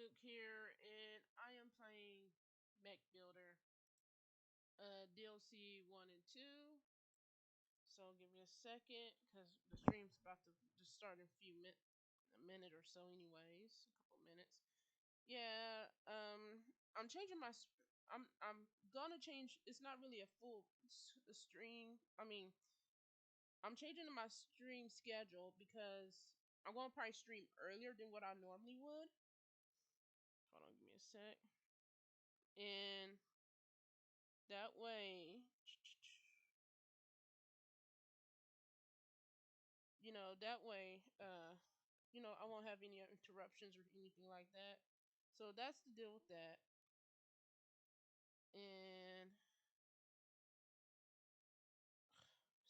Mook here, and I am playing Mech Builder, DLC 1 and 2. So give me a second, because the stream's about to just start in a minute or so, anyways, a couple minutes. Yeah, I'm changing my. I'm gonna change. It's not really a full stream. I mean, I'm changing my stream schedule because I'm gonna probably stream earlier than what I normally would. Hold on, give me a sec. And that way, that way, I won't have any interruptions or anything like that. So that's the deal with that. And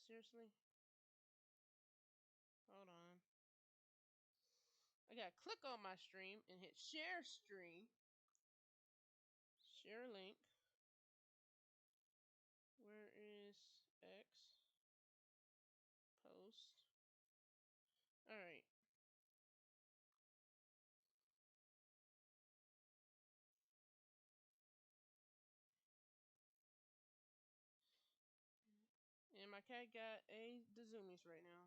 seriously, hold on. I gotta click on my stream and hit share stream, share link. Where is X? Post. All right. And my cat got the zoomies right now.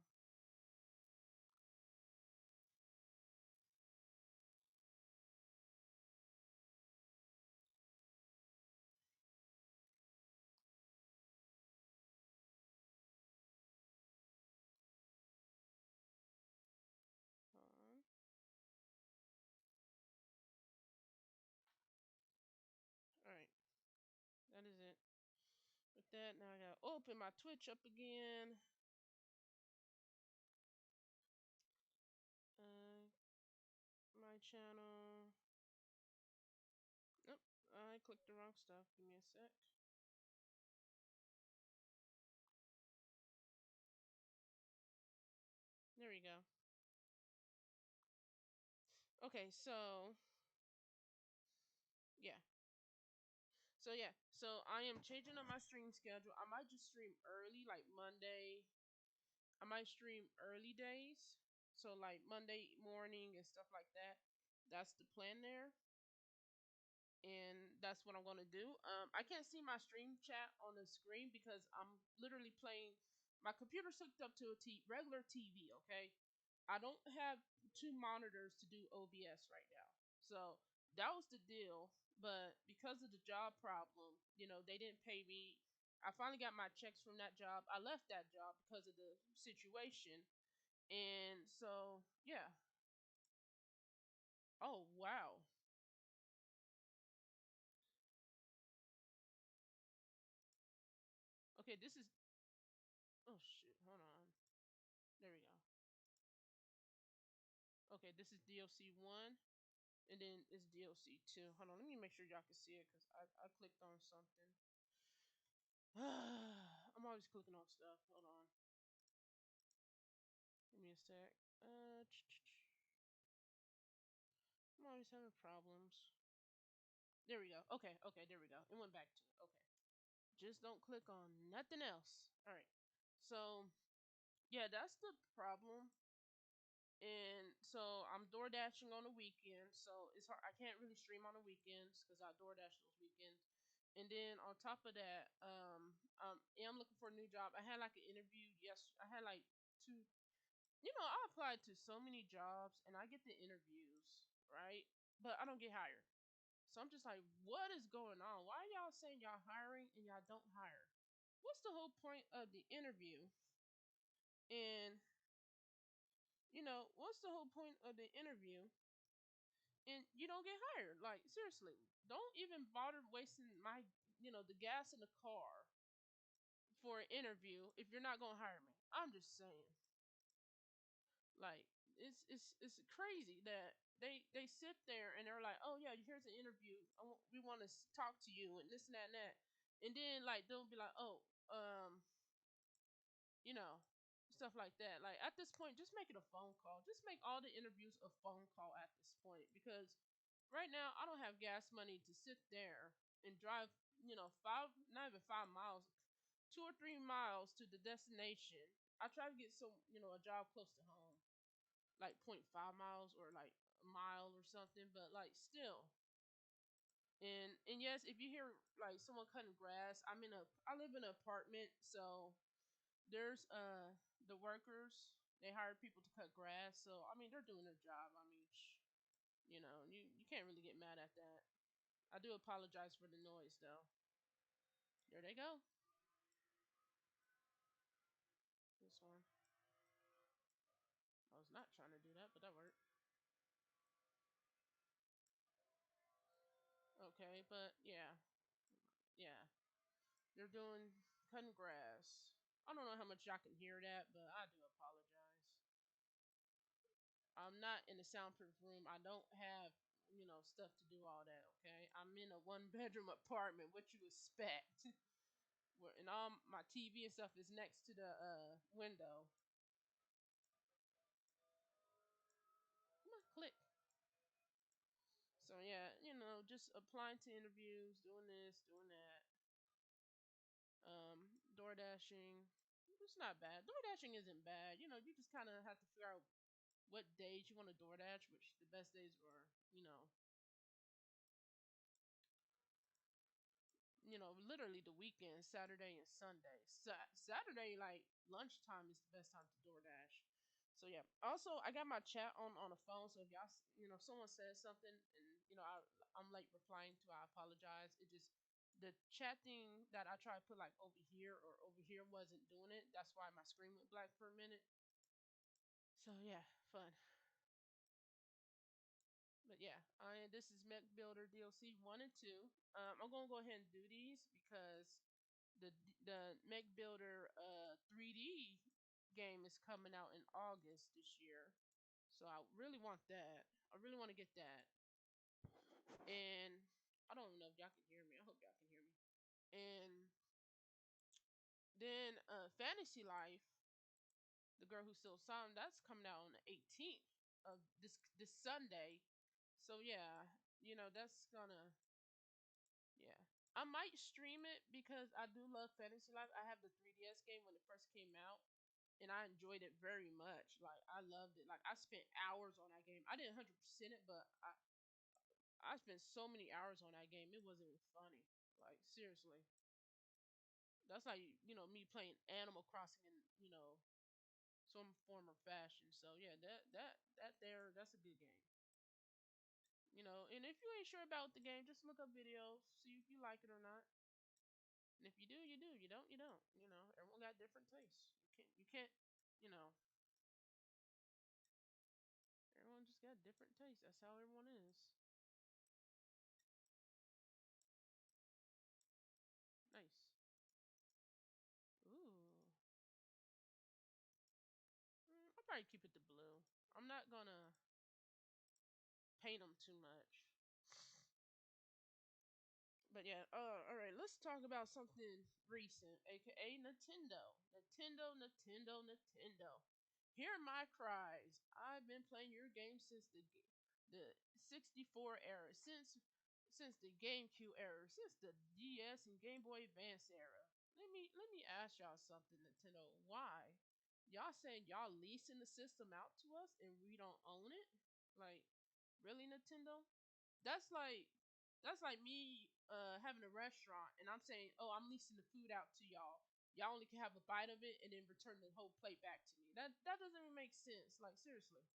Hold on. All right. That is it. With that, now I gotta open my Twitch up again. My channel. Nope, I clicked the wrong stuff. Give me a sec. There we go. Okay, so yeah. So I am changing up my stream schedule. I might just stream early, like Monday. I might stream early days. So like Monday morning and stuff like that. That's the plan there. And that's what I'm gonna do. I can't see my stream chat on the screen because I'm literally playing. My computer's hooked up to a regular TV. Okay, I don't have two monitors to do OBS right now, so that was the deal. But because of the job problem, they didn't pay me. I finally got my checks from that job. I left that job because of the situation, and so yeah. Oh wow. Okay, this is. Oh shit. Hold on. There we go. Okay, this is DLC 1, and then it's DLC 2. Hold on, let me make sure y'all can see it, because I clicked on something. I'm always clicking on stuff. Hold on. Give me a sec. I'm always having problems. There we go. Okay, there we go. It went back to it. Okay. Just don't click on nothing else. Alright. So, yeah, that's the problem. And so I'm door dashing on the weekends, so it's hard. I can't really stream on the weekends because I DoorDash those weekends. And then on top of that, I am looking for a new job. I had like an interview. Yes, I had like two. I applied to so many jobs and I get the interviews, right? But I don't get hired. So I'm just like, what is going on? Why y'all saying y'all hiring and y'all don't hire? What's the whole point of the interview? And what's the whole point of the interview? And you don't get hired. Like, seriously, don't even bother wasting the gas in the car for an interview if you're not gonna hire me. I'm just saying. Like, it's crazy that they sit there and they're like, oh yeah, here's an interview. We want to talk to you and this and that and that, and then like they'll be like, oh, you know, stuff like that. Like at this point, just make it a phone call. Just make all the interviews a phone call at this point, because right now I don't have gas money to sit there and drive, not even 5 miles, 2 or 3 miles to the destination. I try to get a job close to home, like 0.5 miles or like a mile or something, but like still. And yes, if you hear like someone cutting grass, I live in an apartment, so there's the workers, they hire people to cut grass, so I mean they're doing their job. I mean, you can't really get mad at that. I do apologize for the noise though. There they go. This one. I was not trying to do that, but that worked. Okay, but yeah, yeah, they're doing cutting grass. I don't know how much y'all can hear that, but I do apologize. I'm not in a soundproof room. I don't have, stuff to do all that. Okay, I'm in a one bedroom apartment. What you expect? And all my TV and stuff is next to the window. Come on, click. So yeah, just applying to interviews, doing this, doing that. Door dashing. It's not bad. Door dashing isn't bad. You just kind of have to figure out what days you want to DoorDash, which the best days are, literally the weekend, Saturday and Sunday. Saturday, like lunchtime, is the best time to DoorDash. So yeah. Also, I got my chat on the phone, so if y'all, if someone says something and I'm like replying to, I apologize. It just the chat thing that I try to put like over here or over here wasn't doing it. That's why my screen went black for a minute. So yeah, fun. But yeah, this is Mech Builder DLC 1 and 2. I'm gonna go ahead and do these because the Mech Builder 3D game is coming out in August this year, so I really want that. I really want to get that, and I don't know if y'all can hear me. I hope y'all can hear me. And then Fantasy Life, the girl who still some, that's coming out on the 18th of this Sunday. So yeah, that's gonna. Yeah. I might stream it because I do love Fantasy Life. I have the 3DS game when it first came out and I enjoyed it very much. Like I loved it. Like I spent hours on that game. I didn't 100% it, but I spent so many hours on that game. It wasn't even funny. Like seriously. That's like, me playing Animal Crossing in, some form or fashion. So yeah, that's a good game. And if you ain't sure about the game, just look up videos, see if you like it or not. And if you do, you do. You don't, you don't. Everyone got different tastes. You can't, you know, everyone just got different tastes. That's how everyone is. Nice. Ooh. I'll probably keep it to blue. I'm not gonna paint them too much. But yeah, all right. Let's talk about something recent, aka Nintendo. Nintendo. Hear my cries. I've been playing your game since the 64 era, since the GameCube era, since the DS and Game Boy Advance era. Let me ask y'all something, Nintendo. Why? Y'all saying y'all leasing the system out to us and we don't own it? Like, really, Nintendo? That's like that's like me having a restaurant and I'm saying, "Oh, I'm leasing the food out to y'all. Y'all only can have a bite of it and then return the whole plate back to me." That doesn't even make sense. Like seriously.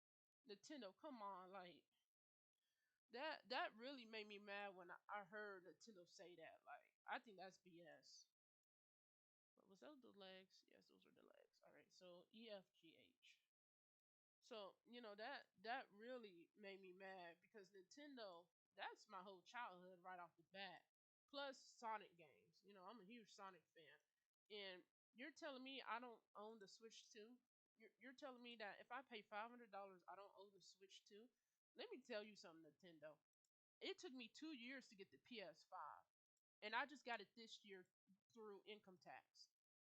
Nintendo, come on, like that really made me mad when I heard Nintendo say that. Like, I think that's BS. But was those the legs? Yes, those are the legs. All right, so EFGH. So that really made me mad because Nintendo, that's my whole childhood right off the bat. Plus Sonic games. I'm a huge Sonic fan, and you're telling me I don't own the Switch too? You're telling me that if I pay $500, I don't own the Switch too? Let me tell you something, Nintendo. It took me 2 years to get the PS5, and I just got it this year through income tax.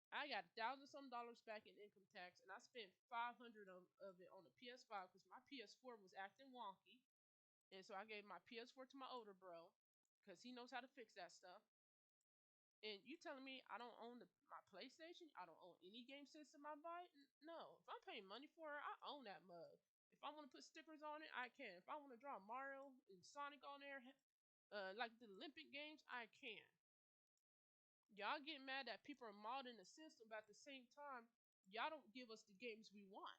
I got $1,000 some back in income tax, and I spent 500 of it on the PS5 because my PS4 was acting wonky, and so I gave my PS4 to my older bro because he knows how to fix that stuff. And you telling me I don't own my PlayStation? I don't own any game system I buy? No, if I'm paying money for it, I own that mug. If I want to put stickers on it, I can. If I want to draw Mario and Sonic on there, like the Olympic Games, I can. Y'all get mad that people are modding the system, but at the same time, y'all don't give us the games we want.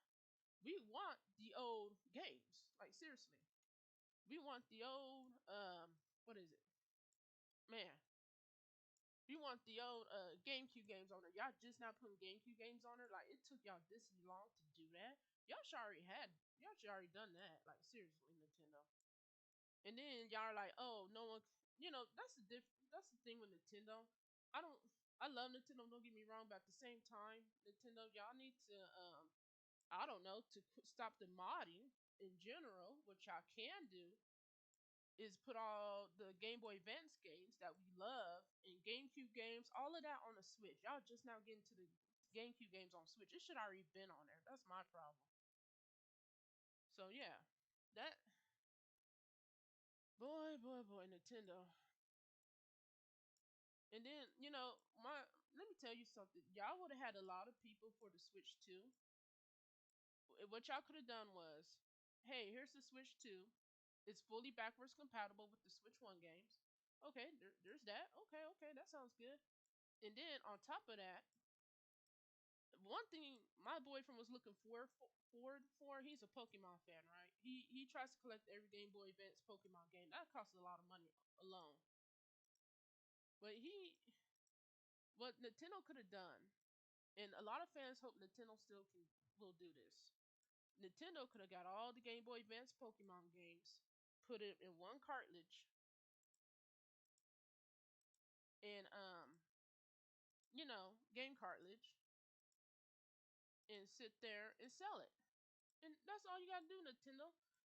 We want the old games. Like seriously. We want the old what is it? Man, we want the old GameCube games on there. Y'all just not putting GameCube games on there. Like it took y'all this long to do that. Y'all should already done that. Like seriously, Nintendo. And then y'all are like, oh, no one. That's the thing with Nintendo. I don't. I love Nintendo. Don't get me wrong, but at the same time, Nintendo, y'all need to I don't know, to stop the modding in general, which y'all can do, is put all the Game Boy Advance games that we love and GameCube games, all of that on the Switch. Y'all just now getting to the GameCube games on Switch. It should already been on there. That's my problem. So yeah, that boy, Nintendo. And then my let me tell you something. Y'all would have had a lot of people for the Switch 2. What y'all could have done was, hey, here's the Switch 2. It's fully backwards compatible with the Switch 1 games. Okay, there's that. Okay, that sounds good. And then on top of that, one thing my boyfriend was looking forward for, he's a Pokemon fan, right? He tries to collect every Game Boy Advance Pokemon game. That costs a lot of money alone. But what Nintendo could have done, and a lot of fans hope Nintendo still will do this. Nintendo could have got all the Game Boy Advance Pokemon games, put it in one cartridge, and game cartridge, and sit there and sell it. And that's all you gotta do, Nintendo.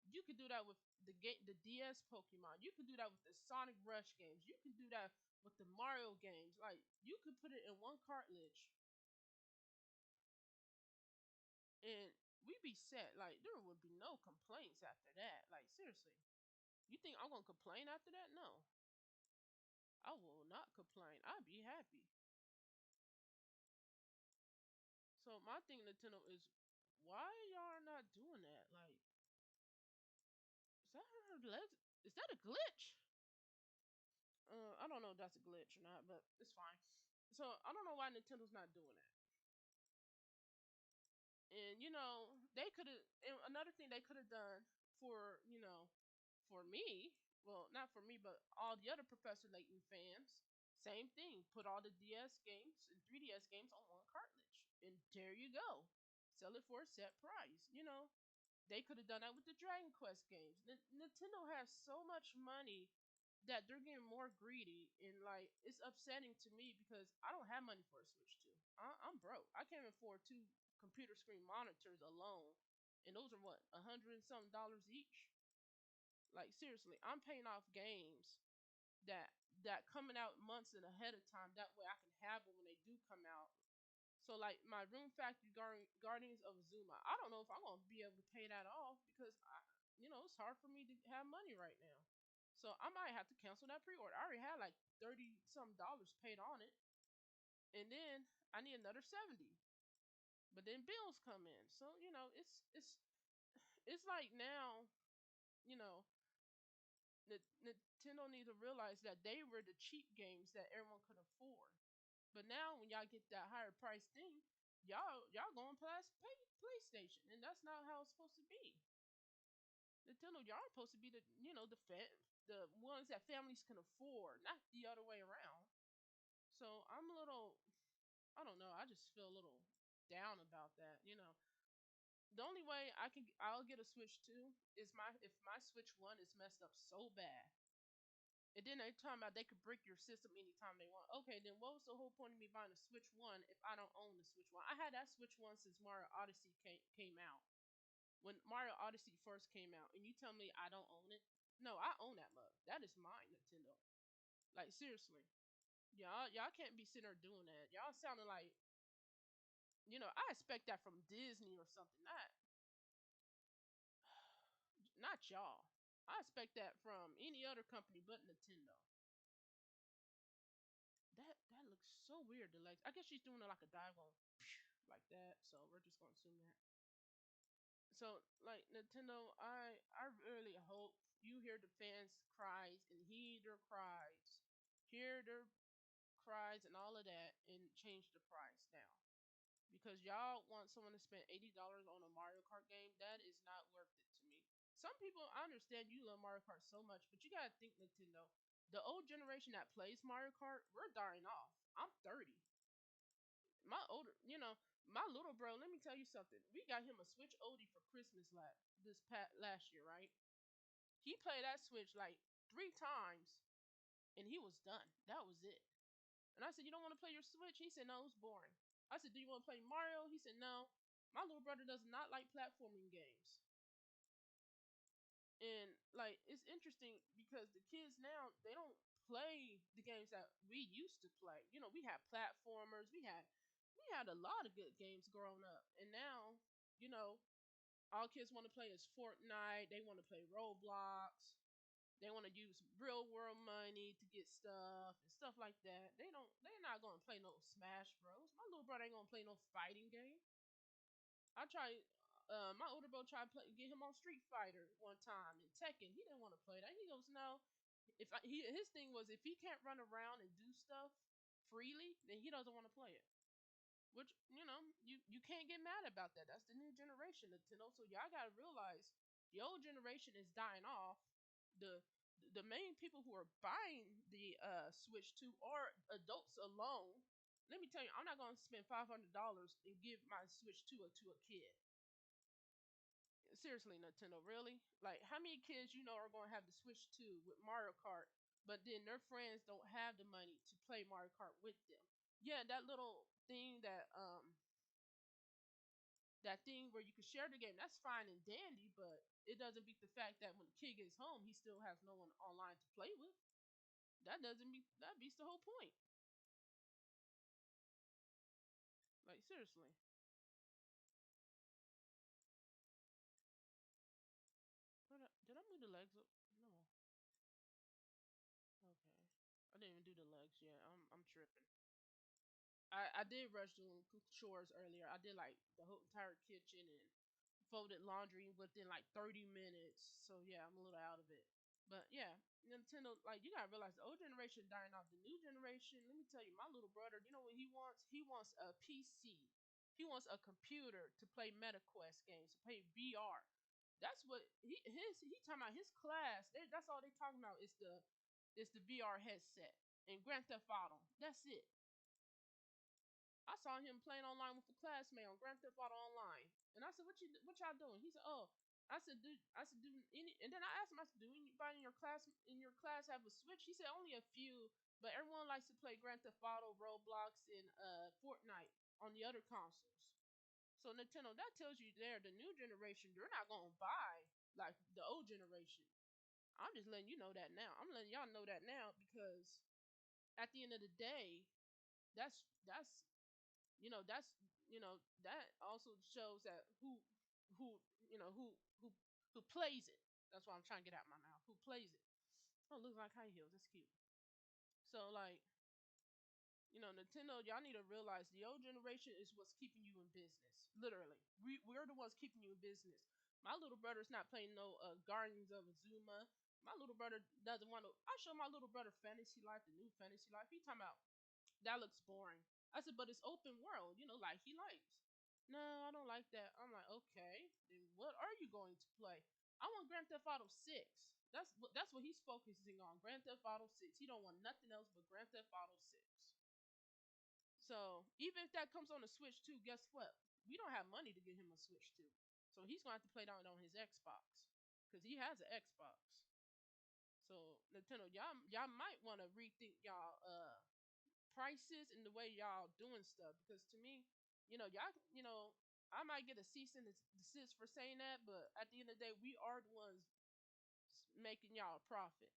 You could do that with the DS Pokemon. You could do that with the Sonic Rush games. You could do that with the Mario games. Like you could put it in one cartridge, and we'd be set. Like there would be no complaints after that. Like seriously, you think I'm gonna complain after that? No, I will not complain. I'd be happy. So my thing, Nintendo, is why y'all not doing that? Like, is that her legs? Is that a glitch? I don't know if that's a glitch or not, but it's fine. So I don't know why Nintendo's not doing that. And they could have. Another thing they could have done for for me, well, not for me, but all the other Professor Layton fans. Same thing. Put all the DS games and 3DS games on one cartridge, and there you go. Sell it for a set price. They could have done that with the Dragon Quest games. Nintendo has so much money that they're getting more greedy, and like it's upsetting to me because I don't have money for a Switch 2. I'm broke. I can't afford two computer screen monitors alone, and those are what $100 and something dollars each. Like seriously, I'm paying off games that coming out months and ahead of time. That way I can have them when they do come out. So like my Room Factory Guardians of Zuma, I don't know if I'm gonna be able to pay that off because it's hard for me to have money right now. So I might have to cancel that pre-order. I already had like 30 some dollars paid on it, and then I need another 70. But then bills come in, so it's like now, you know, Nintendo needs to realize that they were the cheap games that everyone could afford. But now when y'all get that higher price thing, y'all going past PlayStation, and that's not how it's supposed to be. Nintendo, y'all are supposed to be the ones that families can afford, not the other way around. So I'm a little, I don't know, I just feel a little down about that. The only way I'll get a Switch 2 is if my Switch 1 is messed up so bad. And then they talking about they could break your system anytime they want. Okay, then what was the whole point of me buying a Switch 1 if I don't own the Switch 1? I had that Switch 1 since Mario Odyssey came out. When Mario Odyssey first came out, and you tell me I don't own it? No, I own that mug. That is mine, Nintendo. Like seriously. Y'all can't be sitting there doing that. Y'all sounding like I expect that from Disney or something. Not y'all. I expect that from any other company but Nintendo. That looks so weird. The legs. I guess she's doing it like a dive on like that. So we're just gonna assume that. So like Nintendo, I really hope you hear the fans' cries and heed their cries, hear their cries and all of that, and change the price now. Because y'all want someone to spend $80 on a Mario Kart game, that is not worth it to me. Some people, I understand you love Mario Kart so much, but you gotta think Nintendo. The old generation that plays Mario Kart, we're dying off. I'm 30. My older, my little bro. Let me tell you something. We got him a Switch Oldie for Christmas last year, right? He played that Switch like 3 times, and he was done. That was it. And I said, "You don't want to play your Switch?" He said, "No, it's boring." I said, "Do you want to play Mario?" He said, "No." My little brother does not like platforming games. And like it's interesting because the kids now they don't play the games that we used to play. We had platformers, we had a lot of good games growing up. And now, you know, all kids want to play is Fortnite, they want to play Roblox, they want to use real world money to get stuff and stuff like that. They're not gonna play no Smash Bros. My little brother ain't gonna play no fighting game. I tried. My older bro tried to get him on Street Fighter one time and Tekken. He didn't want to play that. He goes, "No." His thing was if he can't run around and do stuff freely, then he doesn't want to play it. Which you can't get mad about that. That's the new generation, Nintendo. So y'all gotta realize the old generation is dying off. The the main people who are buying the Switch 2 are adults alone. Let me tell you, I'm not gonna spend $500 and give my Switch 2 to a kid. Seriously, Nintendo, really? Like, how many kids are going to have the Switch 2 with Mario Kart, but then their friends don't have the money to play Mario Kart with them? Yeah, that little thing that thing where you can share the game, that's fine and dandy, but it doesn't beat the fact that when the kid gets home, he still has no one online to play with. That beats the whole point. Like seriously. Did I move the legs up? No. Okay. I didn't even do the legs yet. I'm tripping. I did rush doing chores earlier. I did like the whole entire kitchen and folded laundry within like 30 minutes. So yeah, I'm a little out of it. But yeah, Nintendo, like you gotta realize the old generation dying off. The new generation, let me tell you, my little brother, you know what he wants? He wants a PC. He wants a computer to play MetaQuest games, to play VR. That's what he talking about. His class, that's all they talking about is the VR headset and Grand Theft Auto. That's it. I saw him playing online with a classmate on Grand Theft Auto Online, and I said, what y'all doing?" He said, "Oh." I said, do any?" And then I asked him, I said, "Do anybody in your class have a Switch?" He said, "Only a few, but everyone likes to play Grand Theft Auto, Roblox, and Fortnite on the other consoles." So Nintendo, that tells you there, the new generation, they're not gonna buy like the old generation. I'm just letting you know that now. I'm letting y'all know that now because at the end of the day, that's that's that also shows that who you know who plays it. That's what I'm trying to get out of my mouth. Who plays it? Oh, looks like high heels. That's cute. So like Nintendo, y'all need to realize the old generation is what's keeping you in business. Literally, we're the ones keeping you in business. My little brother's not playing no Guardians of Azuma. My little brother doesn't want to. I show my little brother Fantasy Life, the new Fantasy Life. He talking about that looks boring. I said, but it's open world, like he likes. No, I don't like that. I'm like, okay, then what are you going to play? I want Grand Theft Auto 6. That's what he's focusing on. Grand Theft Auto 6. He don't want nothing else but Grand Theft Auto 6. So even if that comes on the Switch too, guess what? We don't have money to get him a Switch 2. So he's gonna have to play that on his Xbox. Because he has an Xbox. So Nintendo, y'all might want to rethink y'all prices and the way y'all doing stuff because to me, y'all, I might get a cease and desist for saying that, but at the end of the day, we are the ones making y'all a profit.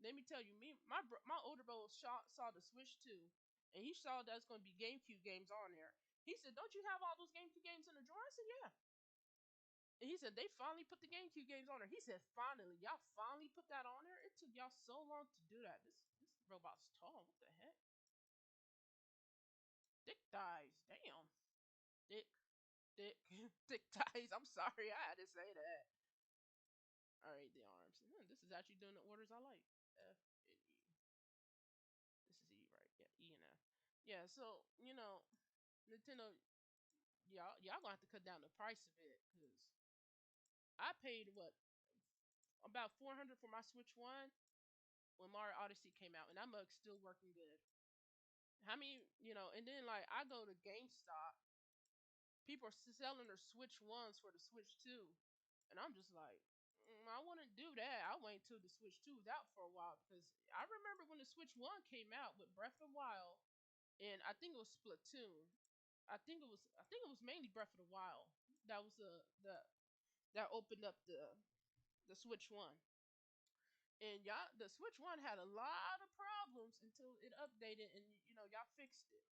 Let me tell you, my older bro saw the Switch 2, and he saw that's going to be GameCube games on there. He said, "Don't you have all those GameCube games in the drawer?" I said, "Yeah." And he said, "They finally put the GameCube games on there." He said, "Finally, y'all finally put that on there. It took y'all so long to do that. This robot's tall. What the heck?" Thick thighs. Damn. Thick. thick, thick thighs. I'm sorry, I had to say that. All right, the arms. This is actually doing the orders I like. F and E. This is E, right? Yeah, E and F. Yeah, so Nintendo, y'all gonna have to cut down the price a bit because I paid what about 400 for my Switch One when Mario Odyssey came out, and that mug's still working good. How many, and then like I go to GameStop, people are selling their Switch Ones for the Switch Two, and I'm just like, I wouldn't do that. I wait till the Switch Two was out for a while because I remember when the Switch One came out with Breath of the Wild, and I think it was Splatoon. I think it was mainly Breath of the Wild. That was the that opened up the Switch One. And y'all, the Switch One had a lot of problems until it updated, and y'all fixed it.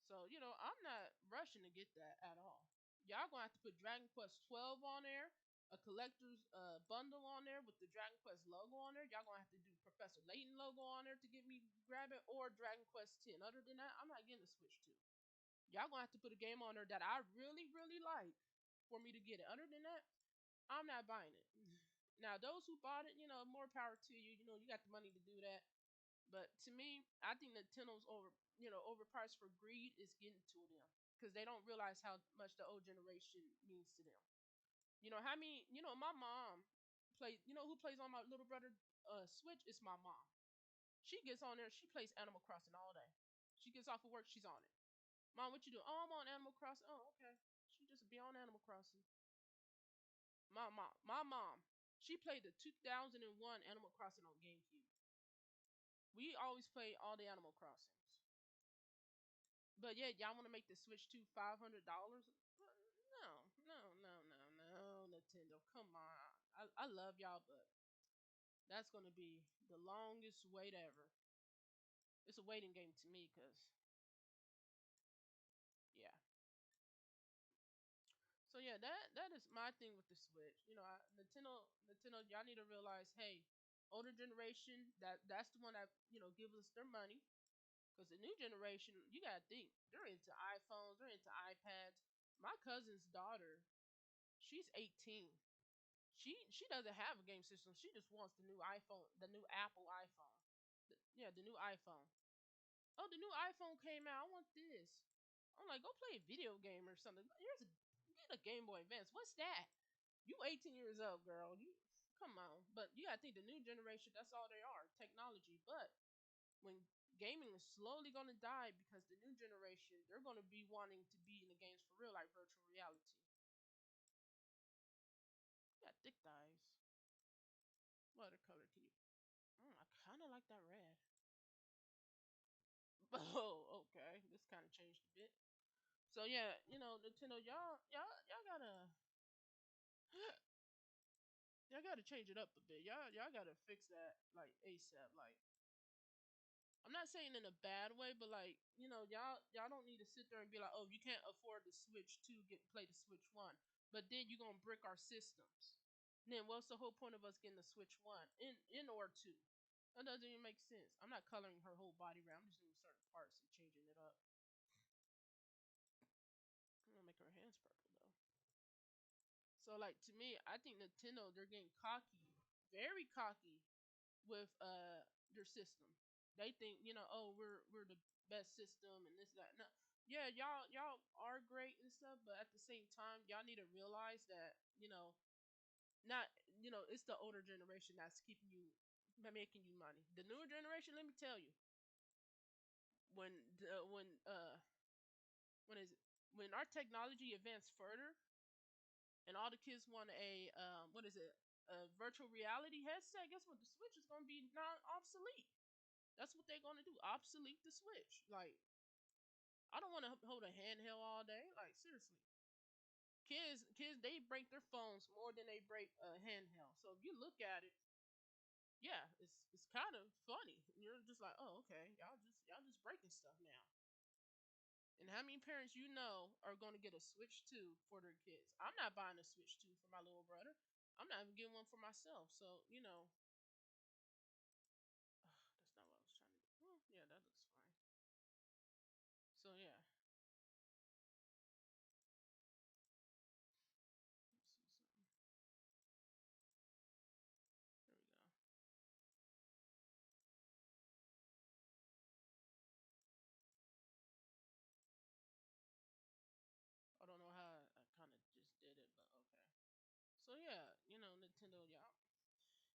So I'm not rushing to get that at all. Y'all gonna have to put Dragon Quest 12 on there, a collector's bundle on there with the Dragon Quest logo on there. Y'all gonna have to do Professor Layton logo on there to get me grab it, or Dragon Quest 10. Other than that, I'm not getting a Switch 2. Y'all gonna have to put a game on there that I really, really like for me to get it. Other than that, I'm not buying it. Now, those who bought it, more power to you. You got the money to do that. But to me, I think Nintendo's overpriced for greed is getting to them because they don't realize how much the old generation means to them. How many? My mom plays. Who plays on my little brother Switch? It's my mom. She gets on there. She plays Animal Crossing all day. She gets off of work. She's on it. Mom, what you doing? Oh, I'm on Animal Crossing. Oh, okay. She just be on Animal Crossing. My mom, she played the 2001 Animal Crossing on GameCube. We always play all the Animal Crossings. But yeah, y'all want to make the Switch to $500? No, no, no, no, no, Nintendo. Come on. I love y'all, but that's gonna be the longest wait ever. It's a waiting game to me, cause yeah. So yeah, that is my thing with the Switch. Nintendo, y'all need to realize, hey, older generation, that's the one that gives us their money. Because the new generation, you gotta think, they're into iPhones, they're into iPads. My cousin's daughter, she's 18. She doesn't have a game system. She just wants the new iPhone, the new Apple iPhone. Yeah, the new iPhone. Oh, the new iPhone came out. I want this. I'm like, go play a video game or something. Get a Game Boy Advance. What's that? You 18 years old, girl. You come on. But you gotta think the new generation. That's all they are, technology. But when gaming is slowly gonna die because the new generation, they're gonna be wanting to be in the games for real, like virtual reality. You got thick thighs. What other color can you? I kind of like that red. Oh, okay. This kind of changed a bit. So yeah, Nintendo, y'all gotta change it up a bit. Y'all gotta fix that like ASAP. Like I'm not saying in a bad way, but like y'all don't need to sit there and be like, oh, you can't afford the Switch 2, get play the Switch 1, but then you're gonna brick our systems. Then what's the whole point of us getting the Switch 1 in or 2? That doesn't even make sense. I'm not coloring her whole body around. I'm just doing certain parts and changing it up. I'm gonna make her hands purple though. So like to me, I think Nintendo, they're getting cocky, very cocky with their system. They think, oh, we're the best system and this that. No, yeah, y'all are great and stuff, but at the same time, y'all need to realize that not it's the older generation that's keeping you making you money. The newer generation, let me tell you, when the when is it when our technology advanced further and all the kids want a what is it, a virtual reality headset, guess what, the Switch is going to be non obsolete. That's what they're going to do, obsolete the Switch. Like I don't want to hold a handheld all day, like seriously. Kids they break their phones more than they break a handheld. So if you look at it, yeah, it's kind of funny. You're just like, oh, okay, y'all just breaking stuff now. And how many parents are going to get a Switch 2 for their kids? I'm not buying a Switch 2 for my little brother. I'm not even getting one for myself. So, that's not what I was trying to do. Yeah, that looks fine. So, yeah.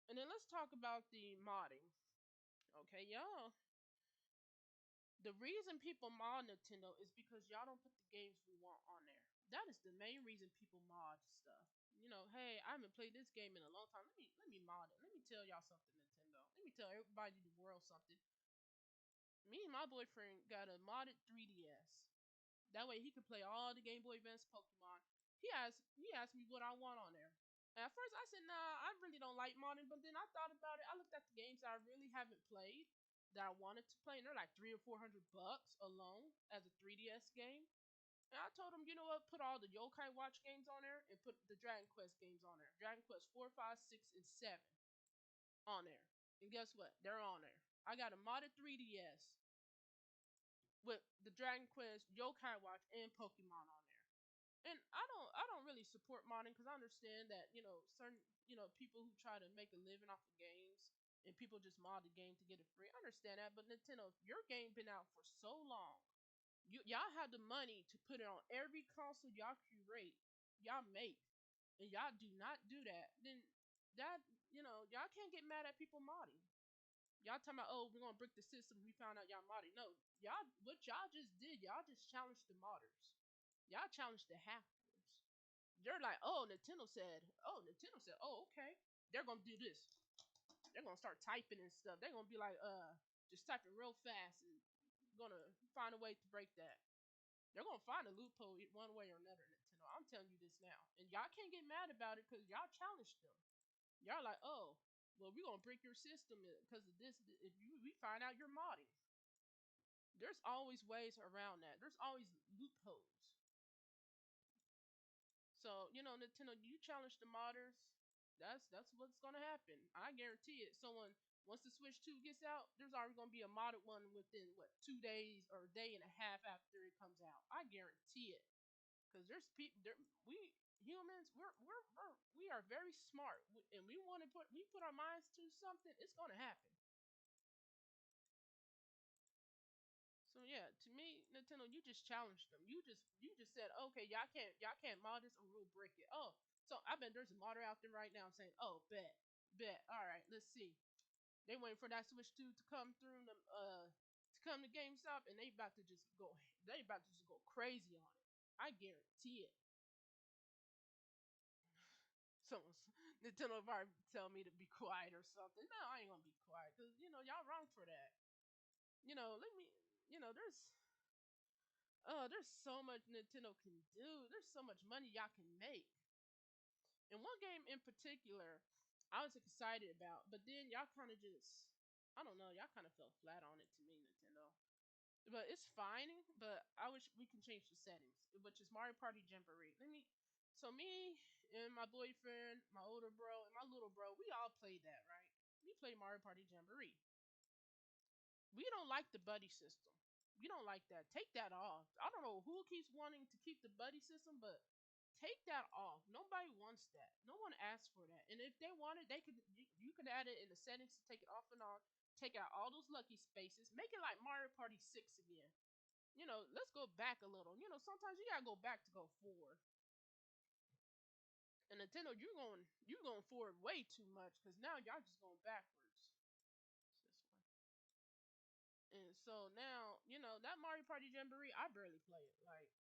And then let's talk about the modding. Okay, y'all. The reason people mod Nintendo is because y'all don't put the games we want on there. That is the main reason people mod stuff. You know, hey, I haven't played this game in a long time. Let me mod it. Let me tell y'all something, Nintendo. Let me tell everybody in the world something. Me and my boyfriend got a modded 3DS. That way he can play all the Game Boy Advance Pokemon. He asked me what I want on there. And at first I said, nah, I really don't like modding, but then I thought about it. I looked at the games that I really haven't played that I wanted to play, and they're like $300 or $400 alone as a 3DS game. And I told him, you know what, put all the Yokai Watch games on there and put the Dragon Quest games on there. Dragon Quest 4, 5, 6, and 7 on there. And guess what? They're on there. I got a modded 3DS with the Dragon Quest, Yokai Watch, and Pokemon on there. And I don't really support modding because I understand that certain people who try to make a living off of games and people just mod the game to get it free. I understand that, but Nintendo, your game been out for so long. Y'all have the money to put it on every console y'all curate, y'all make, and y'all do not do that. Then that y'all can't get mad at people modding. Y'all talking about, oh, we're gonna break the system. We found out y'all modding. No, y'all, what y'all just did, y'all just challenged the modders. Y'all challenged the hackers. They're like, oh, okay, they're gonna do this. They're gonna start typing and stuff. They're gonna be like, just typing real fast and gonna find a way to break that. They're gonna find a loophole one way or another, Nintendo. I'm telling you this now, and y'all can't get mad about it because y'all challenged them. Y'all like, oh, well, we're gonna break your system because of this. If we find out you're modding, there's always ways around that. There's always loopholes. So Nintendo, you challenge the modders. That's what's gonna happen. I guarantee it. Someone once the Switch 2 gets out, there's already gonna be a modded one within 2 days or a day and a half after it comes out. I guarantee it. Because there's people there. We humans, we are very smart, and we put our minds to something. It's gonna happen. So yeah, to me, Nintendo, you just challenged them. You just said, okay, y'all can't mod this or we'll break it. Oh, so I bet there's a modder out there right now saying, oh, bet, all right, let's see. They waiting for that Switch 2 to come through them to come to GameStop, and they about to just go crazy on it. I guarantee it. Someone Nintendo probably tell me to be quiet or something. No, I ain't gonna be quiet because y'all wrong for that. Let me. There's so much Nintendo can do. There's so much money y'all can make. And one game in particular, I was excited about, but then y'all kind of just, I don't know, y'all kind of fell flat on it to me, Nintendo. But it's fine. But I wish we can change the settings, which is Mario Party Jamboree. So me and my boyfriend, my older bro, and my little bro, we all played that, right? We played Mario Party Jamboree. We don't like the buddy system. We don't like that. Take that off. I don't know who keeps wanting to keep the buddy system, but take that off. Nobody wants that. No one asked for that. And if they wanted, you could add it in the settings to take it off and on. Take out all those lucky spaces. Make it like Mario Party 6 again. Let's go back a little. Sometimes you gotta go back to go forward. And Nintendo, you're going forward way too much because now y'all just going backwards. It's this one. And so now, that Mario Party Jamboree, I barely play it. Like,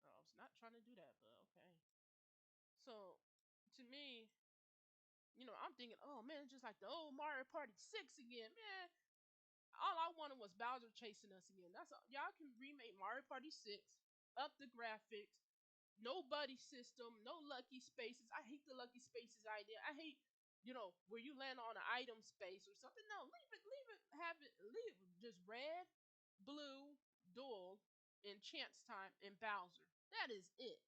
I was not trying to do that, but okay. So, to me, I'm thinking, oh man, it's just like the old Mario Party 6 again. Man, all I wanted was Bowser chasing us again. That's all. Y'all can remake Mario Party 6, up the graphics, no buddy system, no lucky spaces. I hate the lucky spaces idea. I hate, where you land on an item space or something. No, leave it just red, blue, duel, and chance time, and Bowser. That is it.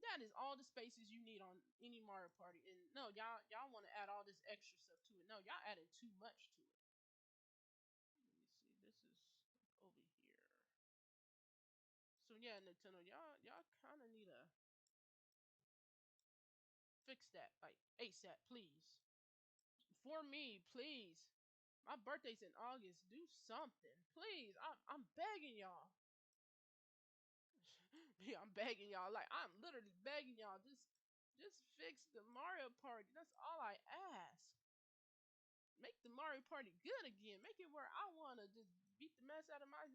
That is all the spaces you need on any Mario Party. And no, y'all want to add all this extra stuff to it. No, y'all adding too much to it. Let me see. This is over here. So yeah, Nintendo, y'all kind of need to fix that, like ASAP, please. For me, please. My birthday's in August. Do something, please. I'm begging y'all. Yeah, I'm begging y'all. Like I'm literally begging y'all. Just fix the Mario Party. That's all I ask. Make the Mario Party good again. Make it where I want to just beat the mess out of my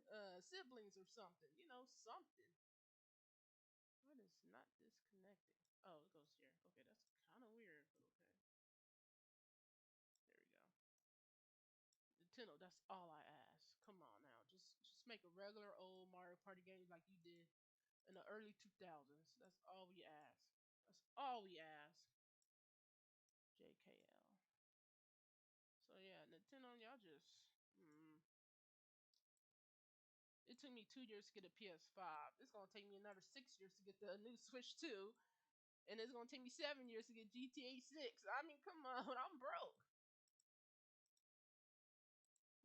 siblings or something. You know, something. What is not disconnected? Oh, it goes here. Okay, that's kind of weird, but okay. There we go. Nintendo, that's all I ask. Come on now, just make a regular old Mario Party game like you did in the early 2000s. That's all we ask. That's all we ask. JKL. So yeah, Nintendo, y'all just. It took me 2 years to get a PS5. It's gonna take me another 6 years to get the new Switch 2, and it's gonna take me 7 years to get GTA 6. I mean, come on, I'm broke.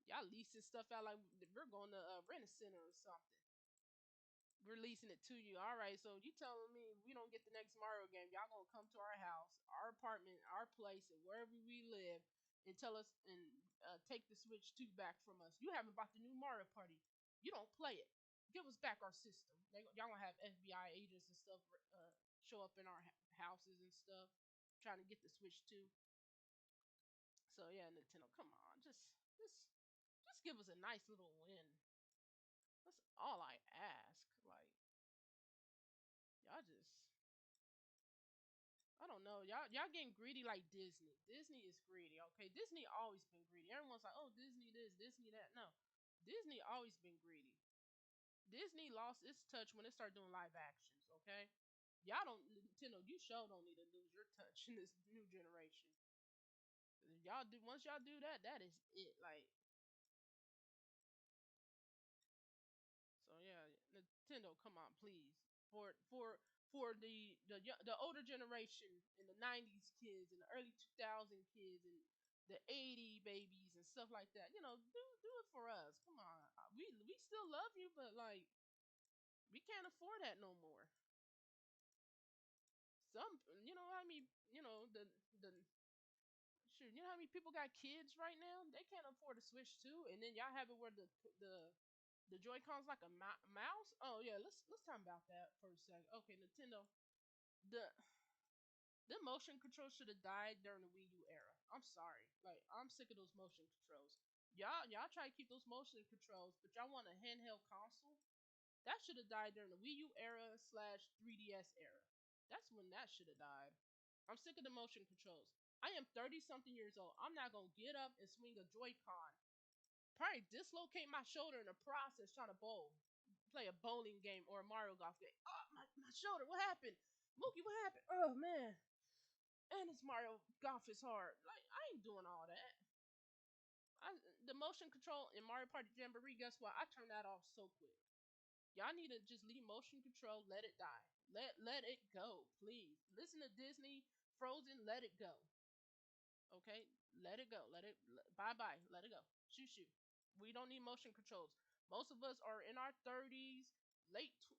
Y'all leasing stuff out like we're going to rent a center or something. Releasing it to you. All right, so you telling me we don't get the next Mario game, y'all gonna come to our house, our apartment, our place, and wherever we live, and tell us and take the Switch 2 back from us. You haven't bought the new Mario Party. You don't play it. Give us back our system. Y'all gonna have FBI agents and stuff show up in our houses and stuff, trying to get the Switch 2. So yeah, Nintendo, come on, just give us a nice little win. That's all I ask. Like, y'all just, I don't know. Y'all getting greedy like Disney. Disney is greedy. Okay, Disney always been greedy. Everyone's like, oh, Disney this, Disney that. No, Disney always been greedy. Disney lost its touch when it started doing live actions. Okay, y'all don't, Nintendo. You sure don't need to lose your touch in this new generation. Y'all do once y'all do that, that is it. Like, so yeah, Nintendo, come on, please. For the older generation and the '90s kids and the early 2000 kids and the '80 babies and stuff like that. You know, do it for us. Come on, we still love you, but like we can't afford that no more. Some, you know, I mean, you know the sure, you know how many people got kids right now? They can't afford a Switch too, and then y'all have it where the the Joy Cons like a mouse. Oh yeah, let's talk about that for a second. Okay, Nintendo, the the motion controls should have died during the Wii U era. I'm sorry, like I'm sick of those motion controls. Y'all try to keep those motion controls, but y'all want a handheld console. That should have died during the Wii U era slash 3DS era. That's when that should have died. I'm sick of the motion controls. I am 30 something years old. I'm not gonna get up and swing a Joy-Con. Probably dislocate my shoulder in the process trying to bowl. Play a bowling game or a Mario Golf game. Oh, my shoulder, what happened? Mookie, what happened? Oh man. And it's Mario Golf is hard. Like, I ain't doing all that. The motion control in Mario Party Jamboree, guess what? I turned that off so quick. Y'all need to just leave motion control, let it die. Let it go, please. Listen to Disney, Frozen, let it go. Okay? Let it go. Bye bye. Let it go. Shoo shoo. We don't need motion controls. Most of us are in our 30s,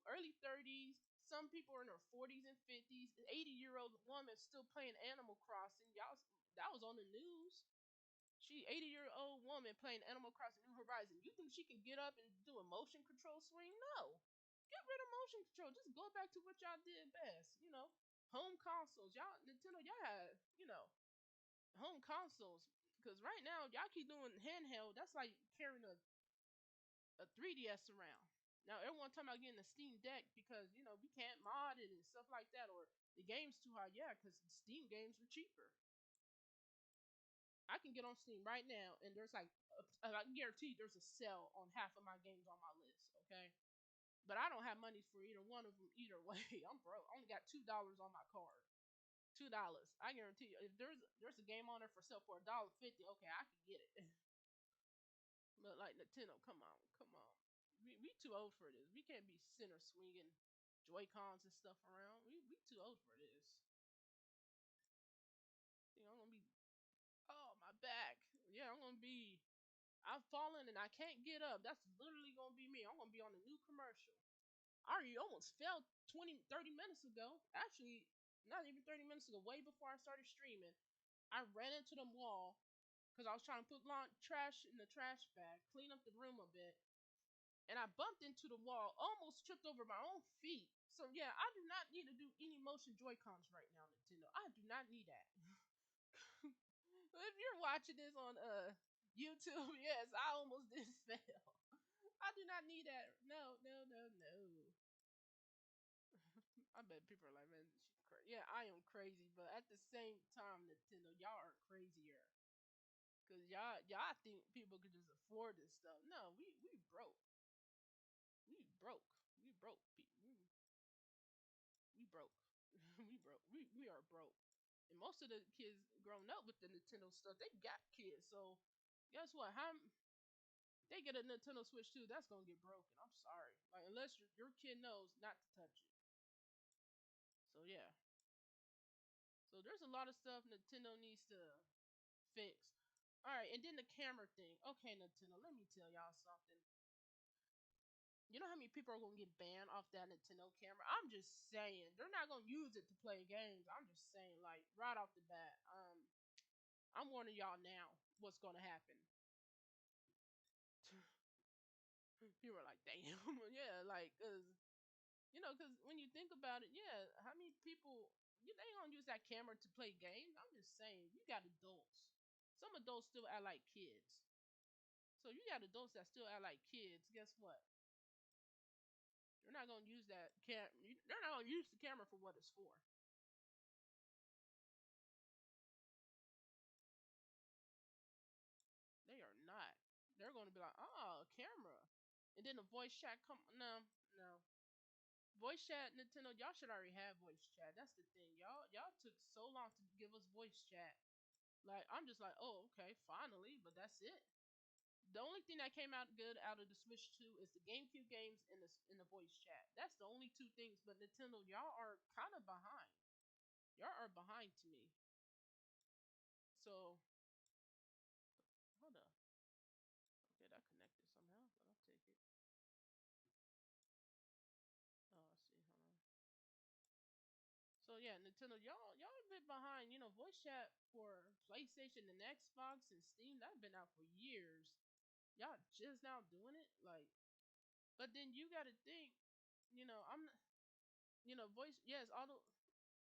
early 30s. Some people are in their 40s and 50s. An 80-year-old woman still playing Animal Crossing. Y'all, that was on the news. She 80-year-old woman playing Animal Crossing New Horizon. You think she can get up and do a motion control swing? No. Get rid of motion control. Just go back to what y'all did best. You know, home consoles. Y'all Nintendo, y'all had, you know, home consoles. Because right now y'all keep doing handheld. That's like carrying a 3DS around. Now everyone talking about getting a Steam Deck because you know we can't mod it and stuff like that, or the game's too high. Yeah, because Steam games are cheaper. I can get on Steam right now, and there's like I can guarantee there's a sale on half of my games on my list. Okay, but I don't have money for either one of them either way. I'm broke. I only got $2 on my card. $2. I guarantee you, if there's a game on there for sale for $1.50, okay, I can get it. But like Nintendo, come on, come on. We too old for this. We can't be center swinging Joy Cons and stuff around. We too old for this. You know, I'm gonna be oh my back. Yeah, I'm gonna be I've fallen and I can't get up. That's literally gonna be me. I'm gonna be on a new commercial. I already almost fell 20, 30 minutes ago. Actually, not even 30 minutes ago, way before I started streaming. I ran into the wall because I was trying to put trash in the trash bag, clean up the room a bit, and I bumped into the wall, almost tripped over my own feet. So yeah, I do not need to do any motion Joy Cons right now, Nintendo. I do not need that. If you're watching this on YouTube, yes, I almost did fail. I do not need that. No, no, no, no. I bet people are like, man, she's crazy. Yeah, I am crazy, but at the same time, Nintendo, y'all are crazier. Cause y'all think people could just afford this stuff. No, we broke. We broke. We broke. We broke. We broke. We are broke. And most of the kids grown up with the Nintendo stuff, they got kids. So guess what? How they get a Nintendo Switch too, that's gonna get broken. I'm sorry. Like unless your kid knows not to touch it. So yeah. So there's a lot of stuff Nintendo needs to fix. All right, and then the camera thing. Okay, Nintendo, let me tell y'all something. You know how many people are gonna get banned off that Nintendo camera? I'm just saying they're not gonna use it to play games. I'm just saying, like right off the bat, I'm warning y'all now what's gonna happen. People are like, damn, yeah, like, cause when you think about it, yeah, how many people they gonna use that camera to play games? I'm just saying, you got adults. Some adults still act like kids. So you got adults that still act like kids. Guess what? They're not gonna use that cam. They're not gonna use the camera for what it's for. They are not. They're gonna be like, oh, camera, and then the voice chat come. No, no. Voice chat, Nintendo, y'all should already have voice chat. That's the thing. Y'all took so long to give us voice chat. Like I'm just like, oh, okay, finally, but that's it. The only thing that came out good out of the Switch 2 is the GameCube games and the voice chat. That's the only two things. But Nintendo, y'all are kind of behind. Y'all are behind to me. So hold up. Okay, that connected somehow, but I'll take it. Oh, I see. Hold on. So yeah, Nintendo, y'all a bit behind. Voice chat for PlayStation and Xbox and Steam that's been out for years. Y'all just now doing it, like. But then you got to think, I'm, voice. Yes, although,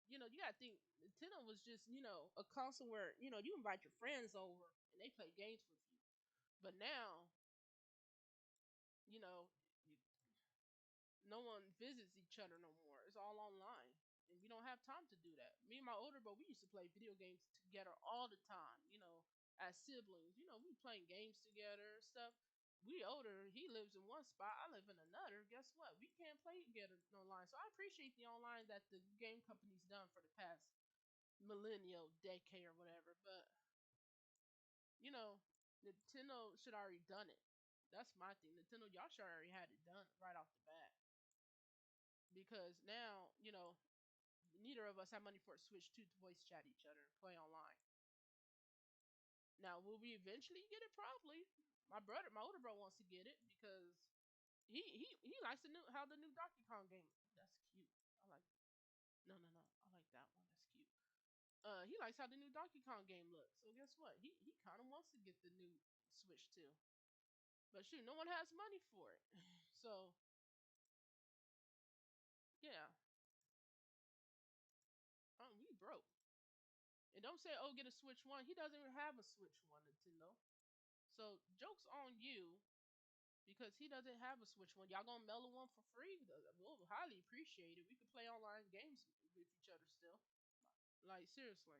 you got to think Nintendo was just, a console where you invite your friends over and they play games with you. But now, you know, no one visits each other no more. It's all online. And we don't have time to do that. Me and my older bro, we used to play video games together all the time, as siblings. We playing games together, stuff. We older, he lives in one spot, I live in another. Guess what? We can't play together online. So I appreciate the online that the game company's done for the past millennial, decade or whatever. But, you know, Nintendo should already done it. That's my thing. Nintendo, y'all should already had it done right off the bat. Because now, neither of us have money for a Switch 2 to voice chat each other and play online. Now, will we eventually get it? Probably. My older brother wants to get it because he likes how the new Donkey Kong game. That's cute. I like. No, no, no. I like that one. That's cute. He likes how the new Donkey Kong game looks. So guess what? He kind of wants to get the new Switch too. But shoot, no one has money for it. So yeah, we broke. And don't say, oh, get a Switch One. He doesn't even have a Switch One, Nintendo. So joke's on you because he doesn't have a Switch One. Y'all gonna mail him one for free? We'll highly appreciate it. We can play online games with each other still. Like seriously.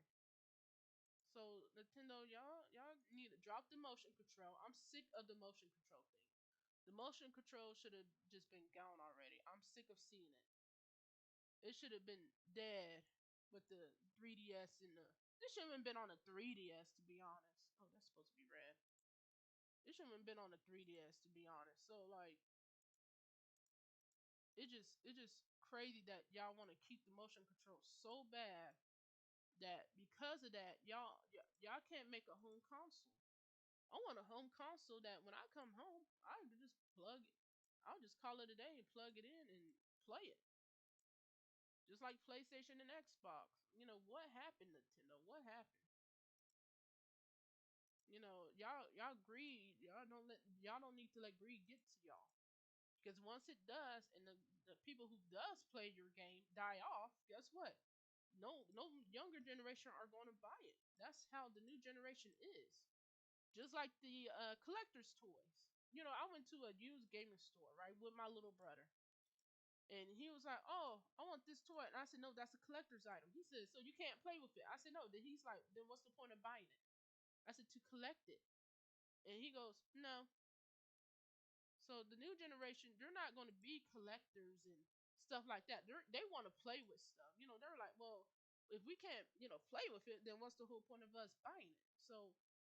So Nintendo, y'all need to drop the motion control. I'm sick of the motion control thing. The motion control should have just been gone already. I'm sick of seeing it. It should have been dead with the 3DS and the. This shouldn't have been on the 3DS to be honest. Oh, that's supposed to be red. It shouldn't have been on the 3DS to be honest. So like, it just crazy that y'all want to keep the motion control so bad that because of that y'all can't make a home console. I want a home console that when I come home I can just plug it. I'll just call it a day and plug it in and play it. Just like PlayStation and Xbox. What happened, Nintendo? What happened? Y'all greed. Y'all don't need to let greed get to y'all. Because once it does, and the people who does play your game die off, guess what? no younger generation are going to buy it. That's how the new generation is. Just like the collector's toys. You know, I went to a used gaming store, right, with my little brother. And he was like, "Oh, I want this toy." And I said, "No, that's a collector's item." He said, "So you can't play with it?" I said, "No." Then he's like, "Then what's the point of buying it?" I said, "To collect it." And he goes, "No." So the new generation, they're not going to be collectors and stuff like that. They want to play with stuff. You know, they're like, well, if we can't, play with it, then what's the whole point of us buying it? So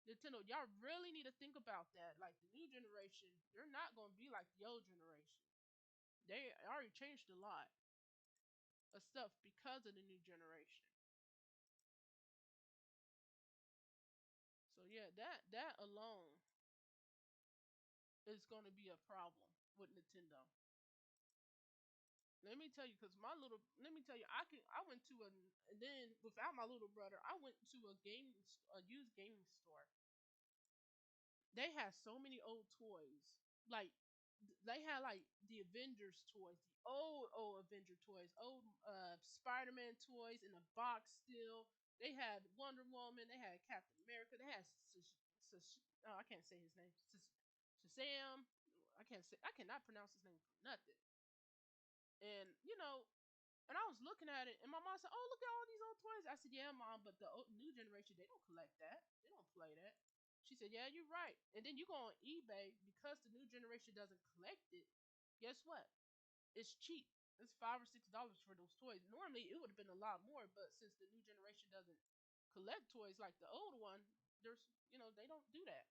Nintendo, y'all really need to think about that. Like the new generation, they're not going to be like the old generation. They already changed a lot of stuff because of the new generation. So yeah, that alone is going to be a problem with Nintendo. Let me tell you, cause my little, let me tell you, I went to a, and then without my little brother, I went to a used gaming store. They had so many old toys, like they had like the Avengers toys, the old Avenger toys, old Spider-Man toys in a box still. They had Wonder Woman, they had Captain America, they had oh, I can't say his name, Shazam. I cannot pronounce his name for nothing. And and I was looking at it, and my mom said, "Oh, look at all these old toys." I said, "Yeah, mom, but the new generation, they don't collect that. They don't play that." She said, "Yeah, you're right." And then you go on eBay because the new generation doesn't collect it. Guess what? It's cheap. It's $5 or $6 for those toys. Normally, it would have been a lot more, but since the new generation doesn't collect toys like the old one, they don't do that.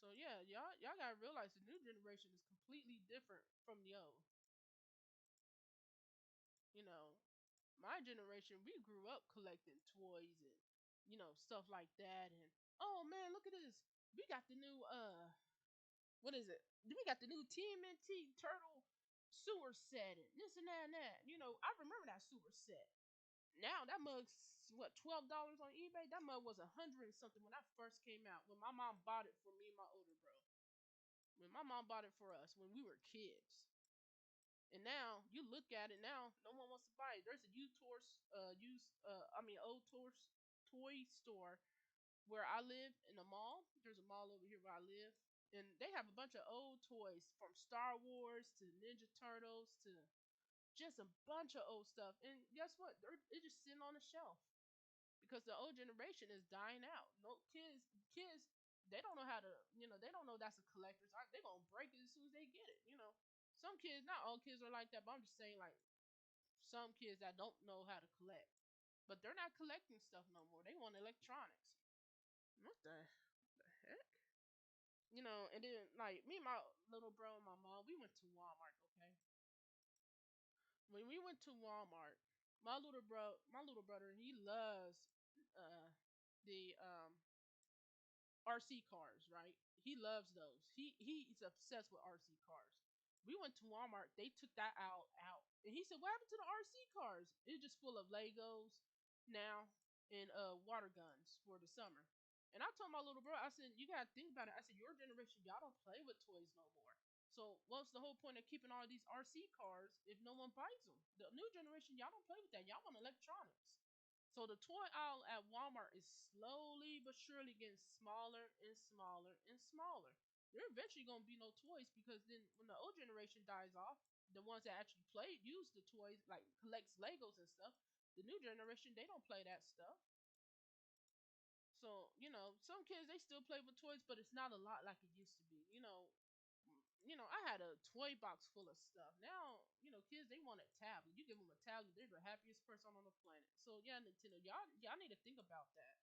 So yeah, y'all gotta realize the new generation is completely different from the old. You know, my generation, we grew up collecting toys and stuff like that. And oh man, look at this. We got the new what is it? We got the new TMNT Turtle sewer set and this and that and that. I remember that sewer set. Now that mug's what, $12 on eBay? That mug was 100 and something when I first came out. When my mom bought it for me and my older bro. When my mom bought it for us when we were kids. And now you look at it now, no one wants to buy it. There's a old toy store where I live in a mall. There's a mall over here where I live, and they have a bunch of old toys from Star Wars to Ninja Turtles to just a bunch of old stuff. And guess what? They're just sitting on the shelf because the old generation is dying out. No kids, they don't know how to, they don't know that's a collector's item. They're gonna break it as soon as they get it. Some kids, not all kids are like that, but I'm just saying like some kids that don't know how to collect. But they're not collecting stuff no more. They want electronics. What the heck? And then like me and my little bro and my mom, we went to Walmart, okay? When we went to Walmart, my little brother, he loves uh the RC cars, right? He loves those. He's obsessed with RC cars. We went to Walmart. They took that out, and he said, "What happened to the RC cars? It's just full of Legos now and water guns for the summer." And I told my little bro, I said, "You gotta think about it." I said, "Your generation, y'all don't play with toys no more. So what's the whole point of keeping all these RC cars if no one buys them? The new generation, y'all don't play with that. Y'all want electronics." So the toy aisle at Walmart is slowly but surely getting smaller and smaller and smaller. There eventually gonna be no toys because then when the old generation dies off, the ones that actually use the toys, like collects Legos and stuff, the new generation, they don't play that stuff. So, some kids they still play with toys, but it's not a lot like it used to be. I had a toy box full of stuff. Now, kids they want a tablet. You give them a tablet, they're the happiest person on the planet. So yeah, Nintendo, y'all need to think about that.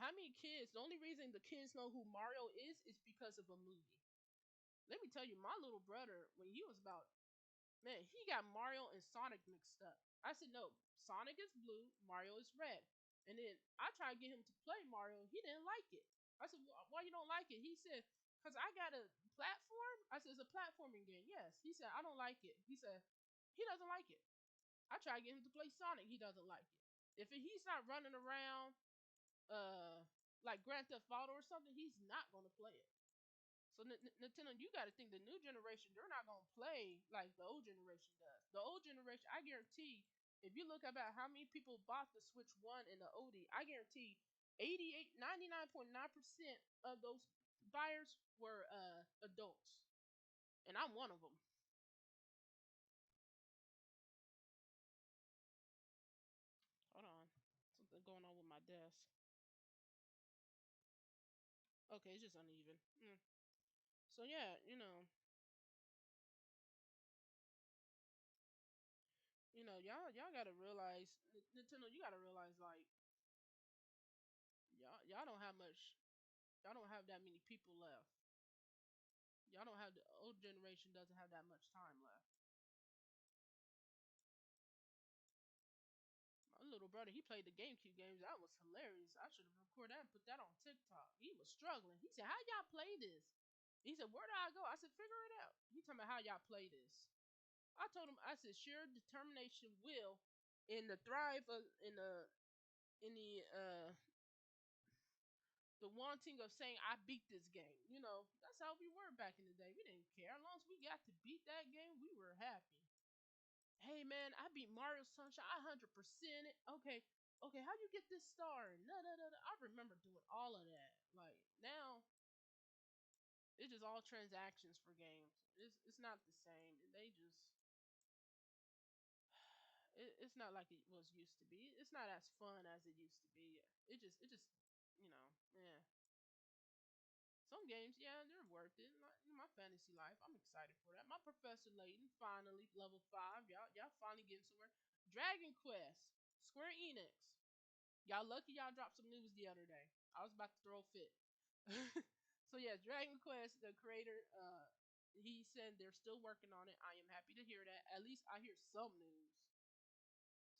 How many kids? The only reason the kids know who Mario is because of a movie. Let me tell you, my little brother, when he was about, man, he got Mario and Sonic mixed up. I said, no, Sonic is blue, Mario is red. And then I tried to get him to play Mario. He didn't like it. I said, why you don't like it? He said, because I got a platform. I said, it's a platforming game. Yes. He said, I don't like it. He said, he doesn't like it. I tried to get him to play Sonic. He doesn't like it. If he's not running around, uh, like Grand Theft Auto or something, he's not going to play it. So Nintendo, you got to think the new generation, they're not gonna play like the old generation does. The old generation, I guarantee, if you look about how many people bought the Switch One and the OD, I guarantee 88, 99.9% of those buyers were adults, and I'm one of them. Hold on, something going on with my desk. Okay, it's just uneven. So yeah, y'all gotta realize, Nintendo, you gotta realize, like, y'all don't have much, y'all don't have that many people left. Y'all don't have the old generation doesn't have that much time left. My little brother, he played the GameCube games. That was hilarious. I should have recorded that and put that on TikTok. He was struggling. He said, "How y'all play this?" He said, "Where do I go?" I said, "Figure it out." He told me how y'all play this. I told him, I said, "Sheer determination, will, in the thrive of, in the wanting of saying I beat this game." That's how we were back in the day. We didn't care. As long as we got to beat that game, we were happy. Hey man, I beat Mario Sunshine. I 100% it. Okay, okay, how you get this star? No, no, no, no. I remember doing all of that. Like now, it's just all transactions for games. It's not the same. They just it's not like it was used to be. It's not as fun as it used to be. It just yeah. Some games, yeah, they're worth it. Like, my fantasy life, I'm excited for that. My Professor Layton finally level 5. Y'all finally getting somewhere. Dragon Quest, Square Enix. Y'all lucky y'all dropped some news the other day. I was about to throw a fit. So yeah, Dragon Quest, the creator, he said they're still working on it. I am happy to hear that. At least I hear some news.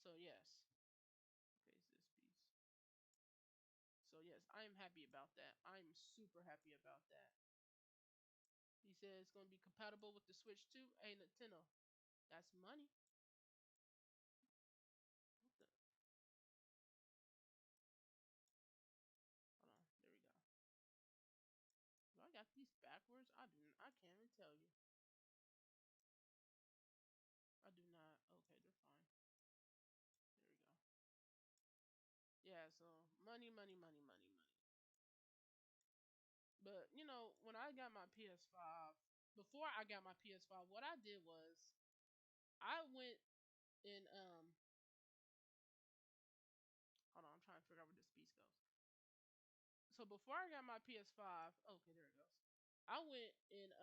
So yes. Okay, it's this piece. So yes, I am happy about that. I'm super happy about that. He said it's going to be compatible with the Switch too. Hey, Nintendo, that's money. What the? Hold on. There we go. Do I got these backwards? I do. I can't even tell you. I do not. Okay, they're fine. There we go. Yeah. So money, money, money, money, money. But when I got my PS5, before I got my PS5, what I did was I went and hold on, I'm trying to figure out where this piece goes. So before I got my PS5, okay, there it goes. I went and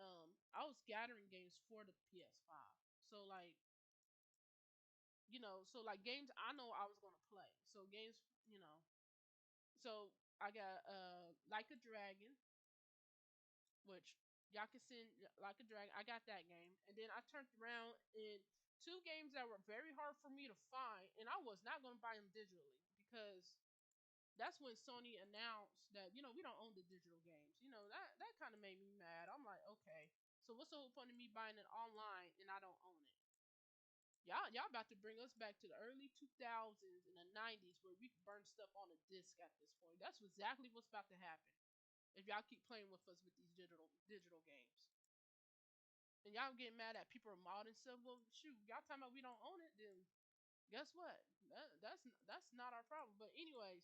I was gathering games for the PS5. So like, so like games I know I was gonna play. So games, So I got Like a Dragon, which y'all can send Like a Dragon. I got that game. And then I turned around and two games that were very hard for me to find, and I was not gonna buy them digitally because that's when Sony announced that we don't own the digital games. That kind of made me mad. I'm like, okay, so what's the whole point of me buying it online and I don't own it? Y'all about to bring us back to the early 2000s and the 90s where we could burn stuff on a disc at this point. That's exactly what's about to happen if y'all keep playing with us with these digital games. And y'all getting mad at people are modding stuff. Well, shoot, y'all talking about we don't own it, then guess what? That's not our problem. But anyways,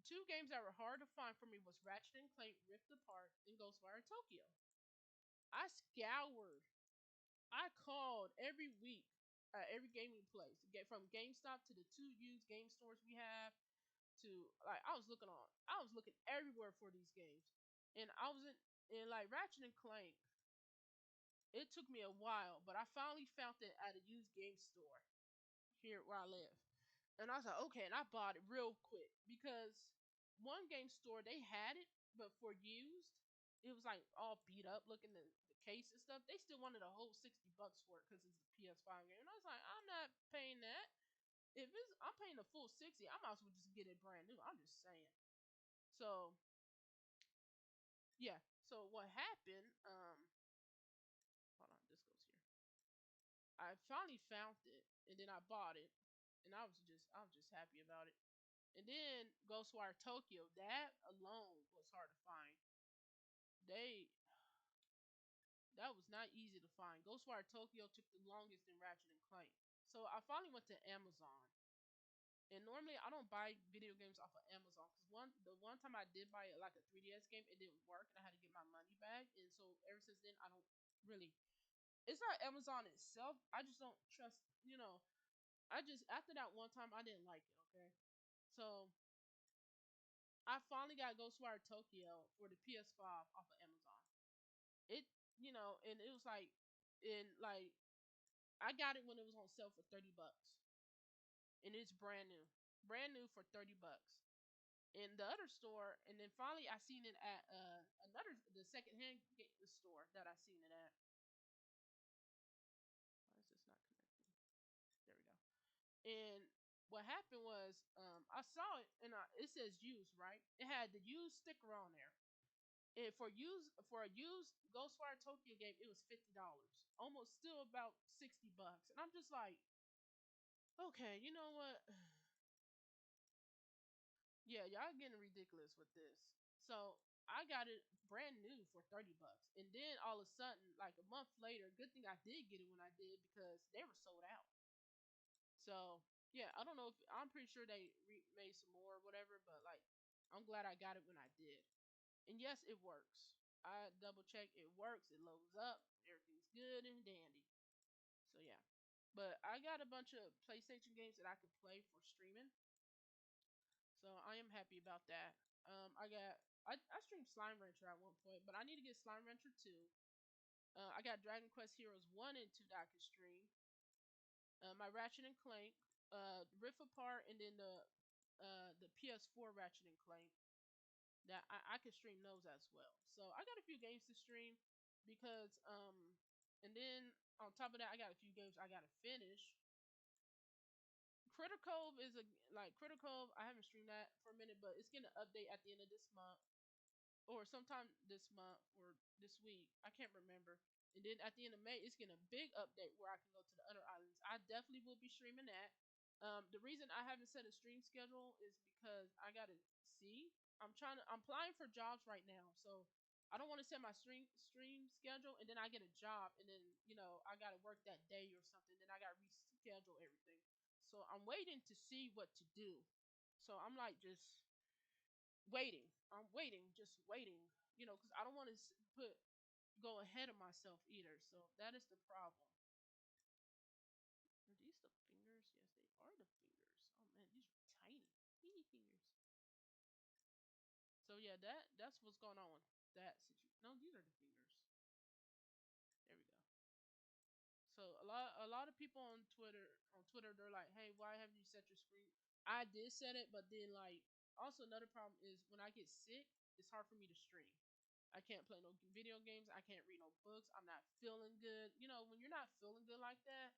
two games that were hard to find for me was Ratchet and Clank Rift Apart and Ghostwire Tokyo. I scoured. I called every week at every gaming place, get from GameStop to the two used game stores we have to like I was looking everywhere for these games. And I was in like Ratchet and Clank. It took me a while, but I finally found it at a used game store here where I live. And I was like, okay, and I bought it real quick because one game store they had it, but for used, it was like all beat up, looking at the case and stuff. They still wanted a whole $60 for it because it's a PS5 game, and I was like, I'm not paying that. If I'm paying the full 60, I might as well just get it brand new. I'm just saying. So yeah. So what happened? Hold on, this goes here. I finally found it, and then I bought it, and I was just happy about it. And then Ghostwire Tokyo, that alone was hard to find. They That was not easy to find. Ghostwire Tokyo took the longest in Ratchet and Clank. So I finally went to Amazon. And normally I don't buy video games off of Amazon because the one time I did buy like a 3DS game, it didn't work and I had to get my money back. And so ever since then, I don't really. It's not Amazon itself. I just don't trust. I just after that one time I didn't like it. Okay, so I finally got Ghostwire Tokyo for the PS5 off of Amazon. It and it was like in like I got it when it was on sale for $30, and it's brand new for $30 in the other store. And then finally, I seen it at another the secondhand store that I seen it at. Why is this not connecting? There we go. And what happened was, I saw it and it says used, right? It had the used sticker on there. And for a used Ghostwire Tokyo game, it was $50, almost still about $60. And I'm just like, okay, you know what? Yeah, y'all getting ridiculous with this. So I got it brand new for $30, and then all of a sudden, like a month later, good thing I did get it when I did because they were sold out. So yeah, I don't know if I'm pretty sure they made some more or whatever, but like I'm glad I got it when I did. And yes, it works. I double check it works. It loads up. Everything's good and dandy. So yeah, but I got a bunch of PlayStation games that I could play for streaming. So I am happy about that. I streamed Slime Rancher at one point, but I need to get Slime Rancher 2. I got Dragon Quest Heroes 1 and 2 that I can stream. My Ratchet and Clank, Rift Apart, and then the PS4 Ratchet and Clank that I can stream those as well. So I got a few games to stream because and then on top of that I got a few games I gotta finish. Critter Cove is a like Critter Cove. I haven't streamed that for a minute, but it's getting an update at the end of this month, or sometime this month or this week. I can't remember. And then at the end of May, it's getting a big update where I can go to the other islands. I definitely will be streaming that. The reason I haven't set a stream schedule is because I gotta see. I'm applying for jobs right now, so I don't want to set my stream schedule and then I get a job and then I gotta work that day or something. Then I gotta reschedule everything. So I'm waiting to see what to do. So I'm like just waiting. I'm waiting, just waiting. Because I don't want to go ahead of myself either. So that is the problem. Are these the fingers? Yes, they are the fingers. Oh man, these are tiny, teeny fingers. So yeah, that's what's going on with that situation. No, these are the fingers. There we go. So a lot of people on Twitter they're like, hey, why haven't you set your screen? I did set it, but then like also another problem is when I get sick, it's hard for me to stream. I can't play no video games. I can't read no books. I'm not feeling good. When you're not feeling good like that,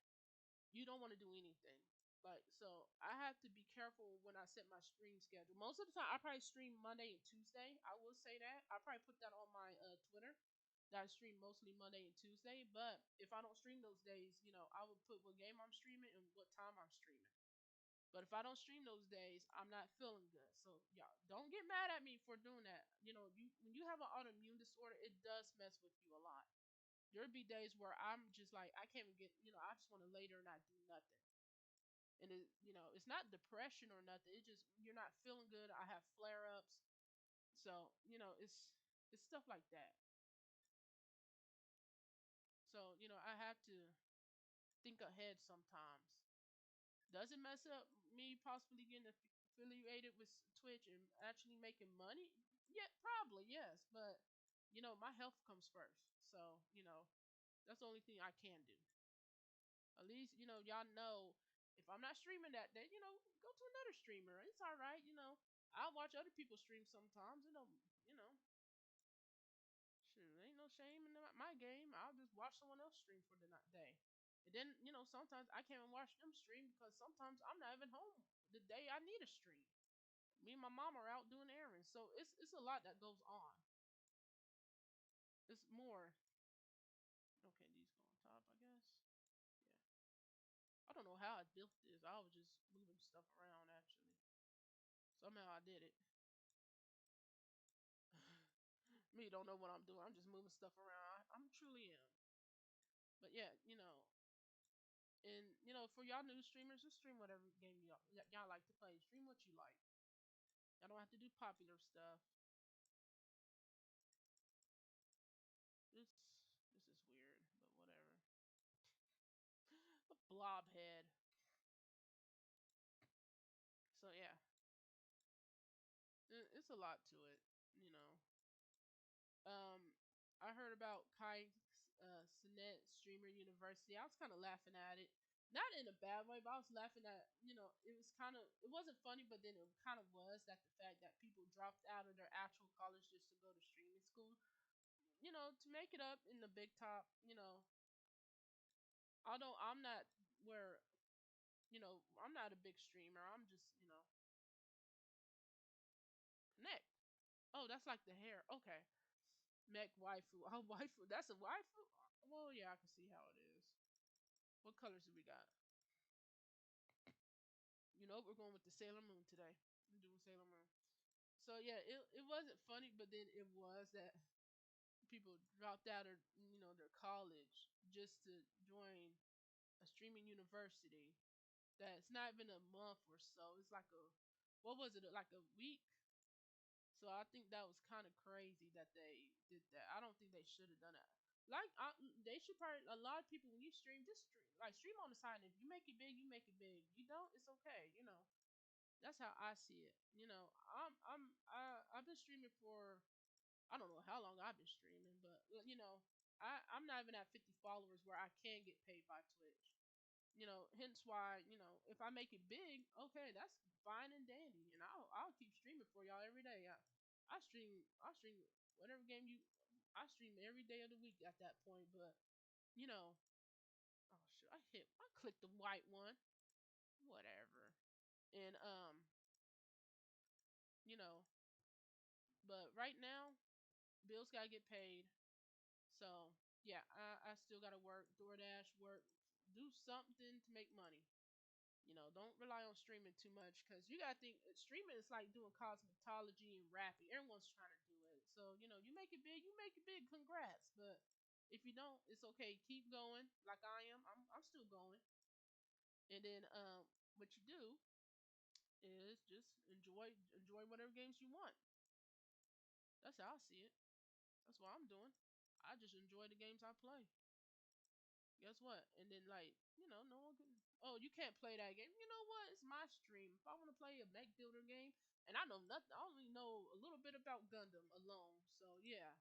you don't want to do anything. Like so, I have to be careful when I set my stream schedule. Most of the time, I probably stream Monday and Tuesday. I will say that. I probably put that on my Twitter that I stream mostly Monday and Tuesday. But if I don't stream those days, I will put what game I'm streaming and what time I'm streaming. But if I don't stream those days, I'm not feeling good. So y'all don't get mad at me for doing that. When you have an autoimmune disorder, it does mess with you a lot. There'll be days where I'm just like I can't even get. I just want to lay there and not do nothing. And it's not depression or nothing. It's just you're not feeling good. I have flare ups. So it's stuff like that. So I have to think ahead sometimes. Does it mess up me possibly getting affiliated with Twitch and actually making money? Yeah, probably yes. But my health comes first. So that's the only thing I can do. At least y'all know if I'm not streaming that day, go to another streamer. It's all right. I'll watch other people stream sometimes. You know, Shoot, ain't no shame in my game. I'll just watch someone else stream for the day. And then, sometimes I can't even watch them stream because sometimes I'm not even home the day I need a stream. Me and my mom are out doing errands. So it's a lot that goes on. It's more. Okay, these go on top, I guess. Yeah. I don't know how I built this. I was just moving stuff around actually. Somehow I did it. Me don't know what I'm doing. I'm just moving stuff around. I'm truly am. But yeah, and for y'all new streamers, just stream whatever game y'all like to play. Stream what you like. Y'all don't have to do popular stuff. This is weird, but whatever. A blob head. So yeah, it's a lot to it. You know. Um, I heard about Kai Sinet Streamer University. I was kind of laughing at it, not in a bad way, but I was laughing at it was it wasn't funny, but then it kind of was that the fact that people dropped out of their actual college just to go to streaming school, to make it up in the big top. Although I'm not where I'm not a big streamer. I'm just Connect. Oh, that's like the hair. Okay. Mech waifu. Oh, waifu. That's a waifu. Well, yeah, I can see how it is. What colors do we got? We're going with the Sailor Moon today. I'm doing Sailor Moon. So yeah, it wasn't funny, but then it was that people dropped out of their college just to join a streaming university. That's not even a month or so. It's like what was it, like a week? So I think that was kind of crazy that they did that. I don't think they should have done that. Like they should probably, a lot of people, when you stream, just stream on the side. And if you make it big, you make it big. You don't, it's okay. That's how I see it. I've been streaming for, I don't know how long I've been streaming, but I'm not even at 50 followers where I can get paid by Twitch. Hence why, if I make it big, okay, that's fine and dandy, and I'll keep streaming for y'all every day. I stream whatever game I stream every day of the week at that point. But you know, oh shit, I clicked the white one, whatever, and you know, but right now bills gotta get paid, so yeah, I still gotta work, DoorDash, work, do something to make money. Don't rely on streaming too much, because you gotta think streaming is like doing cosmetology and rapping. Everyone's trying to do it. So, you make it big, you make it big, congrats. But if you don't, it's okay. Keep going like I am. I'm still going. And then what you do is just enjoy whatever games you want. That's how I see it. That's what I'm doing. I just enjoy the games I play. Guess what? And then no one can. Oh, you can't play that game. You know what? It's my stream. If I want to play a mech builder game, and I know nothing, I only know a little bit about Gundam alone. So yeah,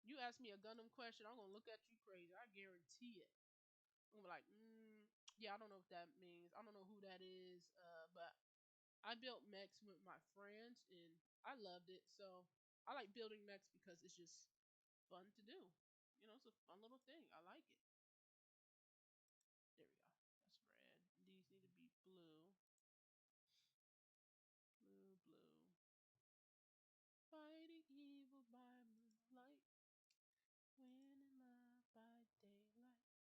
you ask me a Gundam question, I'm gonna look at you crazy. I guarantee it. I'm gonna be like, yeah, I don't know what that means. I don't know who that is. But I built mechs with my friends, and I loved it. So I like building mechs because it's just fun to do. It's a fun little thing. I like it. There we go. That's red. These need to be blue. Blue, blue. Fighting evil by moonlight. Winning life by daylight.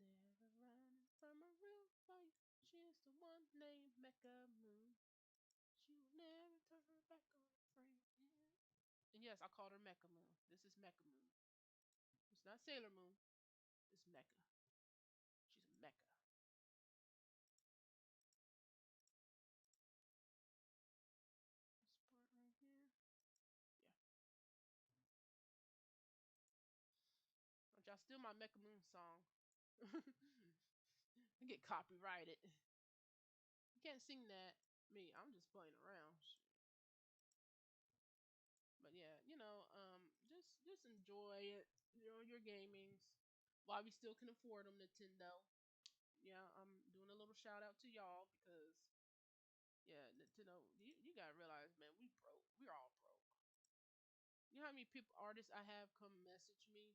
Never running from a real fight. She's the one named Mecha Moon. She will never turn her back on a friend. And yes, I called her Mecha Moon. This is Mecha Moon. It's not Sailor Moon. It's Mecha. She's a Mecha. This part right here. Yeah. Don't y'all steal my Mecha Moon song. I get copyrighted. You can't sing that. Me, I'm just playing around. Shit. But yeah, just enjoy it. Your gamings while we still can afford them, Nintendo. Yeah, I'm doing a little shout out to y'all because yeah, Nintendo. You gotta realize, man, we broke. We're all broke. You know how many people, artists I have come message me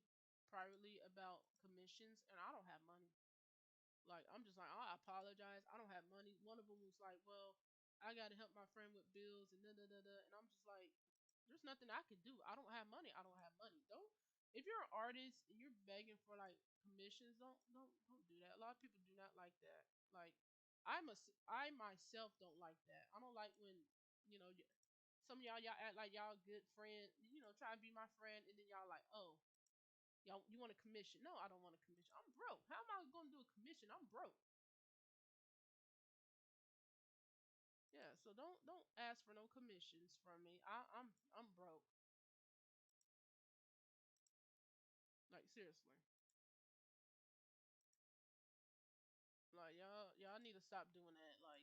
privately about commissions, and I don't have money. Like, I'm just like, I apologize. I don't have money. One of them was like, well, I got to help my friend with bills and da da da da. And I'm just like, there's nothing I can do. I don't have money. I don't have money. Don't. If you're an artist and you're begging for like commissions, don't do that. A lot of people do not like that. Like, I myself don't like that. I don't like when you know. Some of y'all act like y'all good friend, try to be my friend, and then y'all like, oh, y'all, you want a commission? No, I don't want a commission. I'm broke. How am I going to do a commission? I'm broke. Yeah, so don't ask for no commissions from me. I'm broke. Like seriously. Like y'all need to stop doing that. Like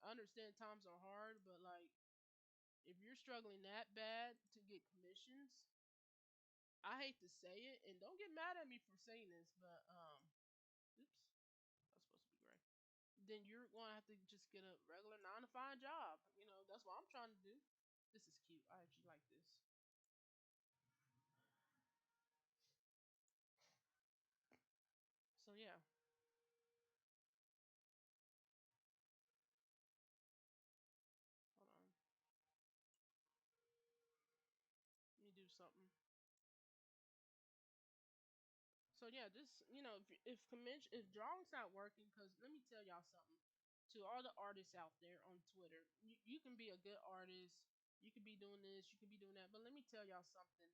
I understand times are hard, but like if you're struggling that bad to get commissions, I hate to say it, and don't get mad at me for saying this, but oops, that's supposed to be gray. Then you're gonna have to just get a regular 9 to 5 job. That's what I'm trying to do. This is cute. I actually like this. So yeah, hold on. Let me do something. So yeah, just if drawing's not working, because let me tell y'all something. To all the artists out there on Twitter, you can be a good artist. You can be doing this. You can be doing that. But let me tell y'all something.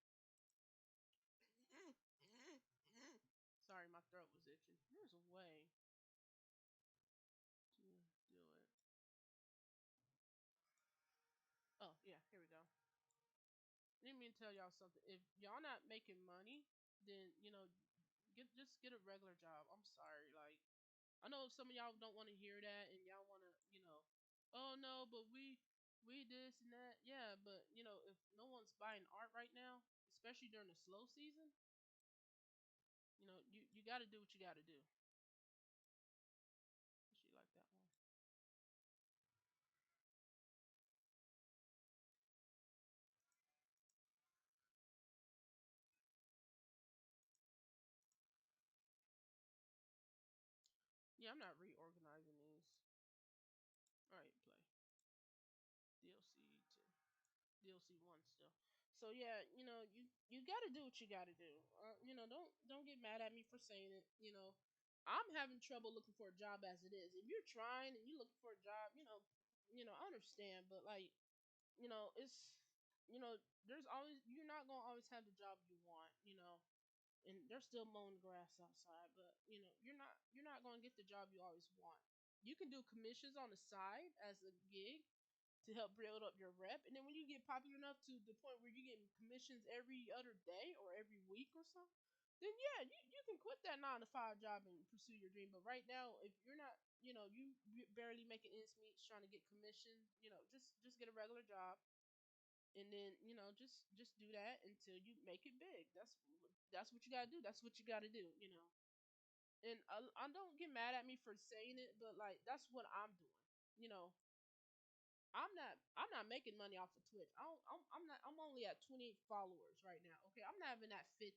Sorry, my throat was itching. There's a way to do it. Oh yeah, here we go. Let me tell y'all something. If y'all not making money, then get a regular job. I'm sorry, like I know some of y'all don't want to hear that, and y'all want to, oh no, but we this and that. Yeah, but if no one's buying art right now, especially during the slow season, you got to do what you got to do. She like that one. Yeah, I'm not reorganizing these. All right, play DLC two. DLC one still. So yeah, you got to do what you got to do. Don't get mad at me for saying it. I'm having trouble looking for a job as it is. If you're trying and you're looking for a job, I understand, but like, it's you know, there's always you're not gonna always have the job you want. And they're still mowing grass outside, but you're not gonna get the job you always want. You can do commissions on the side as a gig to help build up your rep. And then when you get popular enough to the point where you're getting commissions every other day or every week or something, then yeah, you can quit that 9 to 5 job and pursue your dream. But right now, if you're not, you barely making ends meet trying to get commission, just get a regular job. And then just do that until you make it big. That's what you gotta do. That's what you gotta do. And I don't get mad at me for saying it, but like that's what I'm doing. You know, I'm not making money off of Twitch. I'm not I'm only at 28 followers right now. Okay, I'm not even at 50.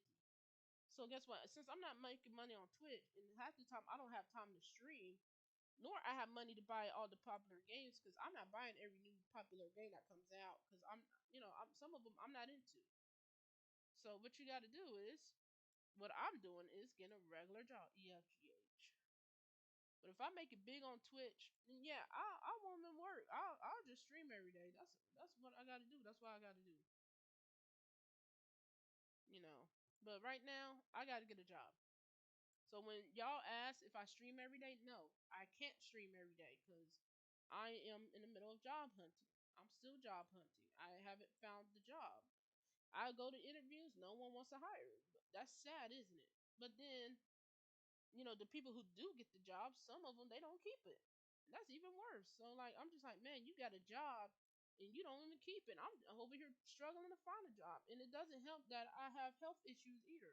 So guess what? Since I'm not making money on Twitch, and half the time I don't have time to stream, nor I have money to buy all the popular games because I'm not buying every new popular game that comes out because I'm some of them I'm not into. So what you got to do is what I'm doing is getting a regular job, EFGH. But if I make it big on Twitch, then yeah, I won't even work. I'll just stream every day. That's what I got to do. That's what I got to do. You know. But right now, I got to get a job. So when y'all ask if I stream every day, no, I can't stream every day because I am in the middle of job hunting. I'm still job hunting. I haven't found the job. I go to interviews, no one wants to hire. That's sad, isn't it? But then the people who do get the job, some of them they don't keep it. That's even worse. So like, I'm just like, man, you got a job and you don't even keep it. I'm over here struggling to find a job, and it doesn't help that I have health issues either.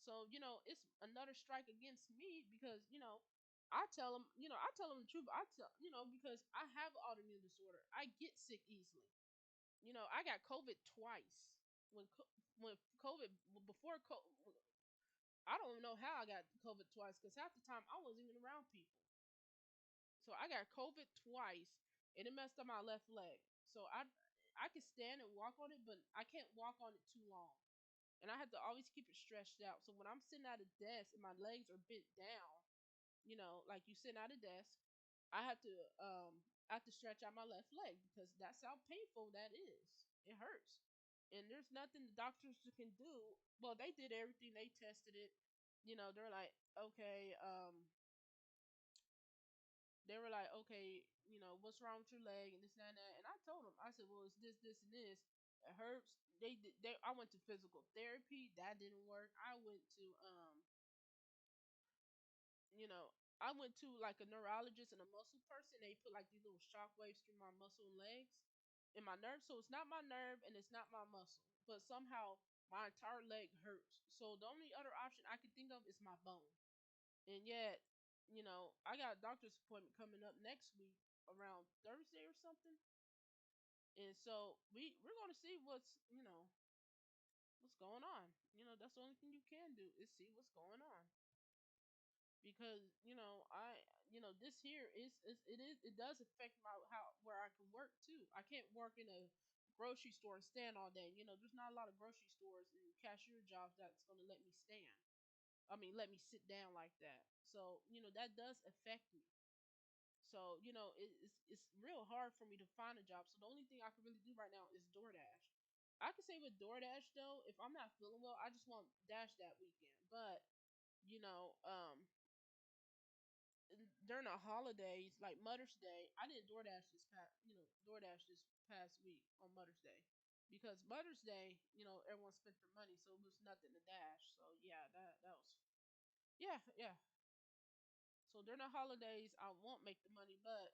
So it's another strike against me because I tell them the truth. I tell because I have autoimmune disorder. I get sick easily. I got COVID twice. When COVID before COVID, I don't even know how I got COVID twice because half the time I wasn't even around people. So I got COVID twice, and it messed up my left leg. So I can stand and walk on it, but I can't walk on it too long, and I have to always keep it stretched out. So when I'm sitting at a desk and my legs are bent down, like you sitting at a desk, I have to I have to stretch out my left leg because that's how painful that is. It hurts. And there's nothing the doctors can do. Well, they did everything. They tested it. They're like, okay, what's wrong with your leg and this and that. And I told them, I said, well, it's this, and this. It hurts. I went to physical therapy. That didn't work. You know, I went to like a neurologist and a muscle person. They put like these little shock waves through my muscle and legs and my nerve. So it's not my nerve and it's not my muscle, but somehow my entire leg hurts. So the only other option I can think of is my bone. And yet, I got a doctor's appointment coming up next week around Thursday or something. And so we're going to see what's going on. That's the only thing you can do is see what's going on because this here it does affect my how where I can work too. I can't work in a grocery store and stand all day. There's not a lot of grocery stores and cashier jobs that's going to let me stand. I mean, let me sit down like that. So that does affect me. So it's real hard for me to find a job. So the only thing I can really do right now is DoorDash. I can say with DoorDash though, if I'm not feeling well, I just want Dash that weekend. But you know, um, during the holidays like Mother's Day, I did DoorDash this past week on Mother's Day because Mother's Day, everyone spent their money, so it was nothing to dash. So yeah, that was yeah. So during the holidays, I won't make the money, but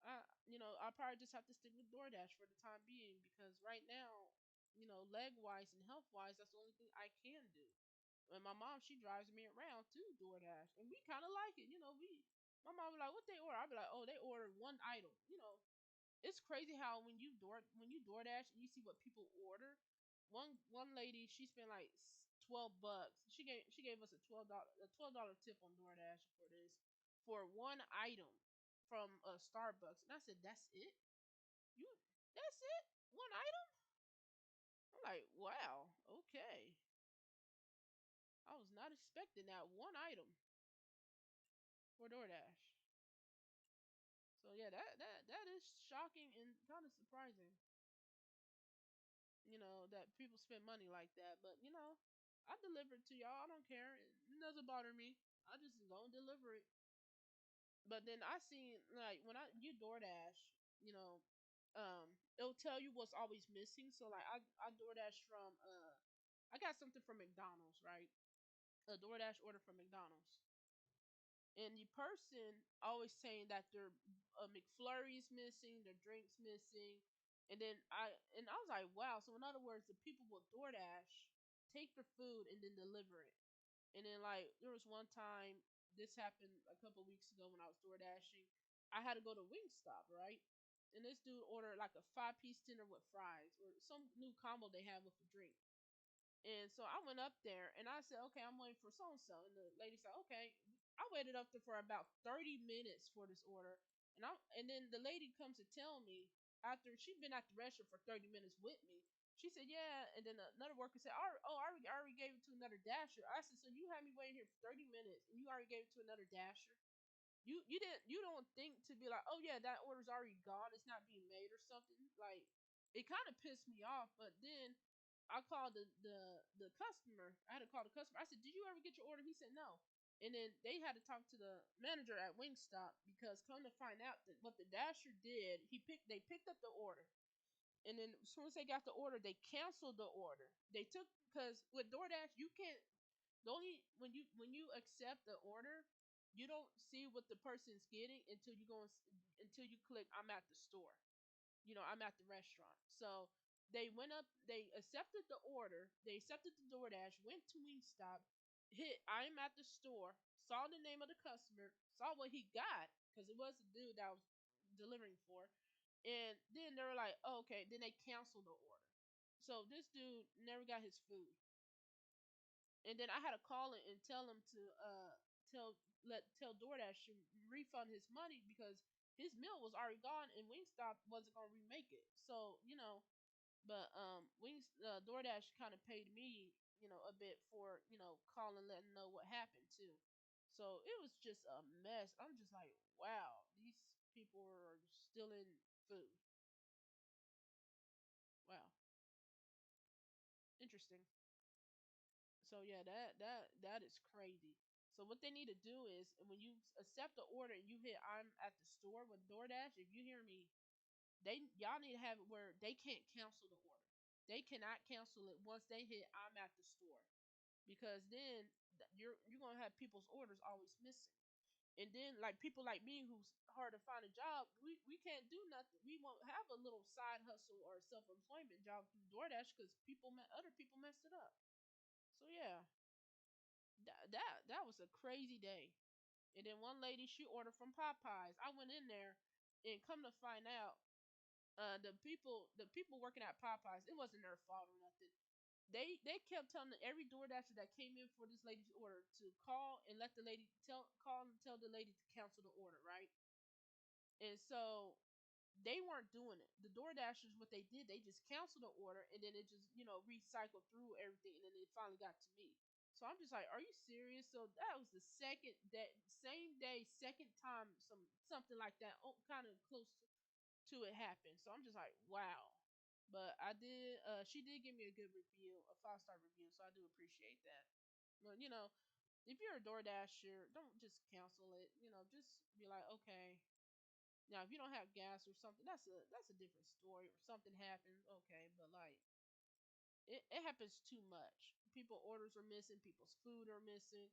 I probably just have to stick with DoorDash for the time being because right now, leg wise and health wise, that's the only thing I can do. And my mom, she drives me around to DoorDash, and we kind of like it. My mom was like, "What they order?" I'd be like, "Oh, they ordered one item." It's crazy how when you DoorDash and you see what people order. One lady, she spent like $12. She gave us a $12 tip on DoorDash for this for one item from Starbucks, and I said, "That's it? You that's it? One item?" I'm like, "Wow, okay." I was not expecting that one item for DoorDash. So yeah, that is shocking and kind of surprising. That people spend money like that. But I deliver it to y'all. I don't care. It doesn't bother me. I just go and deliver it. But then I seen like when you DoorDash, it'll tell you what's always missing. So like I DoorDash from I got something from McDonald's, right? A DoorDash order from McDonald's. And the person always saying that their McFlurry's missing, their drinks missing, and I was like, wow. So in other words, the people will DoorDash, take their food, and then deliver it. And then like there was one time this happened a couple weeks ago when I was door dashing. I had to go to Wingstop, right? And this dude ordered like a 5-piece dinner with fries or some new combo they have with a drink. And so I went up there and I said, "Okay, I'm waiting for so and so." And the lady said, "Okay." I waited up there for about 30 minutes for this order. And then the lady comes to tell me after she'd been at the restaurant for 30 minutes with me. She said, "Yeah." And then another worker said, I already gave it to another dasher." I said, "So you had me waiting here for 30 minutes and you already gave it to another dasher?" You don't think to be like, "Oh yeah, that order's already gone, it's not being made," or something. Like it kind of pissed me off. But then I called the customer. I had to call the customer. I said, "Did you ever get your order?" He said no. And then they had to talk to the manager at Wingstop because come to find out that what the dasher did, they picked up the order, and then as soon as they got the order, they canceled the order. They took because with DoorDash you can't the only when you accept the order, you don't see what the person's getting until you click "I'm at the store." I'm at the restaurant. So they went up, they accepted the order, they accepted the DoorDash, went to Wingstop, hit "I'm at the store," saw the name of the customer, saw what he got because it was the dude that I was delivering for, and then they were like, "Oh, okay." Then they canceled the order. So this dude never got his food. And then I had to call it and tell him to tell DoorDash to refund his money because his meal was already gone and Wingstop wasn't gonna remake it. So but DoorDash kind of paid me a bit for calling, letting know what happened too. So it was just a mess. I'm just like, wow, these people are stealing food. Wow, interesting. So yeah, that is crazy. So what they need to do is when you accept the order and you hit I'm at the store with DoorDash, if you hear me, y'all need to have it where they can't cancel the order. They cannot cancel it once they hit I'm at the store. Because then you're gonna have people's orders always missing. And then like people like me who's hard to find a job, we can't do nothing. We won't have a little side hustle or self employment job through DoorDash because other people messed it up. So yeah, that was a crazy day. And then one lady she ordered from Popeyes. I went in there and come to find out, the people working at Popeyes, it wasn't their fault or nothing. They kept telling every DoorDasher that came in for this lady's order to call and let the lady call and tell the lady to cancel the order, right? And so they weren't doing it. The DoorDashers, what they did, they just canceled the order and then it just, recycled through everything and then it finally got to me. So I'm just like, are you serious? So that was the second that same day, second time something like that, kind of close to it happened. So I'm just like, wow. But I did. She did give me a good review, a 5-star review. So I do appreciate that. But if you're a DoorDasher, don't just cancel it. Just be like, okay. Now, if you don't have gas or something, that's a different story. Or something happens, okay. But like, it happens too much. People orders are missing. People's food are missing.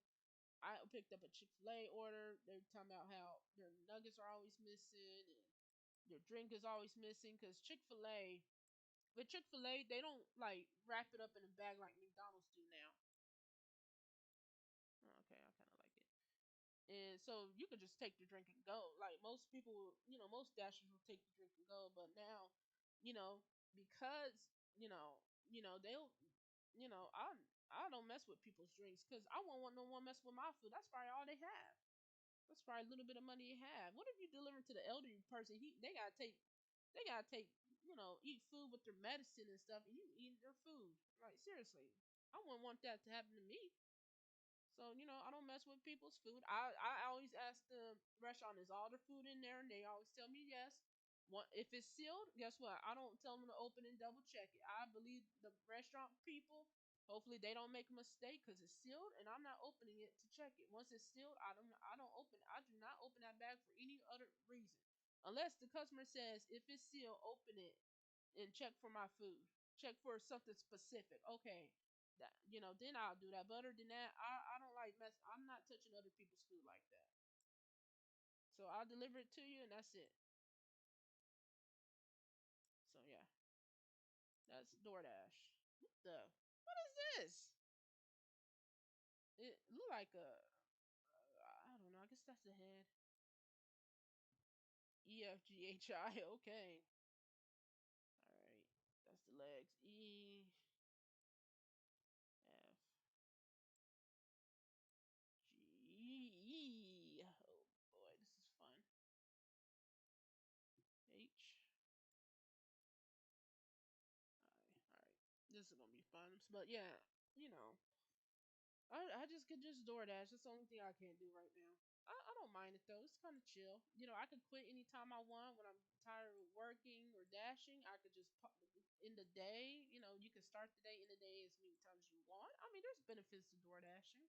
I picked up a Chick-fil-A order. They're talking about how their nuggets are always missing and their drink is always missing because Chick-fil-A, they don't like wrap it up in a bag like McDonald's do now. Okay, I kind of like it. And so you could just take the drink and go. Like most people, most dashers will take the drink and go. But now, you know, because they'll, I don't mess with people's drinks because I won't want no one mess with my food. That's probably all they have. That's probably a little bit of money you have. What if you delivering to the elderly person? They gotta take, eat food with their medicine and stuff, and you eating their food. Like seriously, I wouldn't want that to happen to me. So I don't mess with people's food. I always ask the restaurant, is all the food in there, and they always tell me yes. If it's sealed, guess what? I don't tell them to open and double check it. I believe the restaurant people. Hopefully they don't make a mistake because it's sealed, and I'm not opening it to check it. Once it's sealed, I don't open it. I do not open that bag for any other reason, unless the customer says if it's sealed, open it and check for my food. Check for something specific. Okay, then I'll do that. But other than that, I don't like mess. I'm not touching other people's food like that. So I'll deliver it to you, and that's it. So yeah, that's DoorDash. What the? What is this? It look like I don't know. I guess that's the head. EFGHI. Okay. All right. That's the legs. EFG. Oh boy, this is fun. H. All right. This is gonna be fun. But yeah, you know, I just could just DoorDash. That's the only thing I can't do right now. I don't mind it though. It's kind of chill. I could quit anytime I want when I'm tired of working or dashing. I could just pop in the day. You can start the day in the day as many times as you want. I mean, there's benefits to door dashing.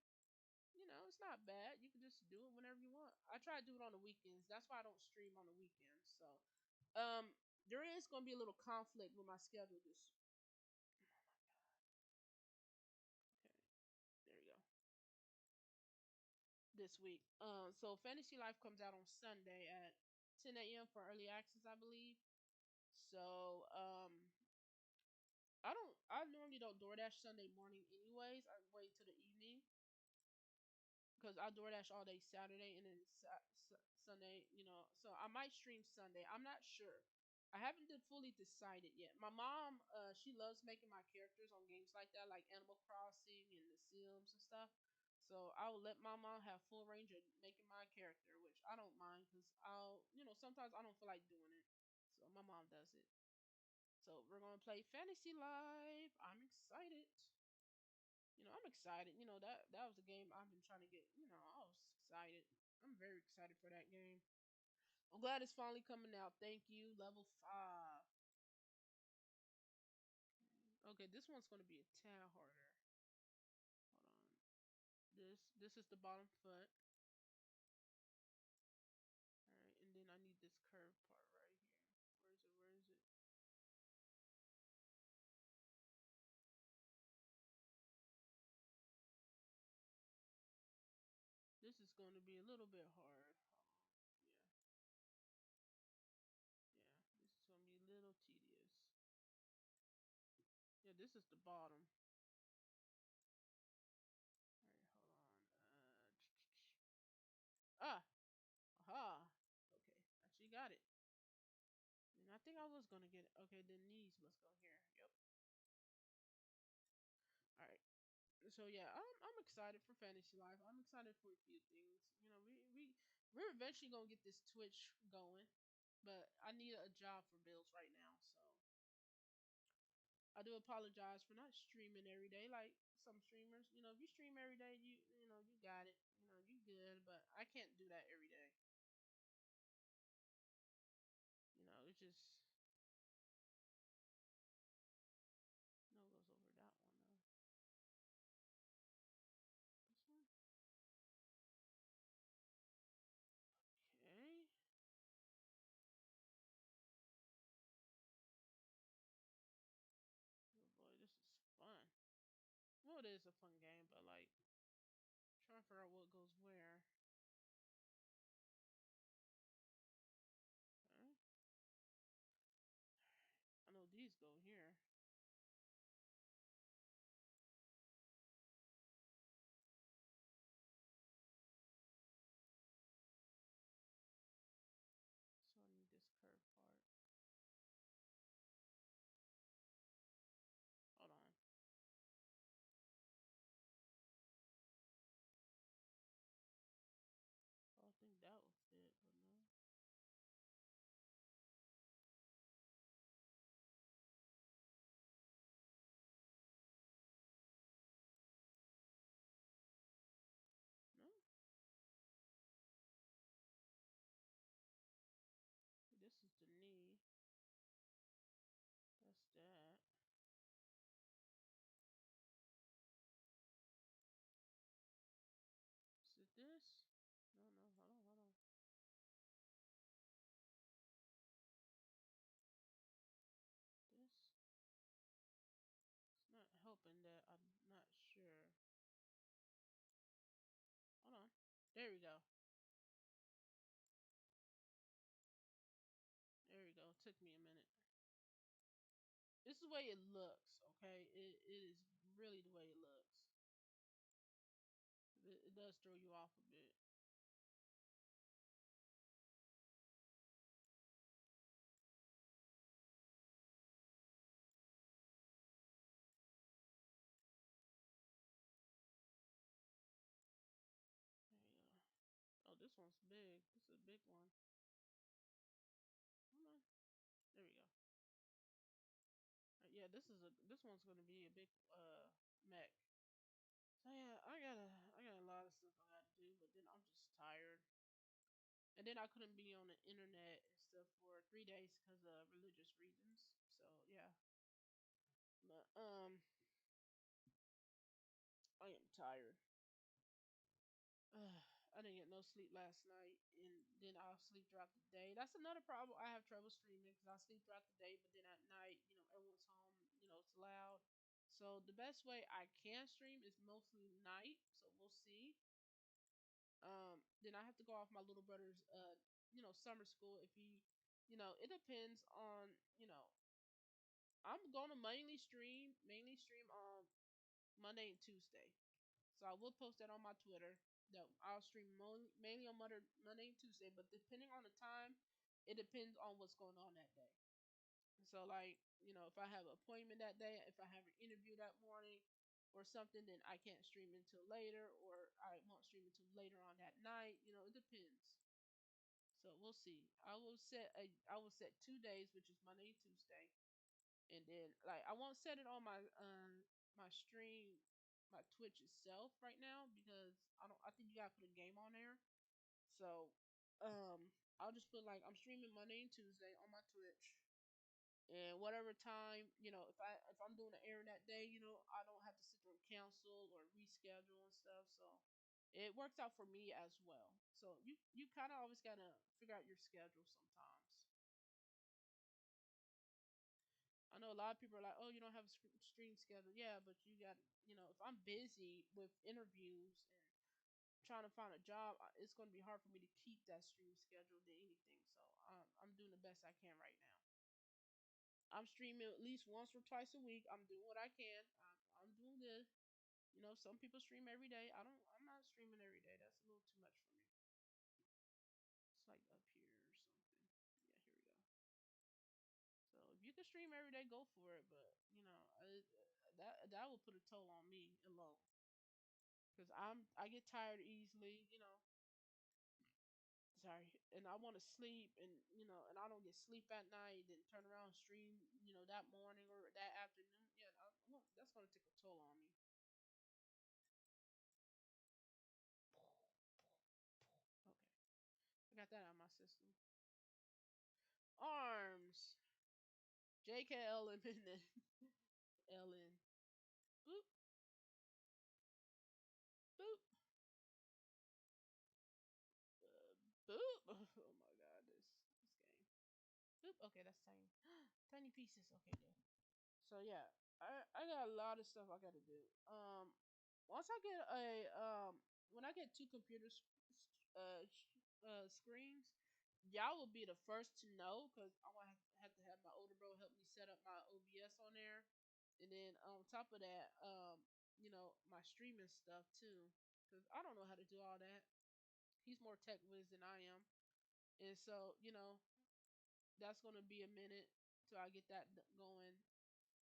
It's not bad. You can just do it whenever you want. I try to do it on the weekends. That's why I don't stream on the weekends. So, um, there is going to be a little conflict with my schedule this. Okay, there you go. This week. So Fantasy Life comes out on Sunday at 10 a.m. for early access, I believe. So, I normally don't DoorDash Sunday morning anyways. I wait till the evening because I DoorDash all day Saturday and then Sunday. So I might stream Sunday. I'm not sure. I haven't fully decided yet. My mom, she loves making my characters on games like that, like Animal Crossing and The Sims and stuff. So I will let my mom have full range of making my character, which I don't mind because sometimes I don't feel like doing it. So my mom does it. So we're gonna play Fantasy Life. I'm excited. I'm excited. That was a game I've been trying to get. I was excited. I'm very excited for that game. I'm glad it's finally coming out. Thank you. Level 5. Okay, this one's gonna be a tad harder. Hold on. This is the bottom foot. Alright, and then I need this curved part right here. Where is it? Where is it? This is going to be a little bit hard. Yeah, yeah. This is going to be a little tedious. Yeah, this is the bottom. Alright, hold on. Ah! Aha! Okay, actually got it. And I think I was going to get it. Okay, then these must go here. Yep. Alright. So yeah, I'm excited for Fantasy Life. I'm excited for a few things. You know, we're eventually gonna get this Twitch going, but I need a job for bills right now. So I do apologize for not streaming every day like some streamers. You know, if you stream every day, you got it. You know, you good. But I can't do that every day. You know, it's just no goes over that one though. This one, okay. Oh boy, this is fun. Well, it is a fun game, but like trying to figure out what goes where. Okay. I know these go here. So I need this curved part. Hold on. Oh, I think that will fit, but no. No? This is the knee. That's that. Is it this? No, no, hold on, hold on. This? It's not helping that I'm not sure. Hold on. There we go. There we go. It took me a minute. This is the way it looks, okay? It is really the way it looks. It does throw you off a bit. There you go. Oh, this one's big. This is a big one. Hold on. There we go. Yeah, this one's gonna be a big mech. So yeah, I got a lot of stuff I gotta do, but then I'm just tired. And then I couldn't be on the internet and stuff for 3 days because of religious reasons. So yeah, but I am tired. I didn't get no sleep last night, and then I'll sleep throughout the day. That's another problem. I have trouble streaming because I sleep throughout the day, but then at night, everyone's home. It's loud. So the best way I can stream is mostly night. So we'll see. Then I have to go off my little brother's summer school if he, it depends on, I'm gonna mainly stream on Monday and Tuesday. So I will post that on my Twitter. That I'll stream mainly on Monday and Tuesday, but depending on the time, it depends on what's going on that day. So like, if I have an appointment that day, if I have an interview that morning or something, then I can't stream until later, or I won't stream until later on that night. It depends. So we'll see. I will set 2 days, which is Monday and Tuesday, and then like I won't set it on my stream, my Twitch itself right now because I think you gotta put a game on there. So I'll just put like I'm streaming Monday and Tuesday on my Twitch, and whatever time if I'm doing an errand that day, I don't have to sit there and cancel or reschedule and stuff. So it works out for me as well. So you kind of always gotta figure out your schedule sometimes. I know a lot of people are like, oh, you don't have a stream schedule. Yeah, but you got, if I'm busy with interviews and trying to find a job, it's going to be hard for me to keep that stream schedule than anything. So I'm doing the best I can right now. I'm streaming at least once or twice a week. I'm doing what I can. I'm doing good. Some people stream every day. I don't. I'm not streaming every day. That's a little too much for me. It's like up here or something. Yeah, here we go. So if you can stream every day, go for it. But that will put a toll on me alone because I get tired easily. Sorry, and I want to sleep, and I don't get sleep at night. Then turn around and stream, that morning or that afternoon. Yeah, that's gonna take a toll on me. Okay, I got that out of my system. Arms, JKL and then LN. Boop boop boop. Oh my god, this game. Boop. Okay, that's tiny. Tiny pieces. Okay, good. So yeah, I got a lot of stuff I got to do. Once I get when I get two computers, screens, y'all will be the first to know because I want to have my older bro help me set up my OBS on there, and then on top of that, my streaming stuff too, because I don't know how to do all that. He's more tech whiz than I am, and so that's gonna be a minute till I get that going,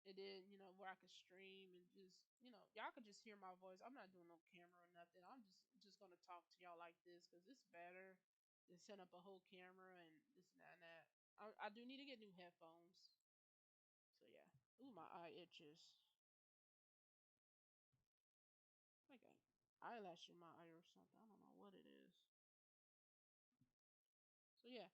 and then where I could stream and just y'all could just hear my voice. I'm not doing no camera or nothing. I'm just gonna talk to y'all like this because it's better than set up a whole camera and this and that and that. I do need to get new headphones. So yeah. Ooh, my eye itches. Like an eyelash in my eye or something. I don't know what it is. So yeah.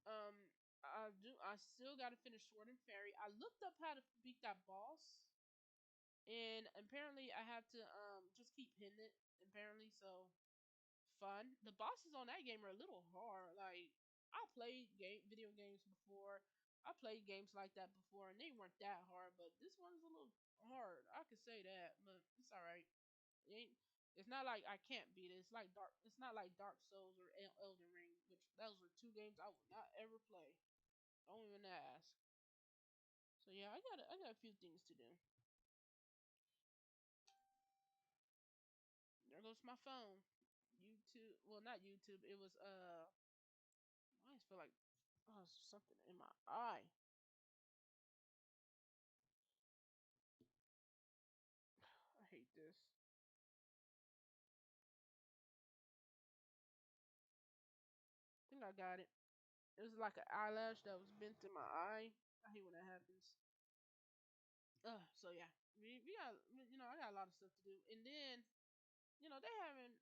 Um, I still got to finish Sword and Fairy. I looked up how to beat that boss, and apparently I have to just keep hitting it. Apparently, so fun. The bosses on that game are a little hard. Like I played video games before. I played games like that before, and they weren't that hard. But this one's a little hard. I could say that, but it's all right. It ain't. It's not like I can't beat it. It's like Dark. It's not like Dark Souls or Elden Ring, which those are two games I would not ever play. Don't even ask. So yeah, I got a few things to do. There goes my phone. YouTube. Well, not YouTube. It was I just feel like something in my eye. I hate this. I think I got it. It was like an eyelash that was bent in my eye. I hate when that happens. So yeah, we got I got a lot of stuff to do, and then they haven't.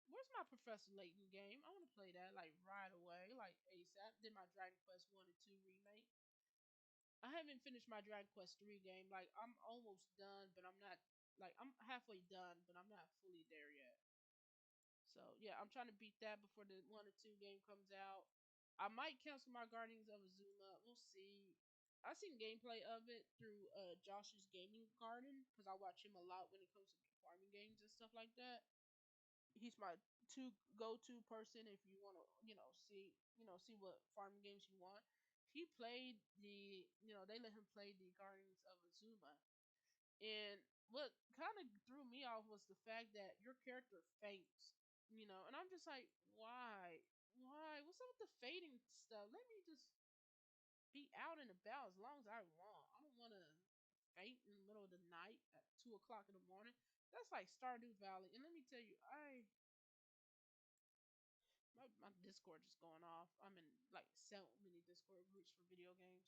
Where's my Professor Layton game? I want to play that like right away, like ASAP. Did my Dragon Quest 1 and 2 remake. I haven't finished my Dragon Quest 3 game. Like I'm almost done, but I'm not. Like I'm halfway done, but I'm not fully there yet. So yeah, I'm trying to beat that before the 1 or 2 game comes out. I might cancel my Guardians of Azuma. We'll see. I seen gameplay of it through Josh's Gaming Garden because I watch him a lot when it comes to farming games and stuff like that. He's my to go to person if you want to see what farming games you want. He played they let him play the Guardians of Azuma, and what kind of threw me off was the fact that your character faints, and I'm just like, why? What's up with the fading stuff? Let me just be out and about as long as I want. I don't want to faint in the middle of the night at 2 o'clock in the morning. That's like Stardew Valley, and let me tell you, my Discord is going off. I'm in like so many Discord groups for video games,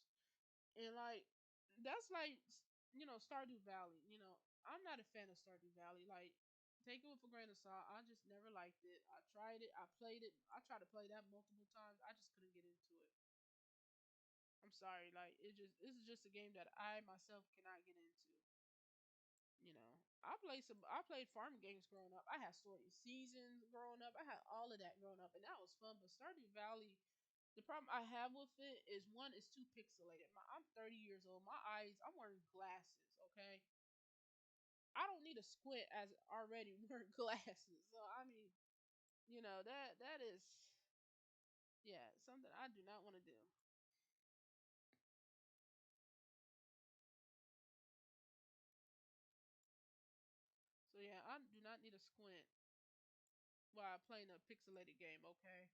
and like that's like Stardew Valley. I'm not a fan of Stardew Valley. Like take it with a grain of salt. I just never liked it. I tried it. I played it. I tried to play that multiple times. I just couldn't get into it. I'm sorry. Like it just this is just a game that I myself cannot get into. I played farming games growing up. I had story seasons growing up. I had all of that growing up, and that was fun. But Stardew Valley, the problem I have with it is one, it's too pixelated. I'm 30 years old. My eyes, I'm wearing glasses. Okay, I don't need a squint as already wearing glasses. So I mean, that is yeah something I do not want to do. So yeah, I do not need a squint while playing a pixelated game. Okay.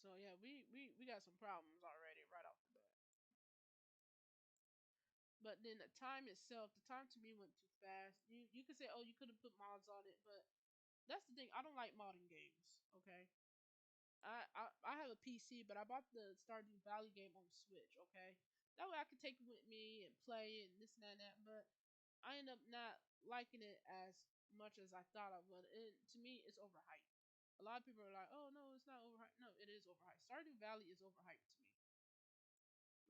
So yeah, we got some problems already right off the bat. But then the time itself, the time to me went too fast. You could say, oh, you could have put mods on it, but that's the thing. I don't like modding games. Okay, I have a PC, but I bought the Stardew Valley game on Switch. Okay, that way I could take it with me and play and this and that and that. But I end up not liking it as much as I thought I would. And to me, it's overhyped. A lot of people are like, oh no, it's not overhyped. No, it is overhyped. Stardew Valley is overhyped to me.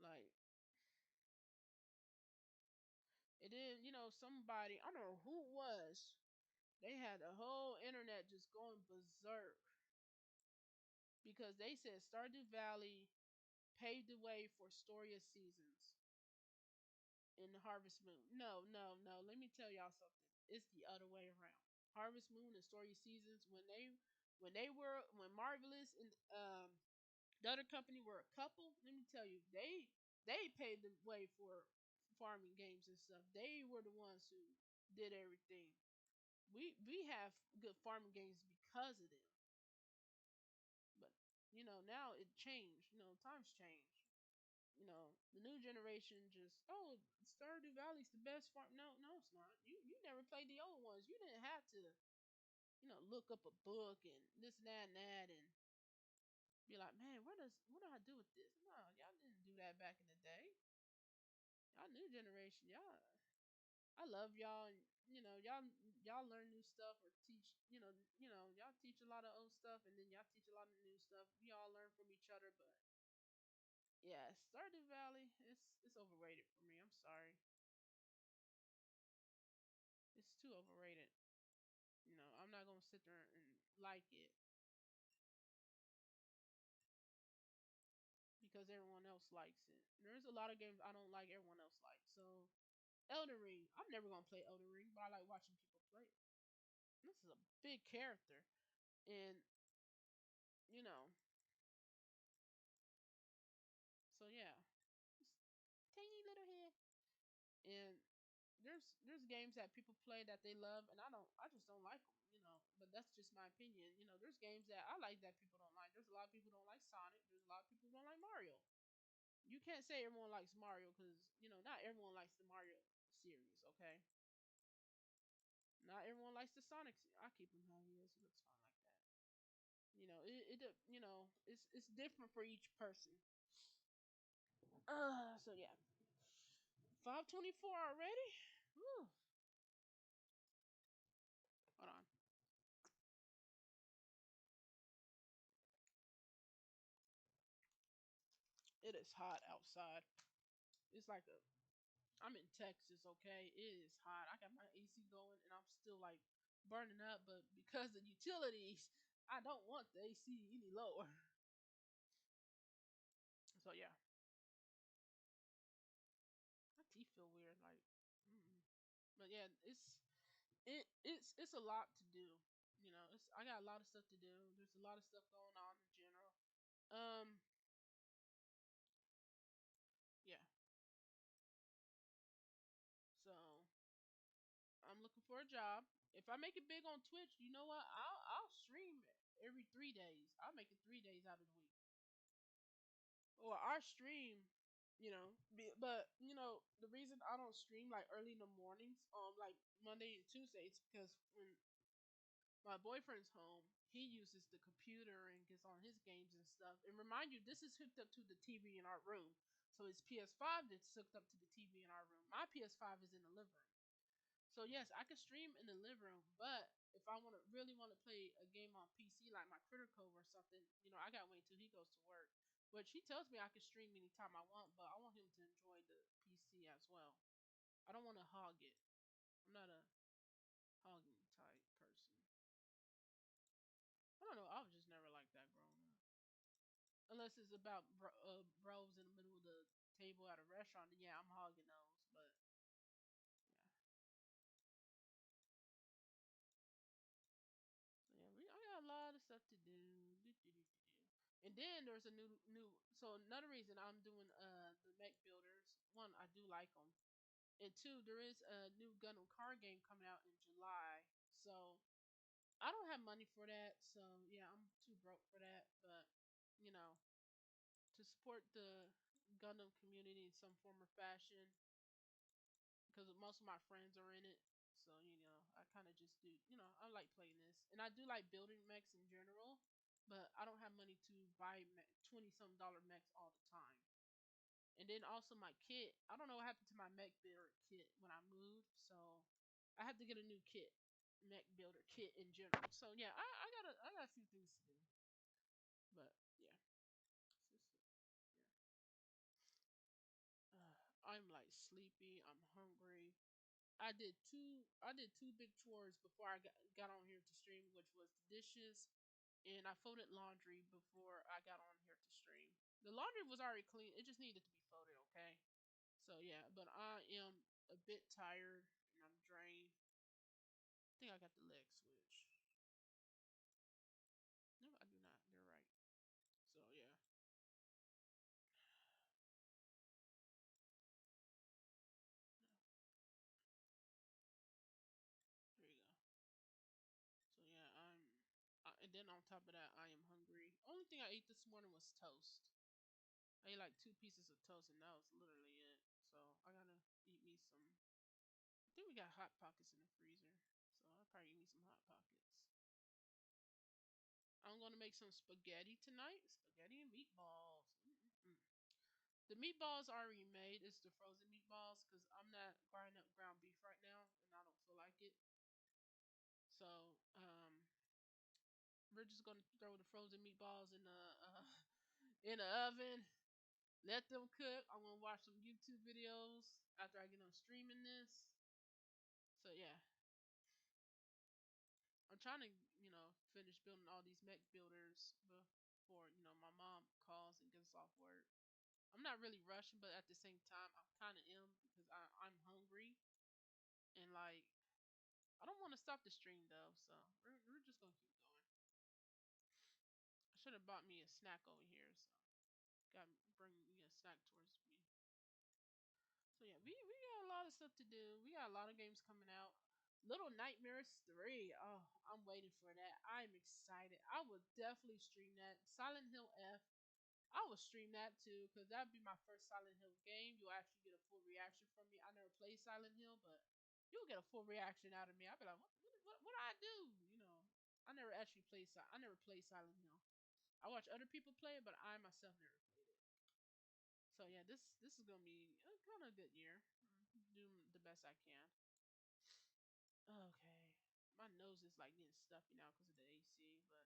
Like it did, somebody, I don't know who it was. They had the whole internet just going berserk because they said Stardew Valley paved the way for Story of Seasons in Harvest Moon. No, no, no. Let me tell y'all something. It's the other way around. Harvest Moon and Story of Seasons when Marvelous and the other company were a couple. Let me tell you, they paved the way for farming games and stuff. They were the ones who did everything. We have good farming games because of them. But now it changed. Times change. The new generation just Stardew Valley's the best farm. No, no, it's not. You never played the old ones. You didn't have to look up a book and this and that and that and be like, man, what do I do with this? No, y'all didn't do that back in the day. Y'all new generation, I love y'all. And, y'all learn new stuff or teach. Y'all teach a lot of old stuff, and then y'all teach a lot of new stuff. We all learn from each other, but yeah, Stardew Valley, it's overrated for me. I'm sorry, it's too overrated. I'm not gonna sit there and like it because everyone else likes it. There's a lot of games I don't like. Everyone else likes. So Elden Ring, I'm never gonna play Elden Ring, but I like watching people play it. This is a big character, and you know, so yeah, it's tiny little head. And there's games that people play that they love, and I just don't like them. But that's just my opinion. There's games that I like that people don't like. There's a lot of people who don't like Sonic. There's a lot of people who don't like Mario. You can't say everyone likes Mario because not everyone likes the Mario series. Okay, not everyone likes the Sonic. I keep him how he is. He looks fine like that. It's different for each person. So yeah, 5:24 already. Whew. Hold on. It is hot outside. It's like I'm in Texas, okay? It is hot. I got my AC going and I'm still like burning up, but because of utilities, I don't want the AC any lower. So yeah, my teeth feel weird, like, but yeah, it's a lot to do. It's I got a lot of stuff to do. There's a lot of stuff going on in general. Um, yeah. So I'm looking for a job. If I make it big on Twitch, you know what? I'll stream every 3 days. I'll make it 3 days out of the week. Or our stream, but the reason I don't stream like early in the mornings, like Monday and Tuesdays, because when my boyfriend's home, he uses the computer and gets on his games and stuff. And remind you, this is hooked up to the TV in our room. So his PS5 that's hooked up to the TV in our room. My PS5 is in the living room. So yes, I can stream in the living room, but if I want to really want to play a game on PC like my Critter Cove or something, I gotta wait until he goes to work. Which he tells me I can stream anytime I want, but I want him to enjoy the PC as well. I don't want to hog it. I'm not a hogging type person. I don't know. I was just never like that growing up. Unless it's about bros in the middle of the table at a restaurant, then yeah, I'm hogging those. But yeah, so yeah, I got a lot of stuff to do. And then there's a new. So another reason I'm doing the mech builders. One, I do like them, and two, there is a new Gundam card game coming out in July. So I don't have money for that. So yeah, I'm too broke for that. But you know, to support the Gundam community in some form or fashion, because most of my friends are in it. So I kind of just do. I like playing this, and I do like building mechs in general. But I don't have money to buy 20 some dollar mechs all the time. And then also my kit. I don't know what happened to my mech builder kit when I moved, so I have to get a new kit, mech builder kit in general. So yeah, I got a few things to do. But yeah, yeah. I'm like sleepy. I'm hungry. I did two big chores before I got on here to stream, which was the dishes, and I folded laundry before I got on here to stream. The laundry was already clean; it just needed to be folded. Okay, so yeah, but I am a bit tired and I'm drained. I think I got the leg switch. No, I do not. They're right. So yeah, no, there you go. So yeah, and then on top of that, I am hungry. Only thing I ate this morning was toast. I ate like two pieces of toast, and that was literally it. So I gotta eat me some. I think we got hot pockets in the freezer, so I'll probably eat me some hot pockets. I'm gonna make some spaghetti tonight. Spaghetti and meatballs. Mm-mm-mm. The meatballs already made. It's the frozen meatballs because I'm not grinding up ground beef right now, and I don't feel like it. So we're just gonna throw the frozen meatballs in the in the oven. Let them cook. I'm gonna watch some YouTube videos after I get on streaming this. So yeah, I'm trying to finish building all these mech builders before my mom calls and gets off work. I'm not really rushing, but at the same time, I kind of am because I'm hungry and like I don't want to stop the stream though. So we're just gonna keep going. I should have bought me a snack over here. So got to bring me a snack towards me. So yeah, we got a lot of stuff to do. We got a lot of games coming out. Little Nightmares 3. Oh, I'm waiting for that. I'm excited. I will definitely stream that. Silent Hill F. I will stream that too, because that'd be my first Silent Hill game. You'll actually get a full reaction from me. I never played Silent Hill, but you'll get a full reaction out of me. I'll be like, what I do? I never played Silent Hill. I watch other people play it, but I myself never played it. So yeah, this is gonna be a kind of good year. Doing the best I can. Okay, my nose is like getting stuffy now because of the AC, but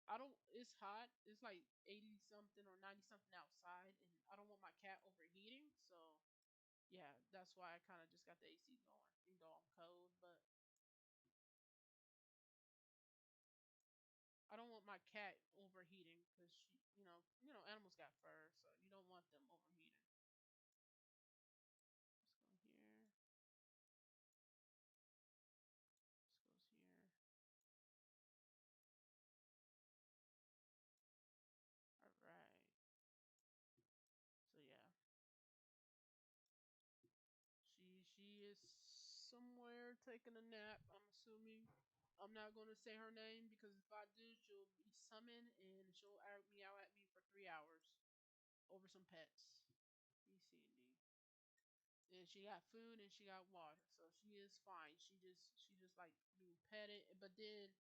I don't. It's hot. It's like 80 something or 90 something outside, and I don't want my cat overheating. So yeah, that's why I kind of just got the AC going, even though I'm cold. But I don't want my cat overheating because animals got fur, so you don't want them overheating. Let's go here. This goes here. All right. So yeah, she is somewhere taking a nap. I'm assuming. I'm not gonna say her name because if I do, she'll be summoned and she'll meow at me for 3 hours over some pets. B, C, and D. And she got food and she got water, so she is fine. She just like being petted, but then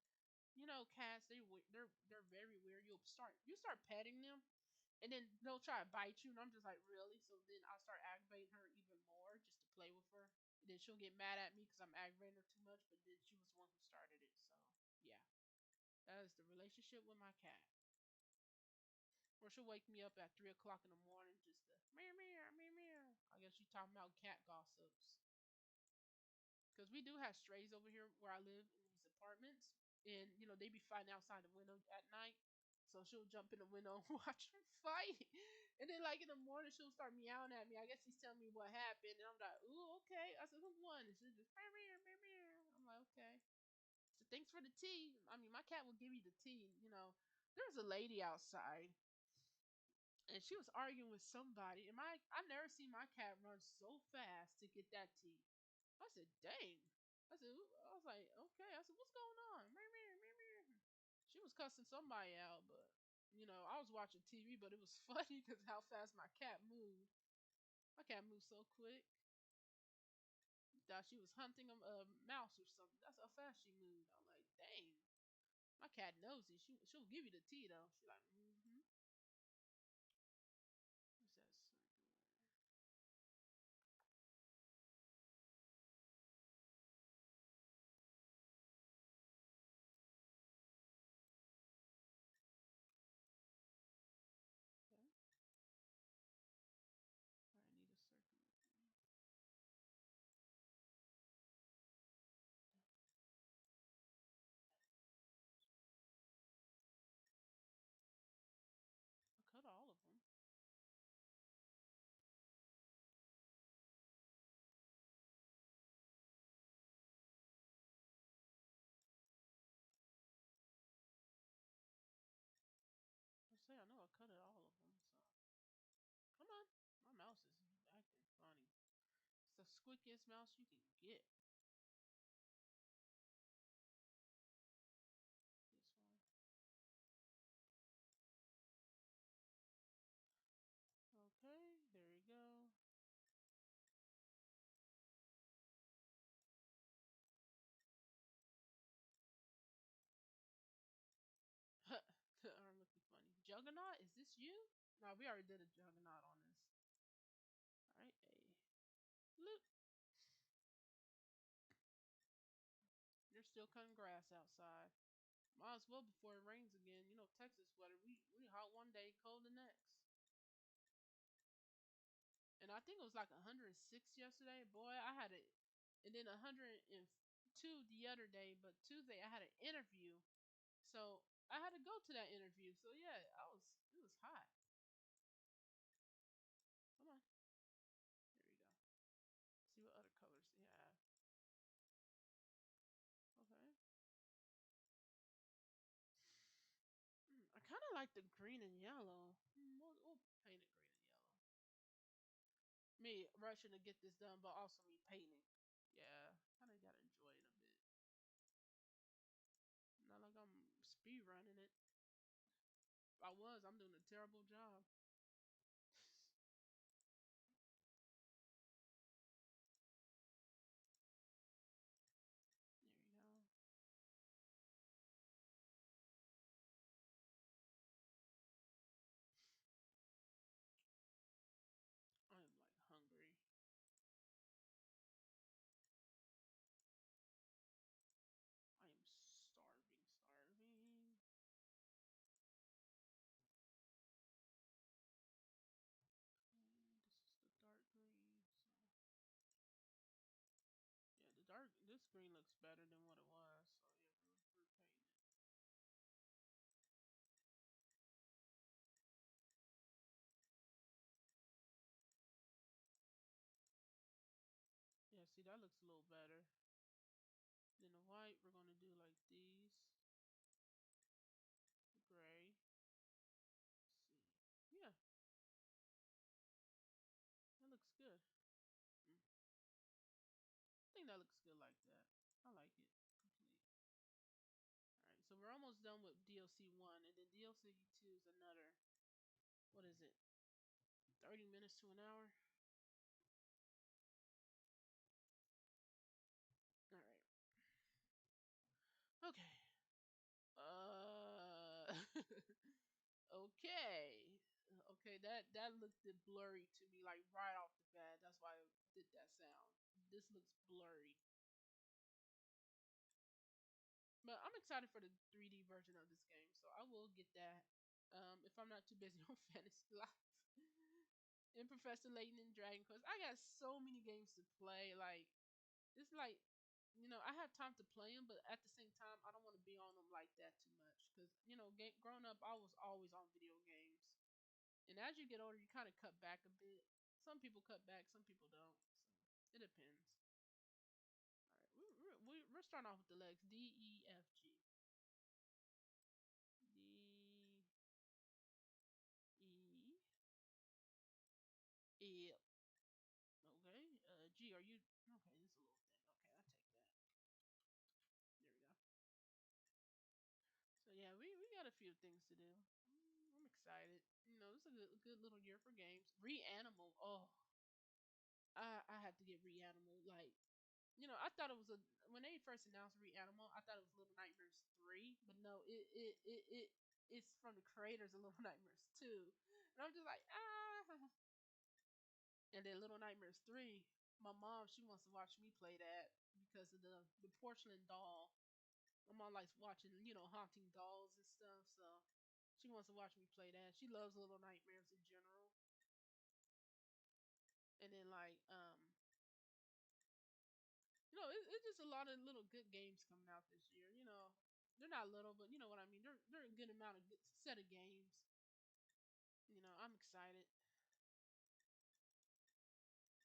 cats they're very weird. You start petting them, and then they'll try to bite you, and I'm just like really. So then I start aggravating her even more just to play with her. Then she'll get mad at me because I'm aggravating her too much, but then she was the one who started it. So yeah, that is the relationship with my cat. Or she'll wake me up at 3 o'clock in the morning just to meow meow meow meow. I guess she's talking about cat gossips. Because we do have strays over here where I live in these apartments, and they be fighting outside the window at night. So she'll jump in the window and watch them fight, and then like in the morning she'll start meowing at me. I guess she's telling me what happened, and I'm like, "Ooh, okay." I said, "Who won?" And she's just meow meow meow meow. I'm like, "Okay." So thanks for the tea. I mean, my cat will give you the tea. There's a lady outside, and she was arguing with somebody, and I never seen my cat run so fast to get that tea. I said, dang. I was like, okay. I said, what's going on? Meow, meow, meow, meow. She was cussing somebody out, but I was watching TV, but it was funny because how fast my cat moved. My cat moved so quick. Thought she was hunting a mouse or something. That's how fast she moved. I'm like, dang. My cat knows it. She'll give you the tea though. She's like, mm-hmm. What's that circular? Okay. I need a circular thing. I cut all of them. I say I know I cut it all of them. So come on, my mouse is acting funny. It's the squeakiest mouse you can get. This one. Okay, there you go. I'm looking funny. Juggernaut, is this you? No, we already did a Juggernaut on this. All right, hey, look, you're still cutting grass outside. Might as well before it rains again. Texas weather. We hot one day, cold the next. And I think it was like 106 yesterday. Boy, I had it, and then 102 the other day. But Tuesday I had an interview, so I had to go to that interview. So yeah, it was hot. Come on, there we go. See what other colors they have. Okay. I kind of like the green and yellow. We'll paint it green and yellow. Me rushing to get this done, but also me painting. Yeah, kind of gotta enjoy it a bit. Not like I'm speed running it. If I was, I'm doing a terrible job. There you go. I am like hungry. I am starving, starving. Okay, this is the dark green. So yeah, this green looks better than what it was. So yeah, we're painting it. Yeah, see that looks a little better. Then the white, we're gonna do like these. Gray. Let's see. Yeah, that looks good. I think that looks good like that. I like it. Complete. Alright, so we're almost done with DLC 1, and then DLC 2 is another, what is it, 30 minutes to an hour? Alright. Okay. Uh. Okay. Okay, that looked blurry to me, like right off the bat. That's why I did that sound. this looks blurry. But I'm excited for the 3D version of this game, so I will get that. If I'm not too busy on Fantasy Life and Professor Layton and Dragon Quest, I got so many games to play. Like it's like, I have time to play them, but at the same time, I don't want to be on them like that too much. Because growing up, I was always on video games, and as you get older, you kind of cut back a bit. Some people cut back, some people don't. So it depends. All right, we're starting off with the legs. D E F G. D E E. Okay. G. Are you okay? This is a little thing. Okay, I take that. There we go. So yeah, we got a few things to do. I'm excited. This is a good little year for games. Reanimal. Oh, I had to get Reanimal. Like, I thought it was when they first announced Reanimal, I thought it was Little Nightmares 3, but no, it's from the creators of Little Nightmares 2. And I'm just like, ah. And then Little Nightmares 3, my mom, she wants to watch me play that because of the porcelain doll. My mom likes watching, haunting dolls and stuff, so she wants to watch me play that. She loves Little Nightmares in general. And then like it's just a lot of little good games coming out this year. They're not little, but you know what I mean. They're a good amount of good set of games. I'm excited.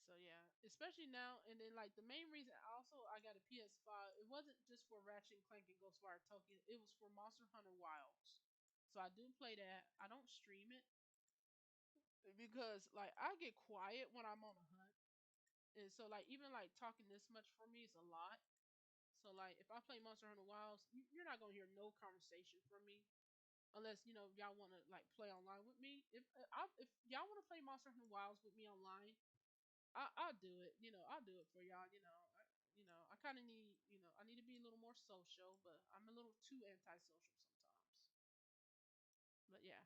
So yeah, especially now, and then like the main reason also I got a PS5, it wasn't just for Ratchet and Clank and Ghostwire Tokyo, it was for Monster Hunter Wilds. So I do play that. I don't stream it because like I get quiet when I'm on a hunt, and so like even like talking this much for me is a lot. So like if I play Monster Hunter Wilds, you're not gonna hear no conversation from me unless y'all want to like play online with me. If y'all want to play Monster Hunter Wilds with me online, I'll do it. I'll do it for y'all. I kind of need, I need to be a little more social, but I'm a little too antisocial sometimes. But yeah,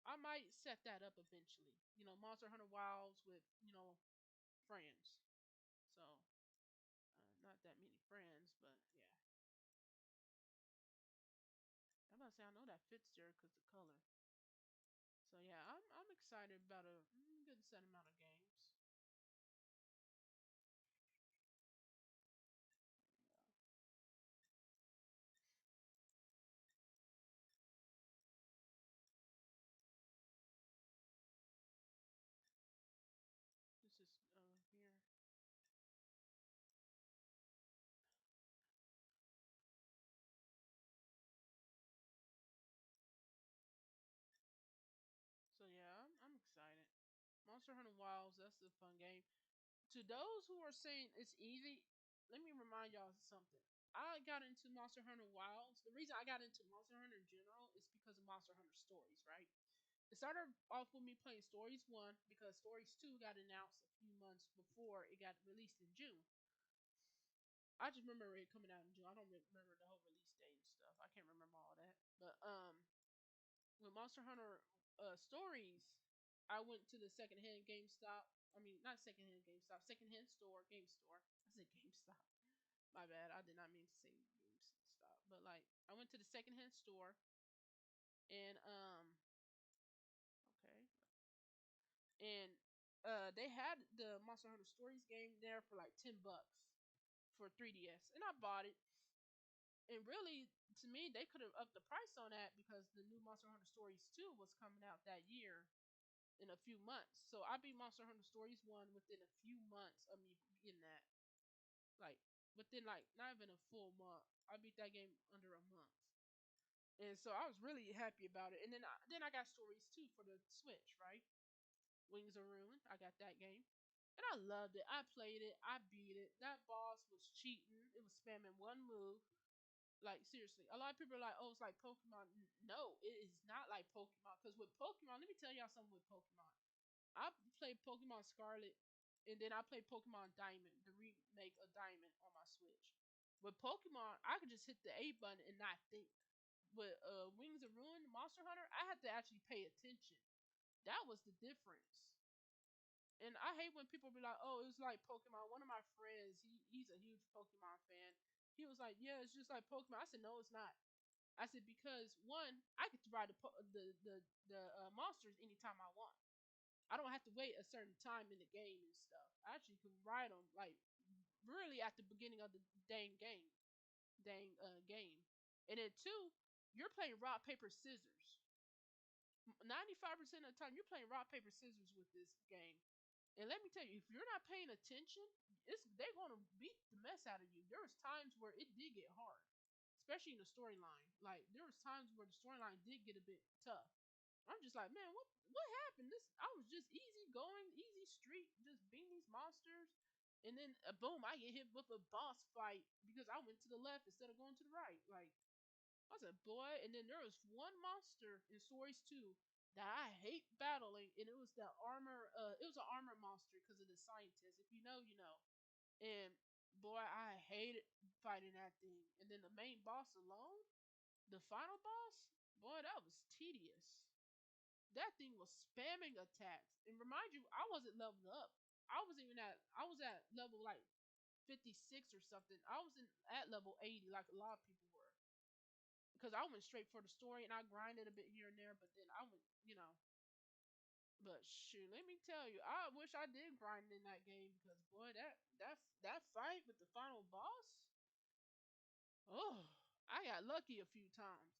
I might set that up eventually. Monster Hunter Wilds with friends. So not that many friends, but yeah. I'm about to say I know that fits there because the color. So yeah, I'm excited about a good set amount of games. Yeah. This is here. So yeah, I'm excited. Monster Hunter Wilds, that's a fun game. To those who are saying it's easy, let me remind y'all of something. I got into Monster Hunter Wilds. The reason I got into Monster Hunter in general is because of Monster Hunter Stories, right? It started off with me playing Stories 1 because Stories 2 got announced a few months before it got released in June. I just remember it coming out in June. I don't remember the whole release date and stuff. I can't remember all that. But with Monster Hunter Stories, I went to the secondhand GameStop. I mean, not secondhand GameStop, secondhand store, game store. I said GameStop. My bad. I did not mean to say GameStop. But like, I went to the secondhand store and okay, and they had the Monster Hunter Stories game there for like $10 for 3DS, and I bought it. And really, to me, they could have upped the price on that because the new Monster Hunter Stories 2 was coming out that year in a few months. So I beat Monster Hunter Stories 1 within a few months of me getting that. Like, within, like, not even a full month. I beat that game under a month. And so I was really happy about it. And then I got Stories 2 for the Switch, right? Wings of Ruin. I got that game. And I loved it. I played it. I beat it. That boss was cheating. It was spamming one move. Like seriously, a lot of people are like, "Oh, it's like Pokemon." No, it is not like Pokemon. Because with Pokemon, let me tell y'all something with Pokemon. I played Pokemon Scarlet, and then I played Pokemon Diamond, the remake of Diamond on my Switch. With Pokemon, I could just hit the A button and not think. With Wings of Ruin, Monster Hunter, I had to actually pay attention. That was the difference. And I hate when people be like, "Oh, it was like Pokemon." One of my friends, he's a huge Pokemon fan. He was like, "Yeah, it's just like Pokemon." I said, "No, it's not." I said because one, I get to ride the monsters anytime I want. I don't have to wait a certain time in the game and stuff. I actually can ride them like really at the beginning of the game. And then two, you're playing rock paper scissors. 95% of the time, you're playing rock paper scissors with this game. And let me tell you, if you're not paying attention, they're gonna beat the mess out of you. There was times where it did get hard, especially in the storyline. Like there was times where the storyline did get a bit tough. I'm just like, man, what happened? This I was just easy going, easy street, just beating these monsters, and then boom, I get hit with a boss fight because I went to the left instead of going to the right. Like I said, boy, and then there was one monster in Stories 2 that I hate battling, and it was the armor. It was an armor monster because of the scientist. If you know, you know. And boy, I hated fighting that thing. And then the main boss alone, the final boss, boy, that was tedious. That thing was spamming attacks. And remind you, I wasn't leveled up. I was at level like 56 or something. I wasn't at level 80 like a lot of people were. Because I went straight for the story and I grinded a bit here and there, but then I went, you know. But shoot, let me tell you, I wish I did grind in that game because boy, that fight with the final boss, oh, I got lucky a few times.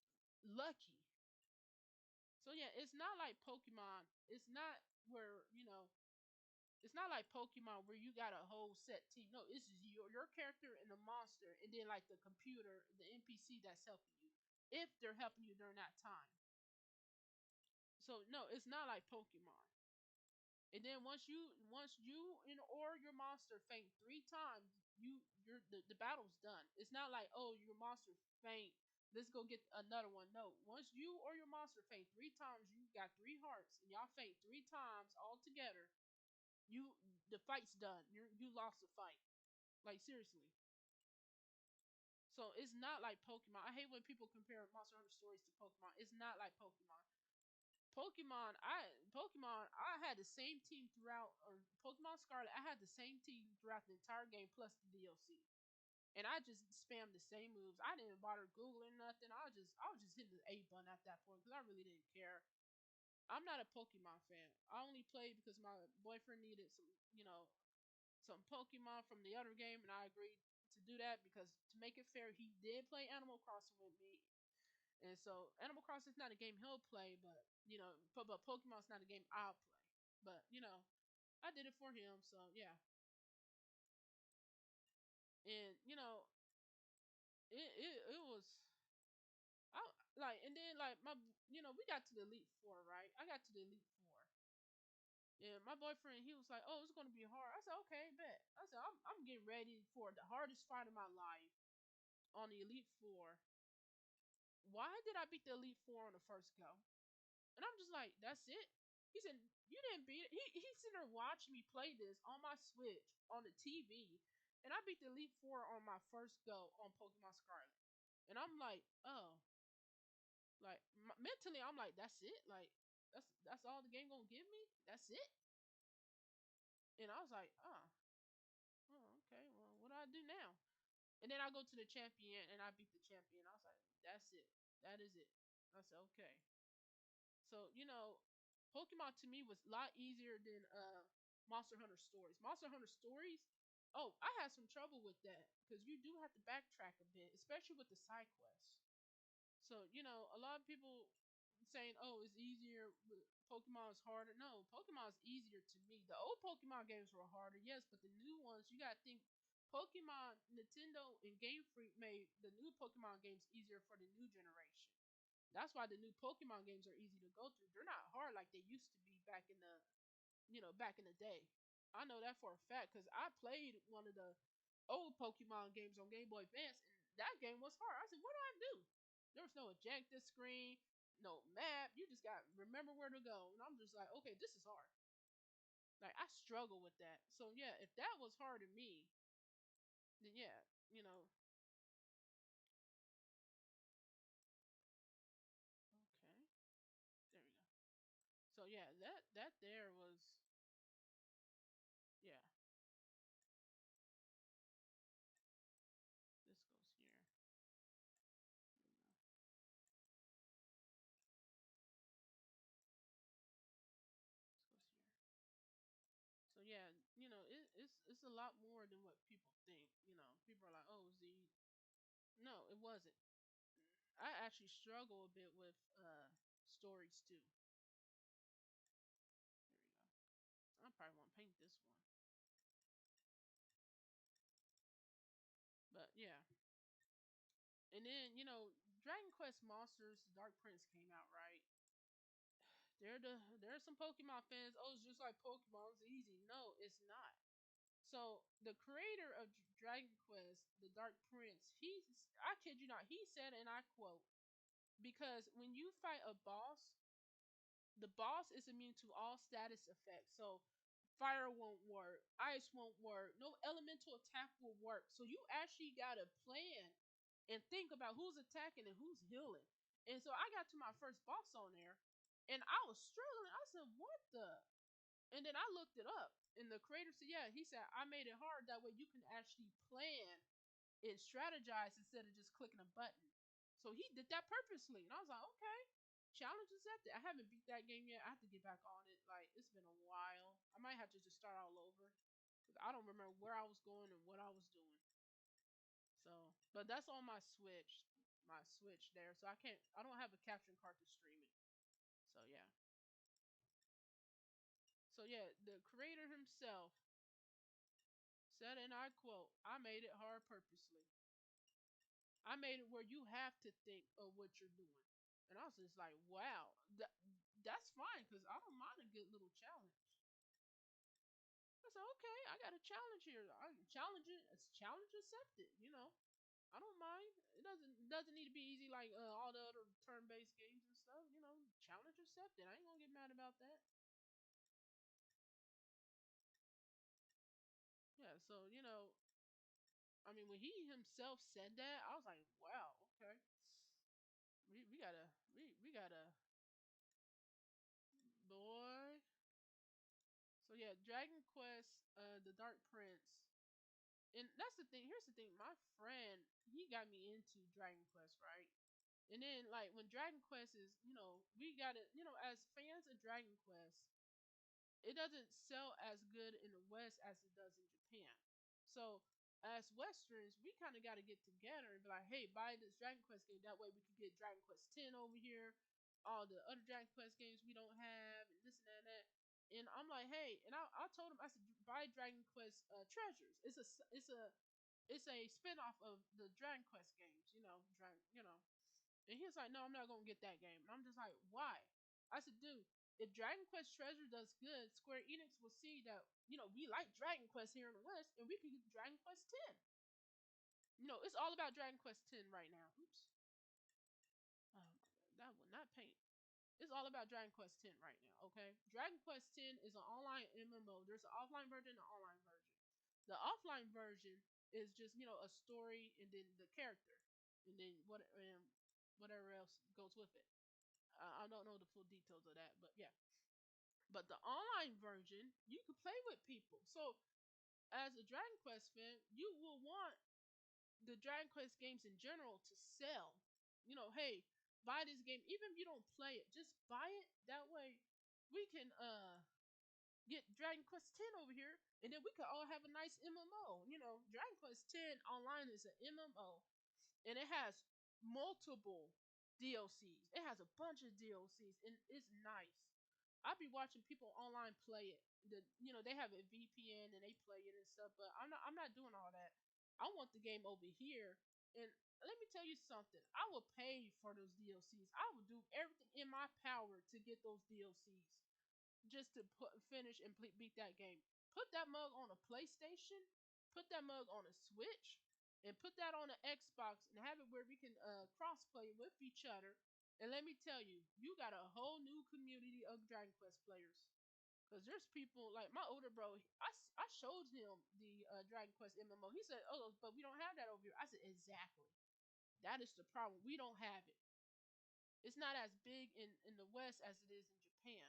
Lucky. So yeah, it's not like Pokemon. It's not where it's not like Pokemon where you got a whole set team. No, it's just your character and the monster, and then like the computer, the NPC that's helping you, if they're helping you during that time. So no, it's not like Pokemon. And then once you or your monster faint 3 times, the battle's done. It's not like oh your monster faint. Let's go get another one. No, once you or your monster faint 3 times, you got 3 hearts, and y'all faint 3 times all together. You the fight's done. You lost the fight. Like seriously. So it's not like Pokemon. I hate when people compare Monster Hunter Stories to Pokemon. It's not like Pokemon. Pokemon, I had the same team throughout, or Pokemon Scarlet, I had the same team throughout the entire game plus the DLC, and I just spammed the same moves. I didn't bother googling nothing. I was just hitting the A button at that point because I really didn't care. I'm not a Pokemon fan. I only played because my boyfriend needed some Pokemon from the other game, and I agreed to do that because to make it fair, he did play Animal Crossing with me, and so Animal Crossing is not a game he'll play, but but Pokemon's not a game I'll play. But I did it for him, so yeah. And it was I like and then like my we got to the Elite Four, right? I got to the Elite Four. And my boyfriend, he was like, "Oh, it's gonna be hard." I said, "Okay, bet." I said, "I'm getting ready for the hardest fight of my life on the Elite Four." Why did I beat the Elite Four on the first go? And I'm just like, that's it. He said, you didn't beat it. He's sitting there watching me play this on my Switch on the TV, and I beat the Elite Four on my first go on Pokemon Scarlet. And I'm like, oh, like mentally, I'm like, that's it. Like that's all the game gonna give me. That's it. And I was like, oh, okay. Well, what do I do now? And then I go to the champion and I beat the champion. I was like, that's it. That is it. I said, okay. So, Pokemon to me was a lot easier than Monster Hunter Stories. Monster Hunter Stories, oh, I had some trouble with that because you do have to backtrack a bit, especially with the side quests. So, a lot of people saying, "Oh, it's easier. Pokemon is harder." No, Pokemon is easier to me. The old Pokemon games were harder, yes, but the new ones, you gotta think. Pokemon, Nintendo, and Game Freak made the new Pokemon games easier for the new generation. That's why the new Pokemon games are easy to go through. They're not hard like they used to be back in the day. I know that for a fact because I played one of the old Pokemon games on Game Boy Advance, and that game was hard. I said, "What do I do?" There was no ejector screen, no map. You just got to remember where to go, and I'm just like, "Okay, this is hard." Like I struggle with that. So yeah, if that was hard to me, then yeah, you know. Okay, there we go. So yeah, that there was. it's a lot more than what people think. You know, people are like, "Oh, Z." No, it wasn't. I actually struggle a bit with stories too. There we go. I probably won't paint this one, but yeah. And then Dragon Quest Monsters Dark Prince came out, right? There are some Pokemon fans. Oh, it's just like Pokemon. It's easy. No, it's not. So the creator of Dragon Quest, the Dark Prince, I kid you not, he said, and I quote, because when you fight a boss, the boss is immune to all status effects. So fire won't work, ice won't work, no elemental attack will work. So you actually gotta plan and think about who's attacking and who's healing. And so I got to my first boss on there, and I was struggling. I said, "What the?" And then I looked it up, and the creator said, "Yeah." He said, "I made it hard that way you can actually plan and strategize instead of just clicking a button." So he did that purposely, and I was like, "Okay, challenge accepted." I haven't beat that game yet. I have to get back on it. Like it's been a while. I might have to just start all over because I don't remember where I was going and what I was doing. So, but that's on my Switch there. So I can't. I don't have a caption card to stream it. So yeah. So yeah, the creator himself said, and I quote, "I made it hard purposely. I made it where you have to think of what you're doing." And I was just like, wow, that's fine because I don't mind a good little challenge. I said, okay, I got a challenge here. I challenge it. It's challenge accepted. I don't mind. It doesn't need to be easy like all the other turn-based games and stuff. Challenge accepted. I ain't gonna get mad about that. Yeah. So I mean, when he himself said that, I was like, wow, okay. We gotta boy. So yeah, Dragon Quest, the Dark Prince, and that's the thing. Here's the thing. My friend, he got me into Dragon Quest, right? And then like when Dragon Quest is, we got it. As fans of Dragon Quest, it doesn't sell as good in the West as it does in Japan. So as Westerns, we kind of got to get together and be like, hey, buy this Dragon Quest game. That way we could get Dragon Quest 10 over here, all the other Dragon Quest games we don't have, and this and that. And that. And I'm like, hey, and I told him I said buy Dragon Quest Treasures. It's a spinoff of the Dragon Quest games. And he was like, no, I'm not gonna get that game. And I'm just like, why? I said, dude, if Dragon Quest Treasure does good, Square Enix will see that, we like Dragon Quest here in the West, and we can get Dragon Quest 10. It's all about Dragon Quest 10 right now. Oops. Um, that will not paint. It's all about Dragon Quest 10 right now, okay? Dragon Quest 10 is an online MMO. There's an offline version and an online version. The offline version is just, a story and then the character. And then whatever else goes with it. I don't know the full details of that, but yeah. But the online version, you can play with people. So as a Dragon Quest fan, you will want the Dragon Quest games in general to sell. Hey, buy this game. Even if you don't play it, just buy it. That way we can get Dragon Quest 10 over here, and then we could all have a nice MMO. Dragon Quest 10 online is an MMO, and it has multiple DLCs. It has a bunch of DLCs, and it's nice. I be watching people online play it. They have a VPN and they play it and stuff, but I'm not doing all that. I want the game over here. And let me tell you something. I will pay for those DLCs. I will do everything in my power to get those DLCs just to finish and beat that game. Put that mug on a PlayStation, put that mug on a Switch, and put that on an Xbox and have it where we can crossplay with each other. And let me tell you, you got a whole new community of Dragon Quest players. Because there's people like my older bro. I showed him the Dragon Quest MMO. He said, "Oh, but we don't have that over here." I said, "Exactly. That is the problem. We don't have it. It's not as big in the West as it is in Japan."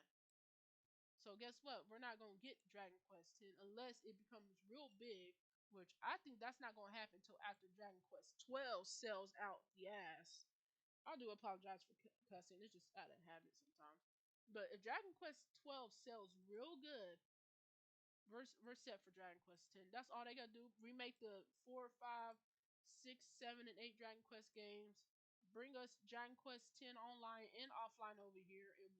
So guess what? We're not gonna get Dragon Quest 10 unless it becomes real big, which I think that's not gonna happen until after Dragon Quest 12 sells out the ass. I do apologize for cussing; it's just out of habit sometimes. But if Dragon Quest 12 sells real good, we're set for Dragon Quest 10. That's all they gotta do. Remake the 4, 5, 6, 7, and 8 Dragon Quest games. Bring us Dragon Quest 10 online and offline over here, and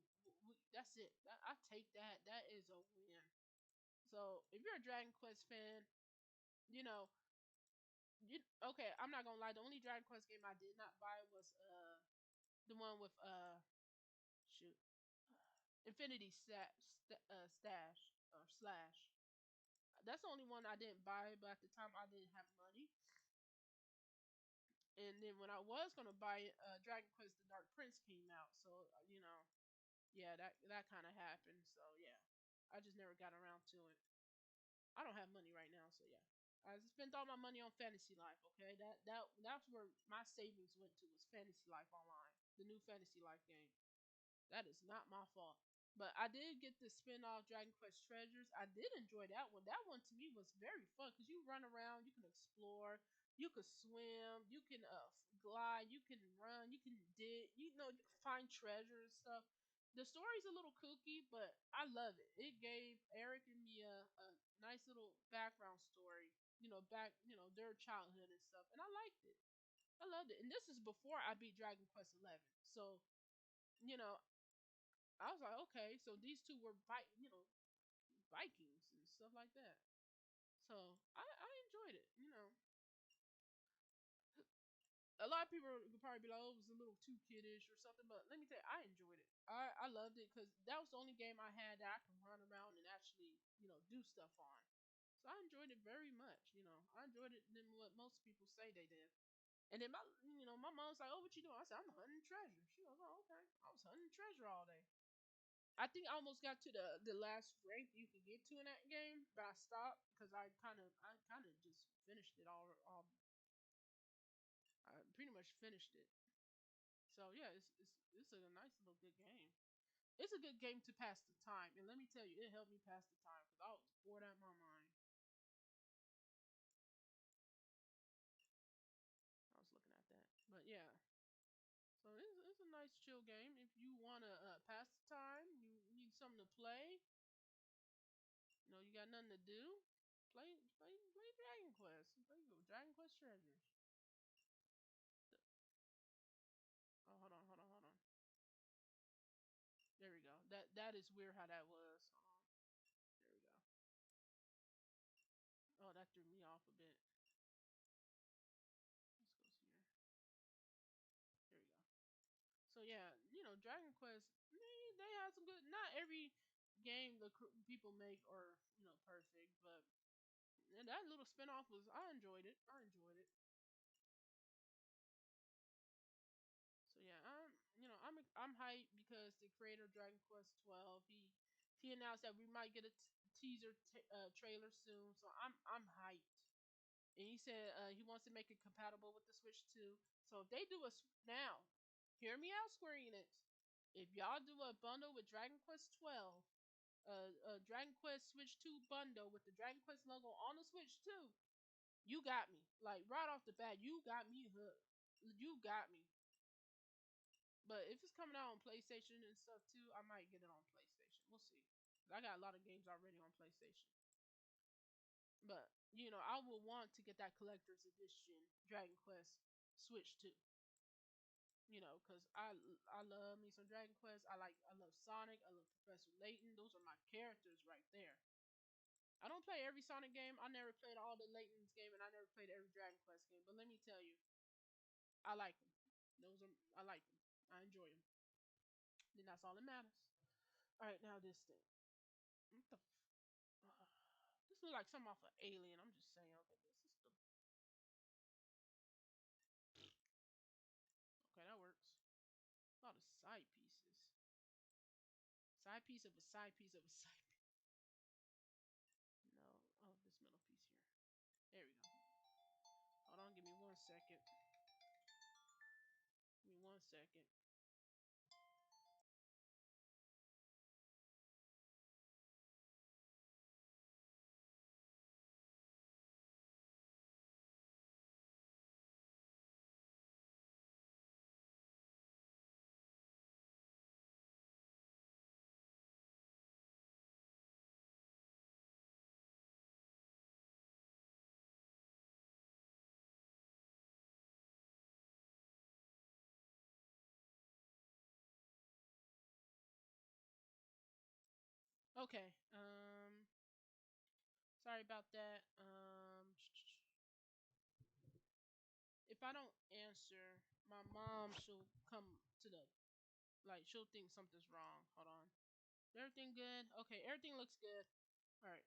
that's it. I take that. That is a win. So if you're a Dragon Quest fan, you know, okay. I'm not gonna lie. The only Dragon Quest game I did not buy was the one with shoot Infinity Stash or Slash. That's the only one I didn't buy, but at the time I didn't have money. And then when I was gonna buy it, Dragon Quest: The Dark Prince came out, so yeah, that kind of happened. So yeah, I just never got around to it. I don't have money right now, so yeah. I spent all my money on Fantasy Life. Okay, that's where my savings went to was Fantasy Life Online, the new Fantasy Life game. That is not my fault. But I did get the spin-off Dragon Quest Treasures. I did enjoy that one. That one to me was very fun because you run around, you can explore, you can swim, you can glide, you can run, you can dig, you can find treasure and stuff. The story's a little kooky, but I love it. It gave Eric and Mia a nice little background story, their childhood and stuff, and I liked it. I loved it. And this is before I beat Dragon Quest 11. So, you know, I was like, okay, so these two were Vikings and stuff like that. So I enjoyed it. A lot of people could probably be like, oh, it was a little too kiddish or something, but let me tell you, I enjoyed it. I loved it because that was the only game I had that I could run around and actually, do stuff on. So I enjoyed it very much. I enjoyed it than what most people say they did. And then my mom's like, oh, what you doing? I said, I'm hunting treasure. She was like, oh, okay. I was hunting treasure all day. I think I almost got to the last rank you could get to in that game, but I stopped because I kind of just finished it all. I pretty much finished it. So yeah, it's a nice little good game. It's a good game to pass the time, and let me tell you, it helped me pass the time because I was bored out of my mind. I was looking at that, but yeah. So it's a nice chill game. If you wanna pass the time, you need something to play. You got nothing to do. Play Dragon Quest. Play Dragon Quest Treasures. Oh, hold on. There we go. That is weird how that was. Hold on. There we go. Oh, that threw me off a bit. Let's go here. There we go. So yeah, Dragon Quest. They have some good. Not every game the people make are perfect, but that little spinoff was. I enjoyed it. So yeah, I'm hyped because the creator of Dragon Quest 12 he announced that we might get a teaser trailer soon. So I'm hyped, and he said he wants to make it compatible with the Switch 2. So if they do now, hear me out, Square Enix. If y'all do a bundle with Dragon Quest 12, a Dragon Quest Switch 2 bundle with the Dragon Quest logo on the Switch 2, you got me. Like right off the bat, you got me hooked. You got me. But if it's coming out on PlayStation and stuff too, I might get it on PlayStation. We'll see. I got a lot of games already on PlayStation. But, I will want to get that collector's edition Dragon Quest Switch 2. Because I love me some Dragon Quest. I love Sonic. I love Professor Layton. Those are my characters right there. I don't play every Sonic game. I never played all the Layton's game, and I never played every Dragon Quest game. But let me tell you, I like them. I like them. I enjoy them. Then that's all that matters. All right, now this thing. What the? This looks like something off of Alien. I'm just saying. Okay, this is the. Okay, that works. A lot of side pieces. Side piece of a side piece of a side piece. No. Oh, this middle piece here. There we go. Hold on. Give me 1 second. Give me 1 second. Okay. Sorry about that. If I don't answer, my mom she'll come to the like she'll think something's wrong. Hold on. Everything good? Okay, everything looks good. All right,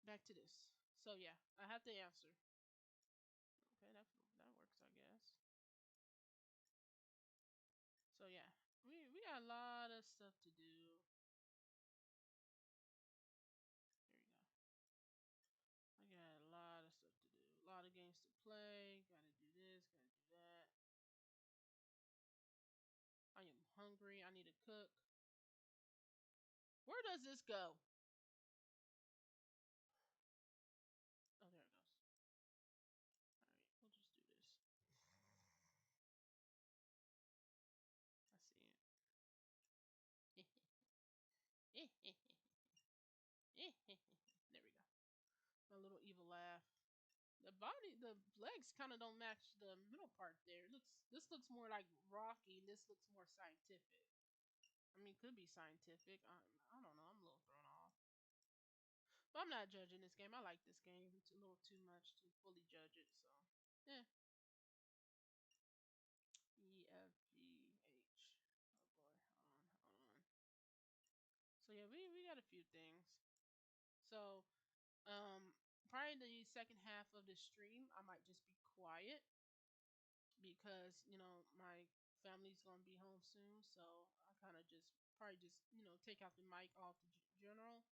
back to this. So yeah, I have to answer. Okay, that works, I guess. So yeah, we got a lot of stuff to do. Here we go. I got a lot of stuff to do. A lot of games to play. Gotta do this. Gotta do that. I am hungry. I need to cook. Where does this go? Oh, there it goes. All right, we'll just do this. I see it. There we go. My little evil laugh. The legs kind of don't match the middle part there. This looks more like rocky, and this looks more scientific. I mean, it could be scientific. I don't know. I'm a little thrown off. But I'm not judging this game. I like this game. It's a little too much to fully judge it. So, yeah. EFGH. Oh boy. Hold on. So yeah, we got a few things. So, um, probably the second half of the stream, I might just be quiet because my family's gonna be home soon. So I kind of just probably just take out the mic off the general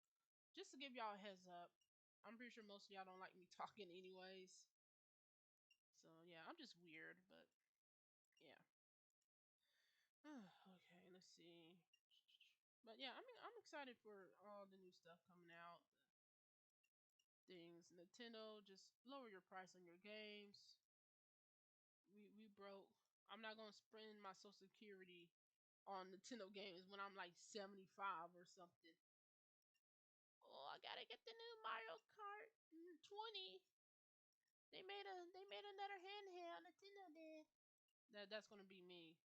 just to give y'all a heads up. I'm pretty sure most of y'all don't like me talking anyways. So yeah, I'm just weird, but yeah. Okay, let's see. But yeah, I mean, I'm excited for all the new stuff coming out. The things Nintendo just lower your price on your games. We broke. I'm not gonna spend my social security on Nintendo games when I'm like 75 or something. Oh, I gotta get the new Mario Kart 20. They made another handheld. Nintendo did. That's gonna be me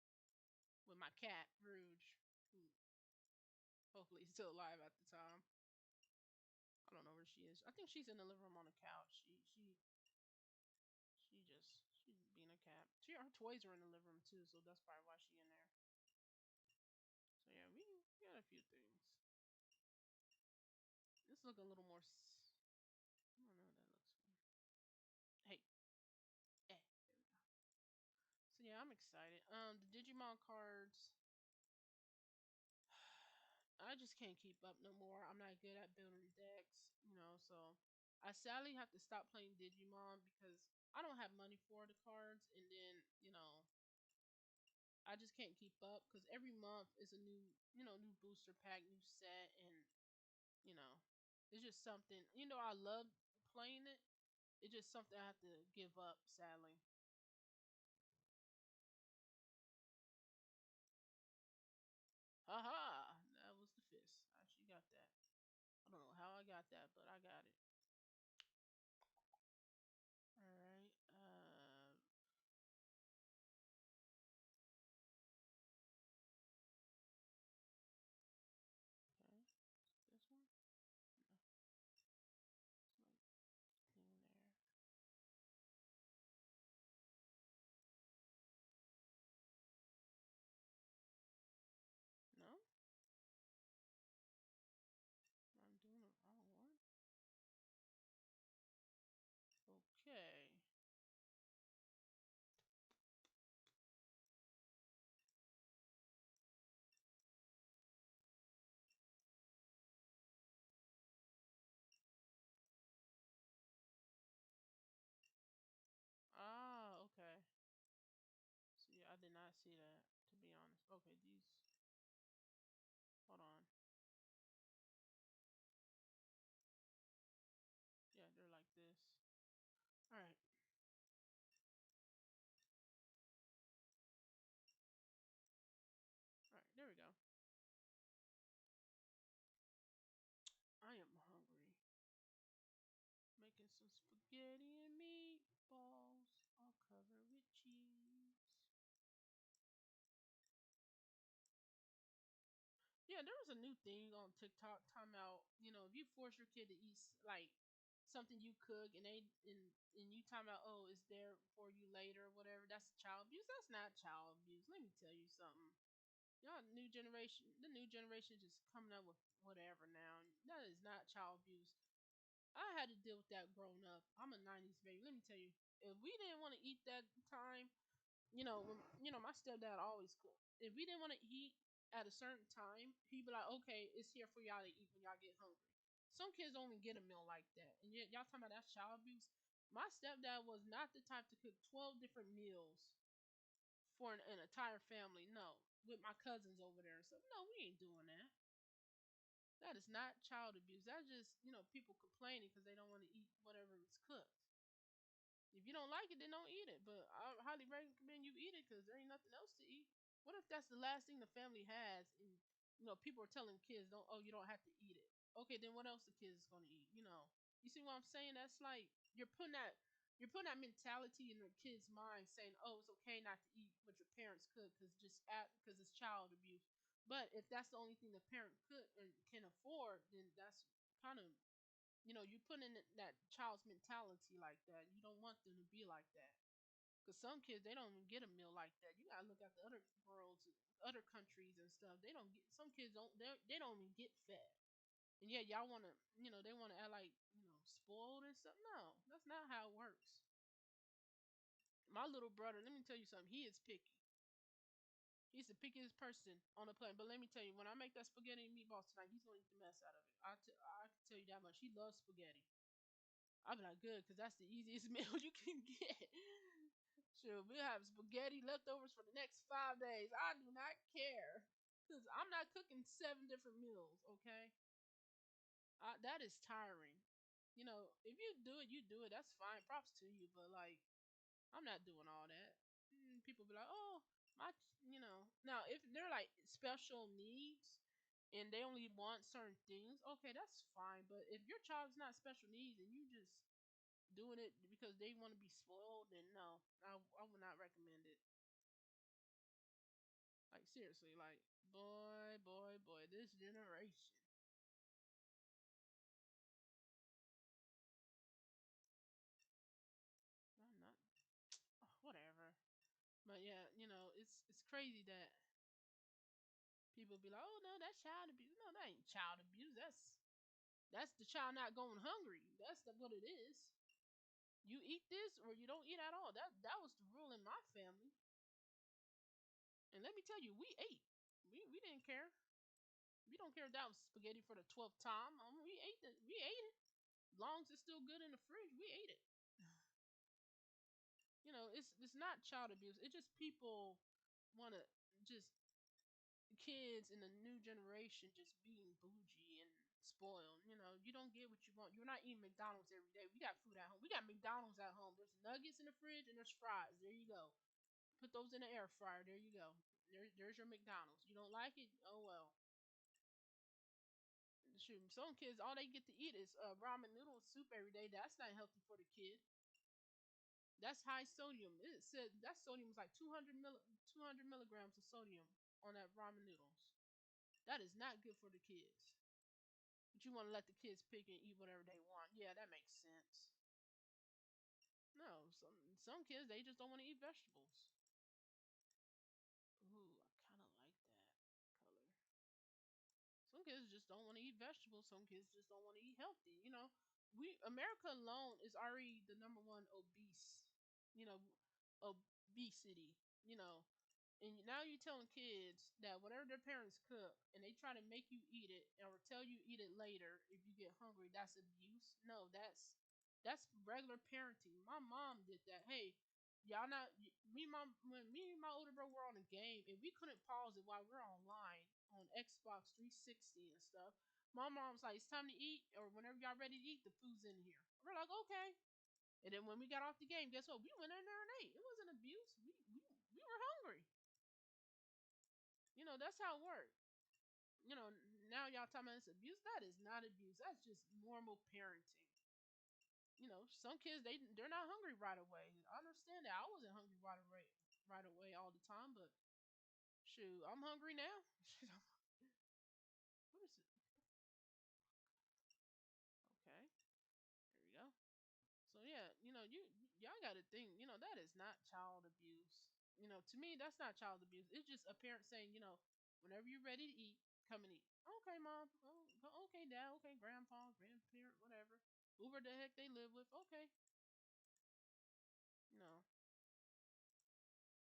with my cat Rouge, who hopefully is still alive at the time. I don't know where she is. I think she's in the living room on the couch. She's being a cat. Her toys are in the living room too, so that's probably why she in there. So yeah, we got a few things. This look a little more. I don't know what that looks for. Hey, there we go. So yeah, I'm excited. The Digimon cards. I just can't keep up no more. I'm not good at building decks, so I sadly have to stop playing Digimon because I don't have money for the cards, and then I just can't keep up because every month is a new booster pack, new set, and you know, it's just something. I love playing it. It's just something I have to give up, sadly. Haha, that was the fist. I actually got that. I don't know how I got that, but I got it. All right. Okay. This one. No, it's like thing there. No, I'm doing the wrong one. Okay. Ah, okay. See, I did not see that, to be honest. Okay, these. Hold on. Yeah, they're like this. All right. All right. There we go. I am hungry. Making some spaghetti and meatballs, all covered with cheese. Yeah, there was a new thing on TikTok talking about, if you force your kid to eat like something you cook and and you talking about, oh, it's there for you later or whatever, that's child abuse. That's not child abuse. Let me tell you something. Y'all the new generation just coming up with whatever now. That is not child abuse. I had to deal with that growing up. I'm a '90s baby. Let me tell you, if we didn't want to eat that time, my stepdad always cooked. If we didn't want to eat at a certain time, he'd be like, "Okay, it's here for y'all to eat when y'all get hungry." Some kids don't even get a meal like that, and yet y'all talking about that's child abuse. My stepdad was not the type to cook 12 different meals for an entire family. No, with my cousins over there and stuff. No, we ain't doing that. That is not child abuse. That's just people complaining because they don't want to eat whatever is cooked. If you don't like it, then don't eat it. But I highly recommend you eat it because there ain't nothing else to eat. What if that's the last thing the family has, and people are telling kids, "Don't, oh, you don't have to eat it." Okay, then what else the kids is gonna eat? You see what I'm saying? That's like you're putting that mentality in the kid's mind, saying, "Oh, it's okay not to eat what your parents cook because it's child abuse." But if that's the only thing the parent could and can afford, then that's kind of you put in that child's mentality like that. You don't want them to be like that. Because some kids, they don't even get a meal like that. You gotta look at the other worlds, other countries and stuff. They don't get. Some kids don't. They don't even get fed. And yeah, y'all wanna, they wanna act like spoiled and stuff. No, that's not how it works. My little brother, let me tell you something. He is picky. He's the pickiest person on the planet. But let me tell you, when I make that spaghetti and meatballs tonight, he's gonna eat the mess out of it. I can tell you that much. He loves spaghetti. I'll be like, good, because that's the easiest meal you can get. Sure, we'll have spaghetti leftovers for the next 5 days. I do not care. Because I'm not cooking 7 different meals, okay? That is tiring. If you do it, you do it. That's fine. Props to you. But, like, I'm not doing all that. People be like, oh, my, Now, if they're, like, special needs and they only want certain things, okay, that's fine. But if your child's not special needs and you just doing it because they want to be spoiled, then no, I would not recommend it. Like seriously, like boy, boy, boy, this generation. I'm not whatever. But yeah, it's crazy that people be like, oh no, that's child abuse. No, that ain't child abuse. That's the child not going hungry. What it is. You eat this or you don't eat at all. That was the rule in my family. And let me tell you, we ate. We didn't care. We don't care if that was spaghetti for the 12th time. We ate it. We ate it. Long as it's still good in the fridge, we ate it. It's not child abuse. It's just people want to just kids in the new generation just being bougie and spoiled. You don't get what you want. You're not eating McDonald's every day. We got food at home. We got McDonald's at home. There's nuggets in the fridge and there's fries. There you go. Put those in the air fryer. There you go. There's your McDonald's. You don't like it? Oh well. Shoot, some kids all they get to eat is ramen noodle soup every day. That's not healthy for the kid. That's high sodium. It said that sodium is like 200 milligrams of sodium on that ramen noodles. That is not good for the kids. But you want to let the kids pick and eat whatever they want. Yeah, that makes sense. No, some kids they just don't want to eat vegetables. Ooh, I kind of like that color. Some kids just don't want to eat vegetables. Some kids just don't want to eat healthy. We America alone is already the number one obese. You know, obesity. And now you're telling kids that whatever their parents cook and they try to make you eat it or tell you eat it later if you get hungry, that's abuse. No, that's regular parenting. My mom did that. Hey, y'all not me, mom, when me and my older brother were on a game and we couldn't pause it while we're online on Xbox 360 and stuff. My mom's like, it's time to eat, or whenever y'all ready to eat, the food's in here. We're like, okay. And then when we got off the game, guess what? We went in there and ate. It wasn't abuse. We were hungry. That's how it works. Now y'all talking about it's abuse. That is not abuse. That's just normal parenting. Some kids they're not hungry right away. I understand that. I wasn't hungry right away all the time, but shoot, I'm hungry now. y'all got to think. That is not child abuse. To me, that's not child abuse. It's just a parent saying, whenever you're ready to eat, come and eat. Okay, mom. Oh, okay, dad. Okay, grandpa, grandparent, whatever. Whoever the heck they live with. Okay. No,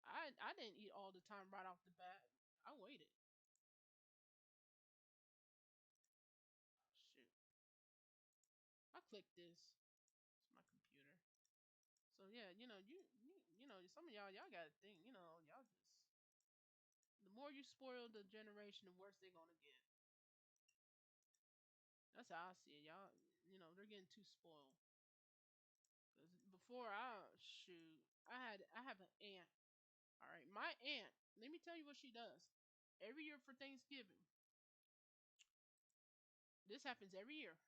I didn't eat all the time right off the bat. I waited. Shoot, I clicked this. It's my computer. So yeah, some of y'all got to think. Y'all just the more you spoil the generation, the worse they're gonna get. That's how I see it. Y'all, they're getting too spoiled. Cause before I shoot, I have an aunt. All right, my aunt. Let me tell you what she does. Every year for Thanksgiving, this happens every year.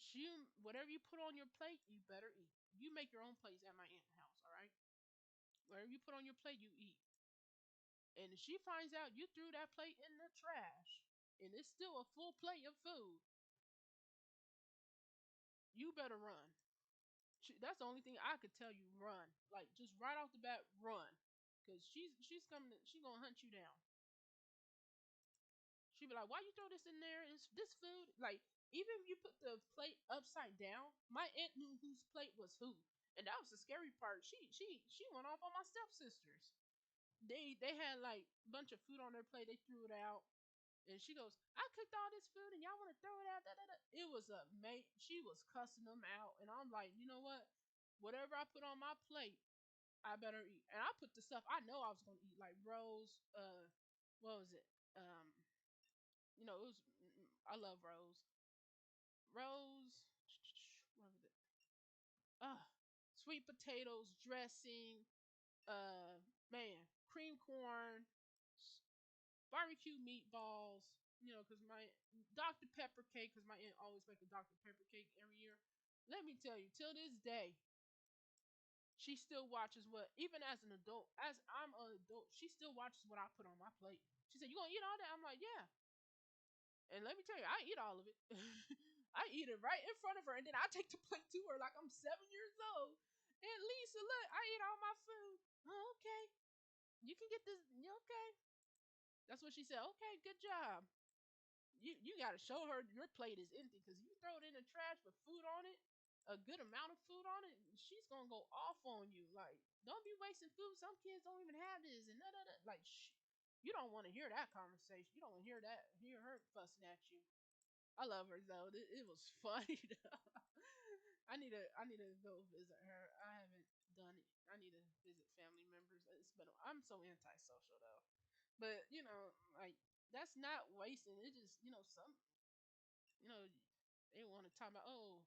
She whatever you put on your plate, you better eat. You make your own plates at my aunt's house. All right, whatever you put on your plate, you eat. And if she finds out you threw that plate in the trash, and it's still a full plate of food, you better run. That's the only thing I could tell you. Run, like just right off the bat, run, cause she's coming. She gonna hunt you down. She be like, "Why you throw this in there? Is this food?" Like even if you put the plate upside down, my aunt knew whose plate was who, and that was the scary part. She went off on my stepsisters. They had like a bunch of food on their plate. They threw it out. And she goes, I cooked all this food and y'all want to throw it out. Da, da, da. It was a mate. She was cussing them out. And I'm like, you know what? Whatever I put on my plate, I better eat. And I put the stuff I know I was going to eat, like Rose. What was it? It was, I love Rose. Rose, what was it? Sweet potatoes, dressing, uh, man, cream corn, barbecue meatballs. Because my Dr. Pepper cake, because my aunt always make a Dr. Pepper cake every year. Let me tell you, till this day, she still watches what, even as an adult, as I'm an adult, she still watches what I put on my plate. She said, "You gonna eat all that?" I'm like, "Yeah." And let me tell you, I eat all of it. I eat it right in front of her, and then I take the plate to her like I'm 7 years old. And Lisa, look, I eat all my food. Oh, okay. You can get this. Okay. That's what she said. Okay, good job. You got to show her your plate is empty because you throw it in the trash with food on it, a good amount of food on it, she's gonna go off on you. Like, don't be wasting food. Some kids don't even have this, and da da da. Like, you don't want to hear that conversation. You don't want to hear her fussing at you. I love her though. It was funny. I need to go visit her. I haven't done it. I need to visit family members. I'm so antisocial though. But like that's not wasting. It just some you know they want to talk about, oh,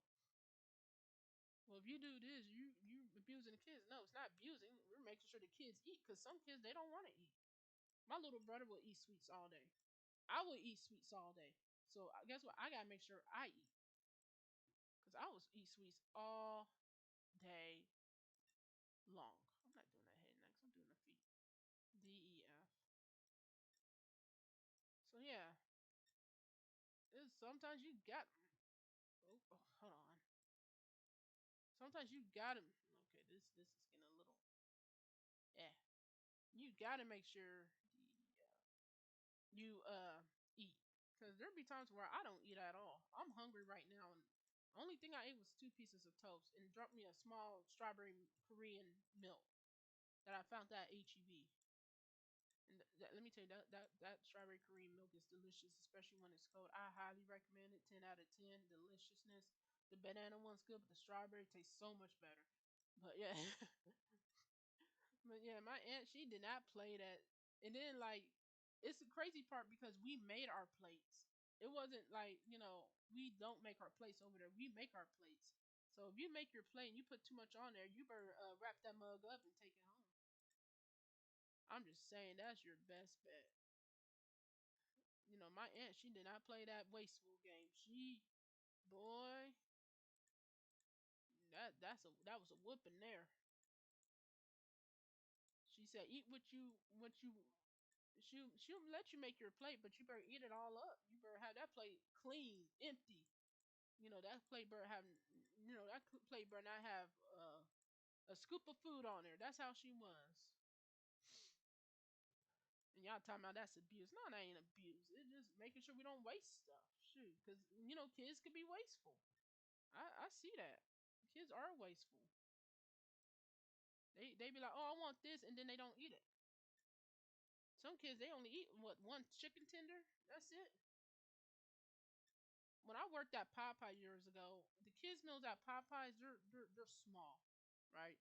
well, if you do this, you abusing the kids. No, it's not abusing. We're making sure the kids eat because some kids they don't want to eat. My little brother will eat sweets all day. I will eat sweets all day. So guess what? I gotta make sure I eat because I will eat sweets all day long. I'm not doing that head next. I'm doing the feet. DEF. So yeah, sometimes you got. Oh, hold on. Sometimes you gotta. Okay, this is getting a little. Yeah, you gotta make sure you eat because there'll be times where I don't eat at all. I'm hungry right now, and the only thing I ate was 2 pieces of toast and dropped me a small strawberry Korean milk that I found at HEB. And let me tell you that strawberry Korean milk is delicious, especially when it's cold. I highly recommend it. 10 out of 10 deliciousness. The banana one's good, but the strawberry tastes so much better. But yeah, but yeah, my aunt she did not play that. And then like, it's the crazy part because we made our plates. It wasn't like we don't make our plates over there. We make our plates. So if you make your plate and you put too much on there, you better wrap that mug up and take it home. I'm just saying that's your best bet. My aunt, she did not play that wasteful game. Boy, that was a whooping there. She said, "Eat what you." She'll let you make your plate, but you better eat it all up. You better have that plate clean, empty. That plate better have that plate better not have a scoop of food on there. That's how she was. And y'all talking about that's abuse. No, that ain't abuse. It's just making sure we don't waste stuff. Shoot, because kids could be wasteful. I see that. Kids are wasteful. They be like, oh, I want this, and then they don't eat it. Some kids they only eat what one chicken tender. That's it. When I worked at Popeye years ago, the kids meals at Popeyes they're small, right?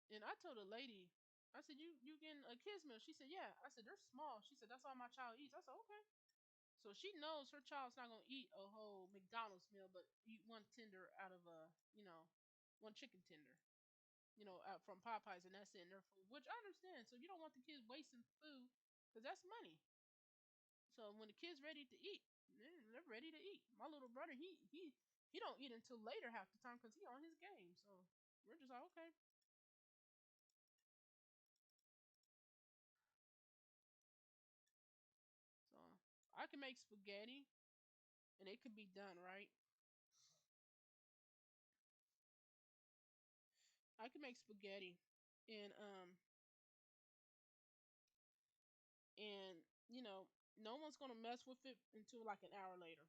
And I told a lady, I said, you getting a kids meal? She said, yeah. I said, they're small. She said, that's all my child eats. I said, okay. So she knows her child's not gonna eat a whole McDonald's meal, but eat one tender out of one chicken tender, out from Popeyes, and that's it in their food. Which I understand. So you don't want the kids wasting food because that's money. So when the kids ready to eat, they're ready to eat. My little brother, he don't eat until later half the time because he on his game. So we're just like, okay. So I can make spaghetti, and it could be done right. I can make spaghetti, and no one's gonna mess with it until like an hour later.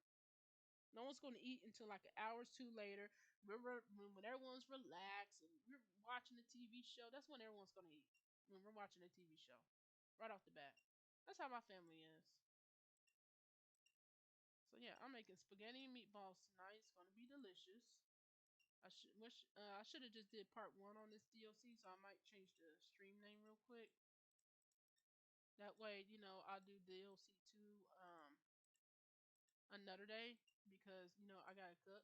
No one's gonna eat until like an hour or two later. When everyone's relaxed and we're watching the TV show, that's when everyone's gonna eat. When we're watching a TV show, right off the bat. That's how my family is. So yeah, I'm making spaghetti and meatballs tonight. It's gonna be delicious. I should have just did part one on this DLC, so I might change the stream name real quick. That way, I'll do DLC two another day because I gotta cook.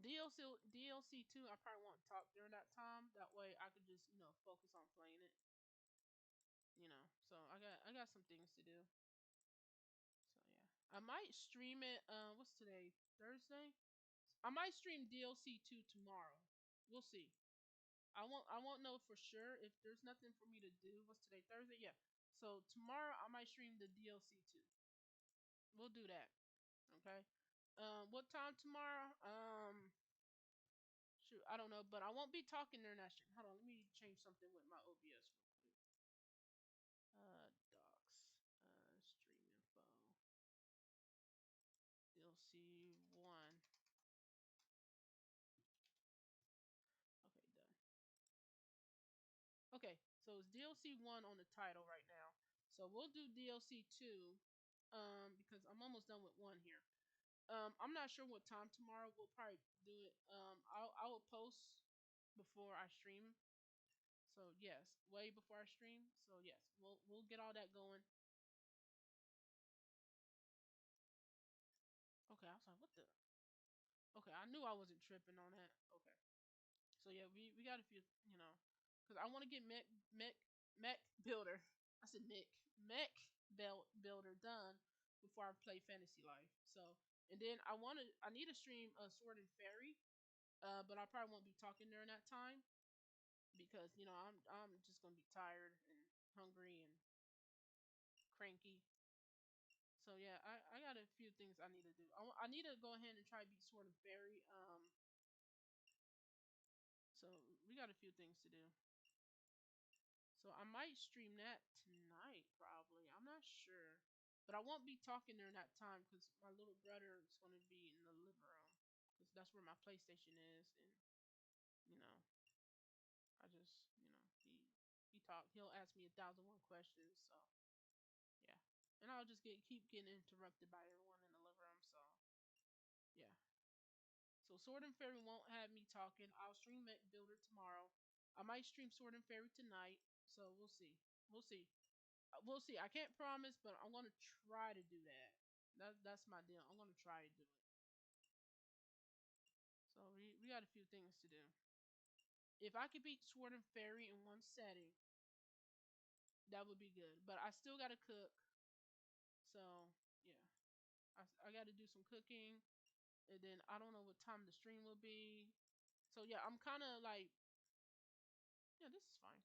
DLC two, I probably won't talk during that time. That way, I could just focus on playing it. So I got some things to do. So yeah, I might stream it. What's today? Thursday. I might stream DLC two tomorrow. We'll see. I won't know for sure if there's nothing for me to do. What's today? Thursday. Yeah. So tomorrow I might stream the DLC two. We'll do that. Okay. What time tomorrow? Shoot, I don't know, but I won't be talking during that stream. Hold on, let me change something with my OBS real quick. Docs. Stream info. DLC one. Okay, done. Okay, so it's DLC one on the title right now. So we'll do DLC two. Because I'm almost done with one here. I'm not sure what time tomorrow. We'll probably do it. I will post before I stream. So yes, way before I stream. So yes, we'll get all that going. Okay, I was like, what the? Okay, I knew I wasn't tripping on that. Okay, so yeah, we got a few, because I want to get mech builder. I said mech builder done before I play Fantasy Life. So and then I need to stream a Sword and Fairy. But I probably won't be talking during that time because I'm just gonna be tired and hungry and cranky. So yeah, I got a few things I need to do. I need to go ahead and try to beat Sword and Fairy. So we got a few things to do. So I might stream that tonight probably. I'm not sure, but I won't be talking during that time because my little brother is gonna be in the living room because that's where my PlayStation is, and you know I just he'll ask me 1,001 questions. So yeah, and I'll just keep getting interrupted by everyone in the living room. So yeah. So Sword and Fairy won't have me talking. I'll stream Mech Builder tomorrow. I might stream Sword and Fairy tonight. So we'll see. We'll see. We'll see. I can't promise, but I'm gonna try to do that. That's my deal. I'm gonna try to do it. So we got a few things to do. If I could beat Sword and Fairy in one setting, that would be good. But I still gotta cook. So yeah, I got to do some cooking, and then I don't know what time the stream will be. So yeah, I'm kind of like, yeah, this is fine.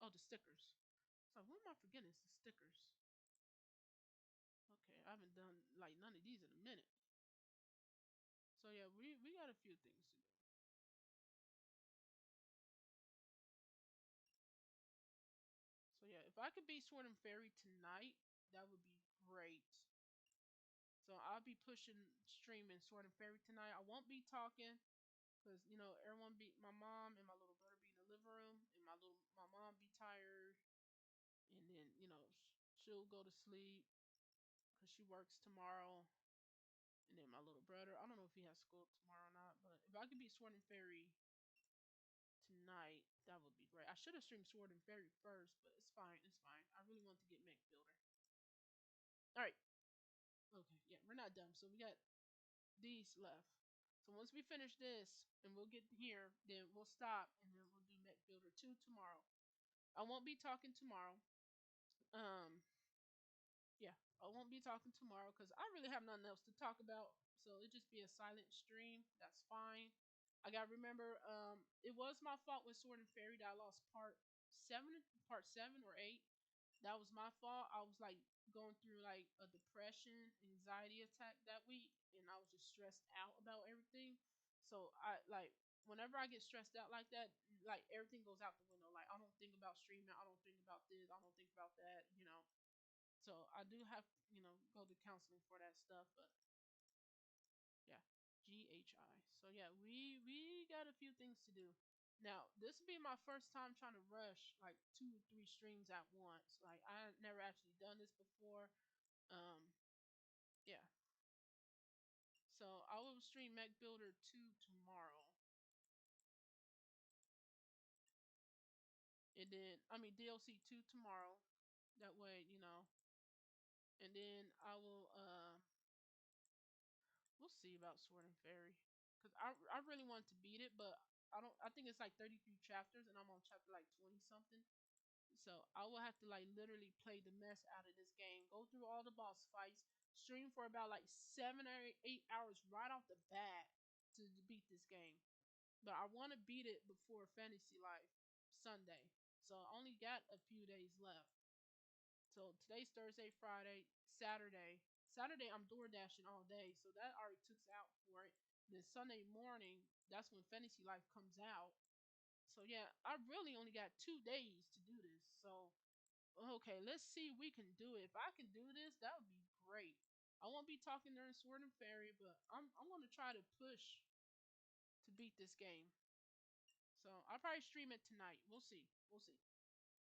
Oh, the stickers. So what am I forgetting? It's the stickers. haven't done like none of these in a minute. So yeah, we got a few things to do. So yeah, if I could beat Sword and Fairy tonight, that would be great. So I'll be pushing streaming Sword and Fairy tonight. I won't be talking because everyone be my mom and my little brother be in the living room, and my mom be tired, and then she'll go to sleep because she works tomorrow, and then my little brother. I don't know if he has school tomorrow or not, but if I could beat Sword and Fairy tonight, that would be great. I should have streamed Sword and Fairy first, but it's fine. It's fine. I really want to get Mech Builder. All right. Okay. Yeah, we're not done. So we got these left. So once we finish this and we'll get here, then we'll stop and then we'll do Mech Builder 2 tomorrow. I won't be talking tomorrow. Um, yeah, I won't be talking tomorrow because I really have nothing else to talk about. So it'll just be a silent stream. That's fine. I gotta remember, it was my fault with Sword and Fairy that I lost part 7 or 8. That was my fault. I was like going through like a depression, anxiety attack that week, and I was just stressed out about everything. So I like whenever I get stressed out like that, like everything goes out the window. Like I don't think about streaming. I don't think about this. I don't think about that. So I do have go to counseling for that stuff, but yeah, GHI. So yeah, we got a few things to do. Now this will be my first time trying to rush like 2 or 3 streams at once. Like I never actually done this before. Um, yeah. So I will stream Mech Builder 2 tomorrow, and then I mean DLC 2 tomorrow. That way. And then I will we'll see about Sword and Fairy, because I really want to beat it, but I don't. I think it's like 33 chapters, and I'm on chapter like 20 something. So I will have to like literally play the mess out of this game, go through all the boss fights, stream for about like 7 or 8 hours right off the bat to beat this game. But I want to beat it before Fantasy Life Sunday, so I only got a few days left. So today's Thursday, Friday, Saturday. Saturday I'm door dashing all day, so that already took out for it. Then Sunday morning, that's when Fantasy Life comes out. So yeah, I really only got 2 days to do this. So okay, let's see if we can do it. If I can do this, that would be great. I won't be talking during Sword and Fairy, but I'm gonna try to push to beat this game. So I'll probably stream it tonight. We'll see. We'll see.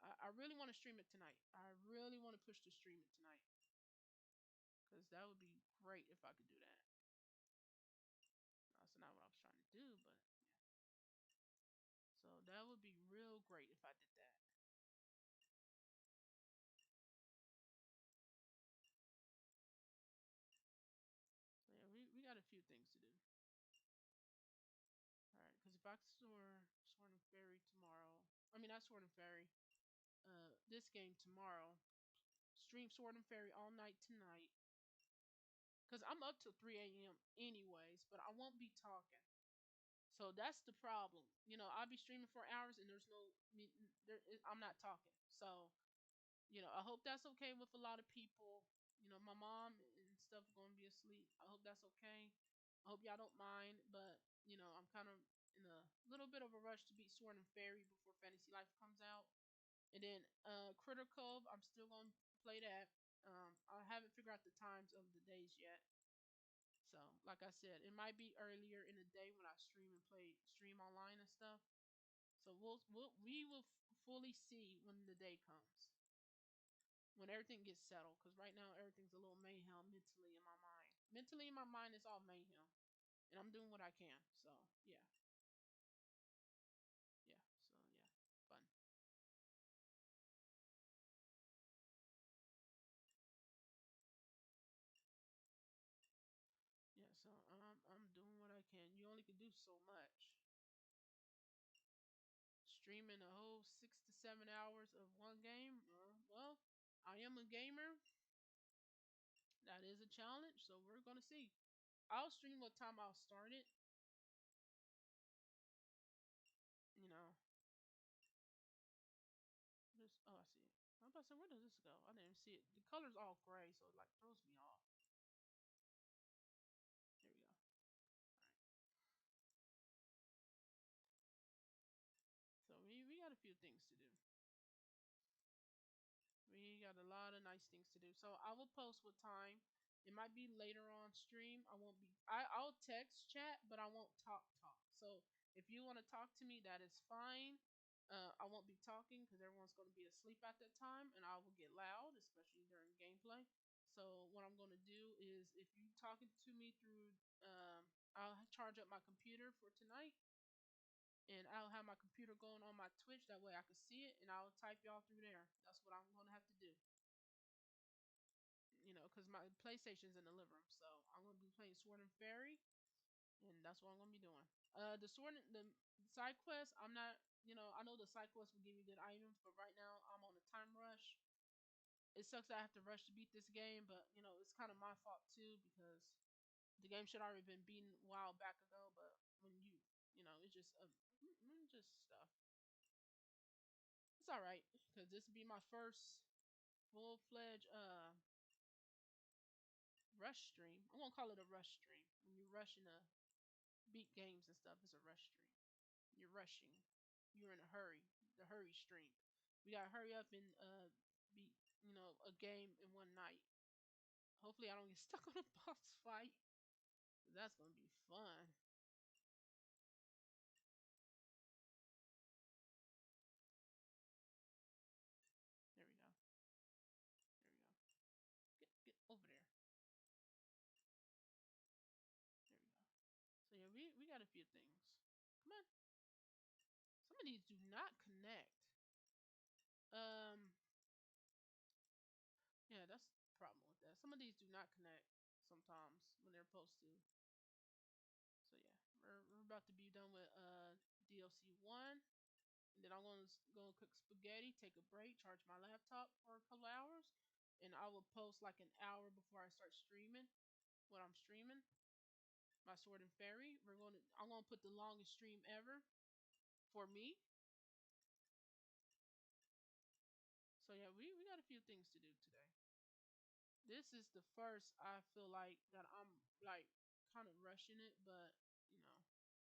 I really want to stream it tonight. I really want to push to stream it tonight. Because that would be great if I could do that. That's not what I was trying to do, but yeah. So that would be real great if I did that. So yeah, we got a few things to do. Alright, because if I could Sword and Fairy tomorrow, I mean not Sword and Fairy, this game tomorrow, stream Sword and Fairy all night tonight. Because I'm up till 3 a.m. anyways, but I won't be talking. So that's the problem. I'll be streaming for hours and there's no, I'm not talking. So, I hope that's okay with a lot of people. My mom and stuff going to be asleep. I hope that's okay. I hope y'all don't mind, but I'm kind of in a little bit of a rush to beat Sword and Fairy before Fantasy Life comes out. And then Critter Cove, I'm still going to play that. I haven't figured out the times of the days yet. So, like I said, it might be earlier in the day when I stream online and stuff. So we will fully see when the day comes, when everything gets settled. Because right now everything's a little mayhem mentally in my mind. Mentally in my mind, it's all mayhem, and I'm doing what I can. So yeah, yeah. So yeah, fun. Yeah. So I'm doing what I can. You only can do so much. Streaming a whole 6 to 7 hours of one game. Well, I am a gamer. That is a challenge, so we're gonna see. I'll stream what time I'll start it. You know, just I see it. I'm about to say, where does this go? I didn't see it. The color's all gray, so it like throws me off. few things to do. We got a lot of nice things to do. So I will post what time. It might be later on stream. I won't be. I'll text chat, but I won't talk. So if you want to talk to me, that is fine. I won't be talking because everyone's going to be asleep at that time, and I will get loud, especially during gameplay. So what I'm going to do is, if you talking to me through, I'll charge up my computer for tonight, and I'll have my computer going on my Twitch. That way I can see it, and I'll type y'all through there. That's what I'm gonna have to do. Because my PlayStation's in the living room, so I'm gonna be playing Sword and Fairy, and that's what I'm gonna be doing. The side quest, I'm not. I know the side quest will give you good items, but right now I'm on a time rush. It sucks that I have to rush to beat this game, but it's kind of my fault too because the game should already been beaten a while back ago. But when it's just stuff. It's all right because this will be my first full-fledged rush stream. I won't call it a rush stream. When you're rushing to beat games and stuff, it's a rush stream. You're rushing. You're in a hurry. The hurry stream. We gotta hurry up and beat a game in one night. Hopefully, I don't get stuck on a boss fight. That's gonna be fun. There we go. There we go. Get over there. There we go. So yeah, we got a few things. Come on. Some of these do not connect. Um, yeah, that's the problem with that. Some of these do not connect sometimes when they're supposed to. So yeah, we're about to be done with DLC 1. And then I'm gonna go cook spaghetti, take a break, charge my laptop for a couple hours, and I will post like an hour before I start streaming what I'm streaming. My Sword and Fairy. I'm gonna put the longest stream ever for me. So yeah, we got a few things to do today. This is the first I feel like that I'm like kind of rushing it, but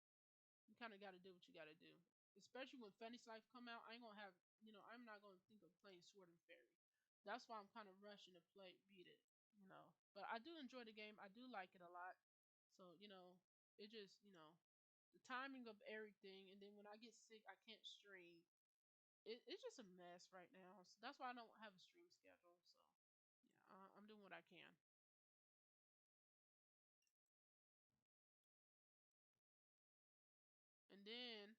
you know, you kind of got to do what you got to do. Especially when Fantasy Life come out, I ain't gonna have, I'm not gonna think of playing Sword and Fairy. That's why I'm kind of rushing to beat it. But I do enjoy the game. I do like it a lot. So it just, the timing of everything, and then when I get sick, I can't stream. It's just a mess right now. So that's why I don't have a stream schedule. So yeah, I'm doing what I can. And then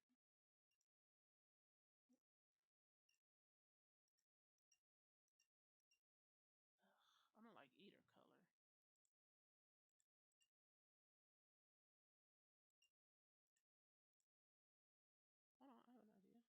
I don't like either color. Hold on, I have an idea.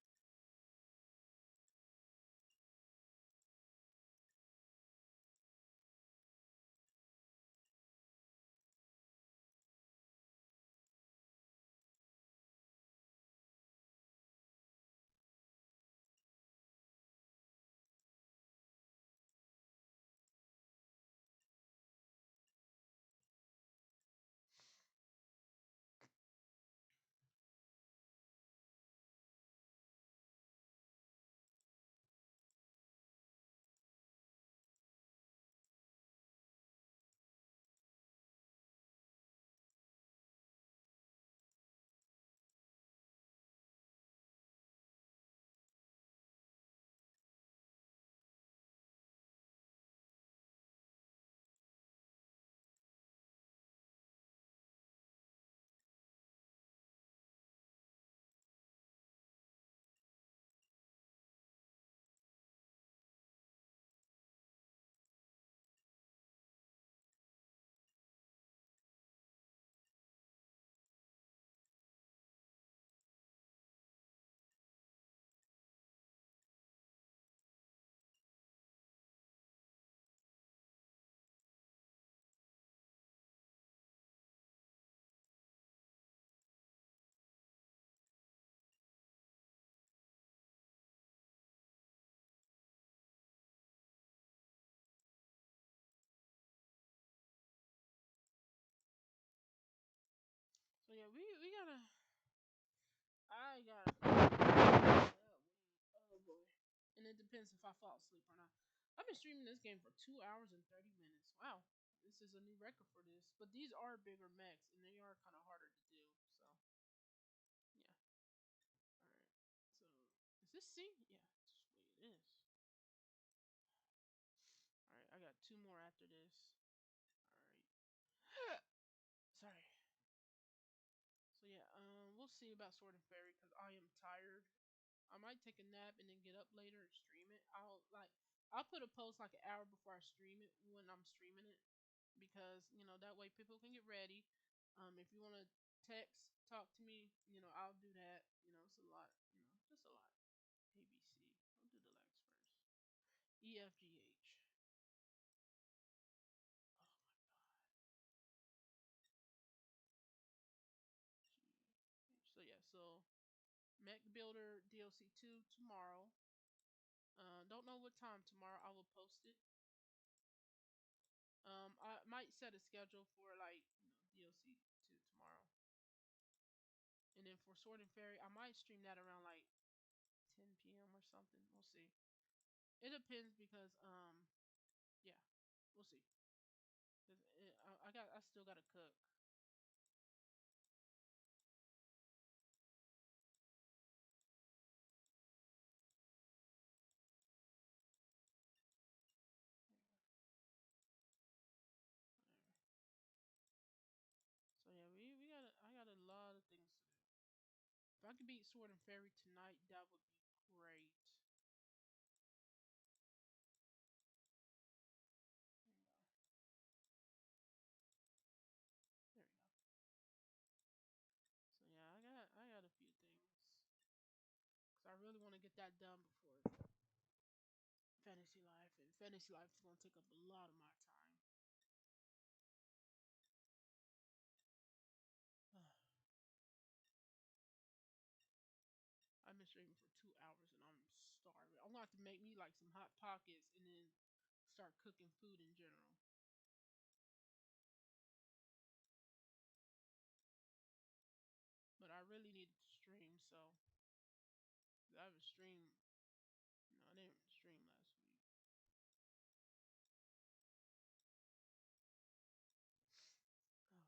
So yeah, we gotta. I gotta. and it depends if I fall asleep or not. I've been streaming this game for 2 hours and 30 minutes. Wow, this is a new record for this. But these are bigger mechs, and they are kind of harder to do. So yeah. All right. So is this C? Yeah, that's the way it is. All right, I got two more after this. All right. Sorry. So yeah, we'll see about Sword and Fairy because I am tired. I might take a nap and then get up later and stream it. I'll put a post like an hour before I stream it when I'm streaming it because that way people can get ready. If you want to text, talk to me, I'll do that. It's a lot, just a lot. A B C. I'll do the legs first. E F G H. Oh my god. G H. So yeah, so Mech Builder DLC 2 tomorrow. Don't know what time tomorrow. I will post it. I might set a schedule for like DLC 2 tomorrow, and then for Sword and Fairy, I might stream that around like 10 p.m. or something. We'll see. It depends because yeah, we'll see. Cause I still gotta cook. So yeah, we got I got a lot of things to do. If I could beat Sword and Fairy tonight, that would be great. There we go. There we go. So yeah, I got a few things because I really want to get that done before Fantasy Life, and Fantasy Life is gonna take up a lot of my time. I've been streaming for 2 hours and I'm starving. I'm gonna have to make me like some hot pockets and then start cooking food in general. But I really needed to stream, so I haven't streamed. No, I didn't stream last week. Okay,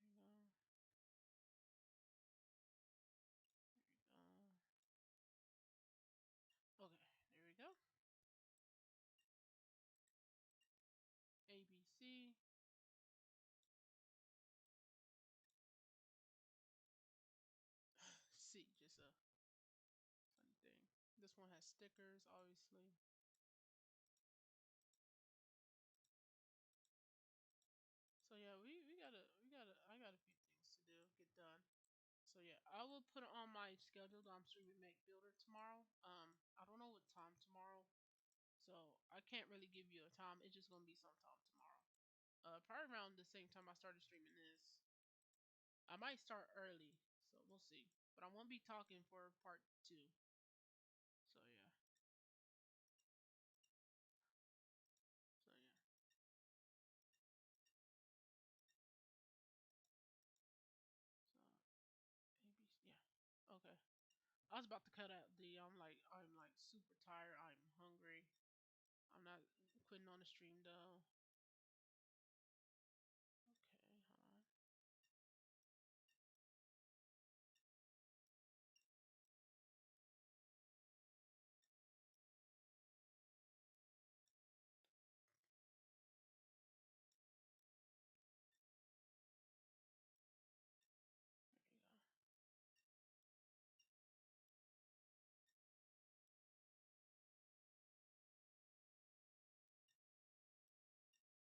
there you go. There you go. Okay, there we go. A B C. C, just a funny thing. This one has stickers, obviously. So yeah, we gotta I got a few things to do, get done. So yeah, I will put it on my schedule that I'm streaming Make Builder tomorrow. I don't know what time tomorrow, so I can't really give you a time. It's just gonna be sometime tomorrow. Probably around the same time I started streaming this. I might start early, so we'll see. But I won't be talking for part two. So yeah, so yeah, so ABC, yeah, okay. I was about to cut out the. I'm like super tired. I'm hungry. I'm not quitting on the stream though. Okay, hold on.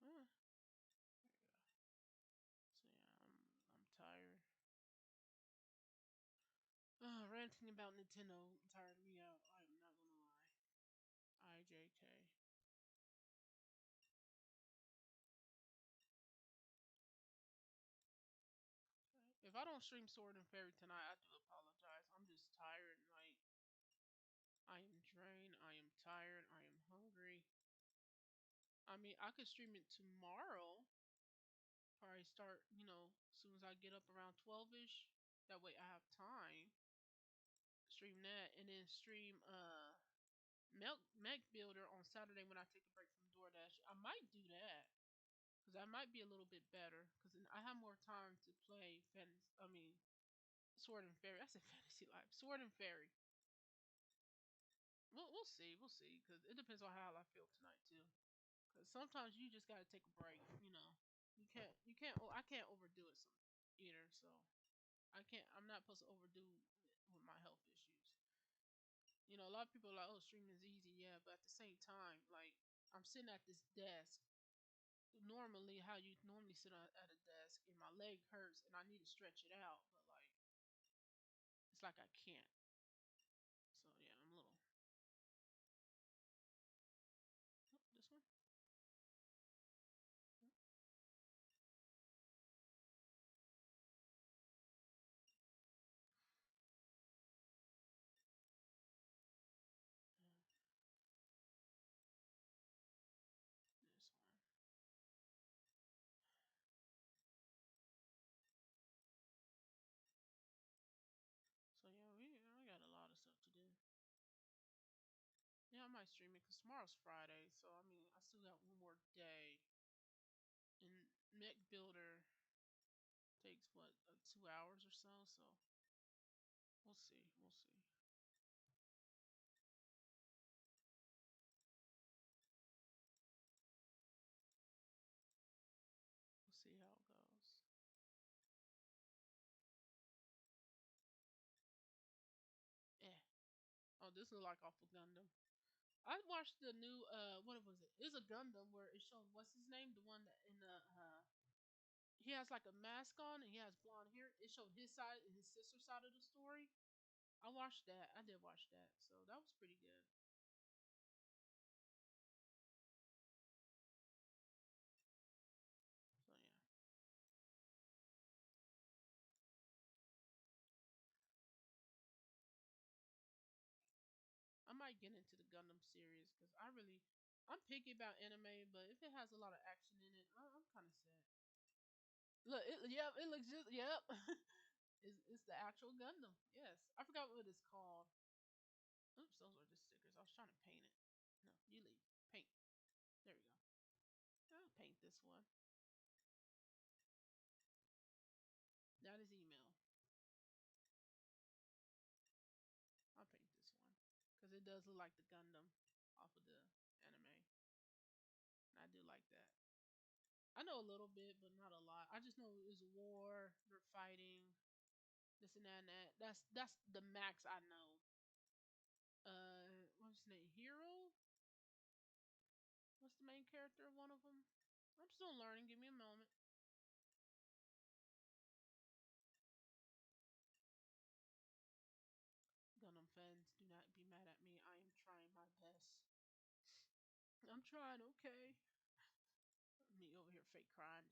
There you go. There you go. So yeah, I'm tired. Ranting about Nintendo tired me out. I'm not gonna lie. IJK. If I don't stream Sword and Fairy tonight, I do apologize. I'm just tired. Like I am drained. I am tired. I am hungry. I mean, I could stream it tomorrow. probably start, as soon as I get up around 12ish. That way I have time stream that and then stream Mech Builder on Saturday when I take a break from DoorDash. I might do that because that might be a little bit better because I have more time to play. Sword and Fairy. I said Fantasy Life. Sword and Fairy. We'll see. We'll see because it depends on how I feel tonight too. Because sometimes you just gotta take a break. You can't. I can't overdo it some either. So I can't. I'm not supposed to overdo it with my health issues. A lot of people are like, "Oh, streaming is easy." Yeah, but at the same time, like I'm sitting at this desk. Normally, how you normally sit at a desk, and my leg hurts, and I need to stretch it out, but like it's like I can't. So yeah, I'm a little. Oh, this one. Oh, yeah, this one. So yeah, I got a lot of stuff to do. Yeah, I might stream it because tomorrow's Friday, so I mean, I still got one more day. And Mech Builder takes what 2 hours or so. So we'll see. We'll see. We'll see how it goes. Yeah. Oh, this is like off of Gundam. I watched the new what was it? It's a Gundam where it showed what's his name, the one that in the he has like a mask on and he has blonde hair. It showed his side and his sister's side of the story. I watched that. I did watch that, so that was pretty good. So yeah, I might get into the Gundam series because I'm picky about anime, but if it has a lot of action in it, I'm kind of sad. Look, yep, it looks just yep. It's the actual Gundam. Yes, I forgot what it's called. Oops, those are just stickers. I was trying to paint it. No, you leave. Paint. There we go. I'll paint this one. That is email. I'll paint this one because it does look like the Gundam off of the anime. And I do like that. I know a little bit, but not a lot. I just know it's a war. They're fighting this and that and that. That's the max I know. What's his name? Hero? What's the main character of one of them? I'm still learning. Give me a moment. Gundam fans, do not be mad at me. I am trying my best. I'm trying. Okay. Me over here fake crying.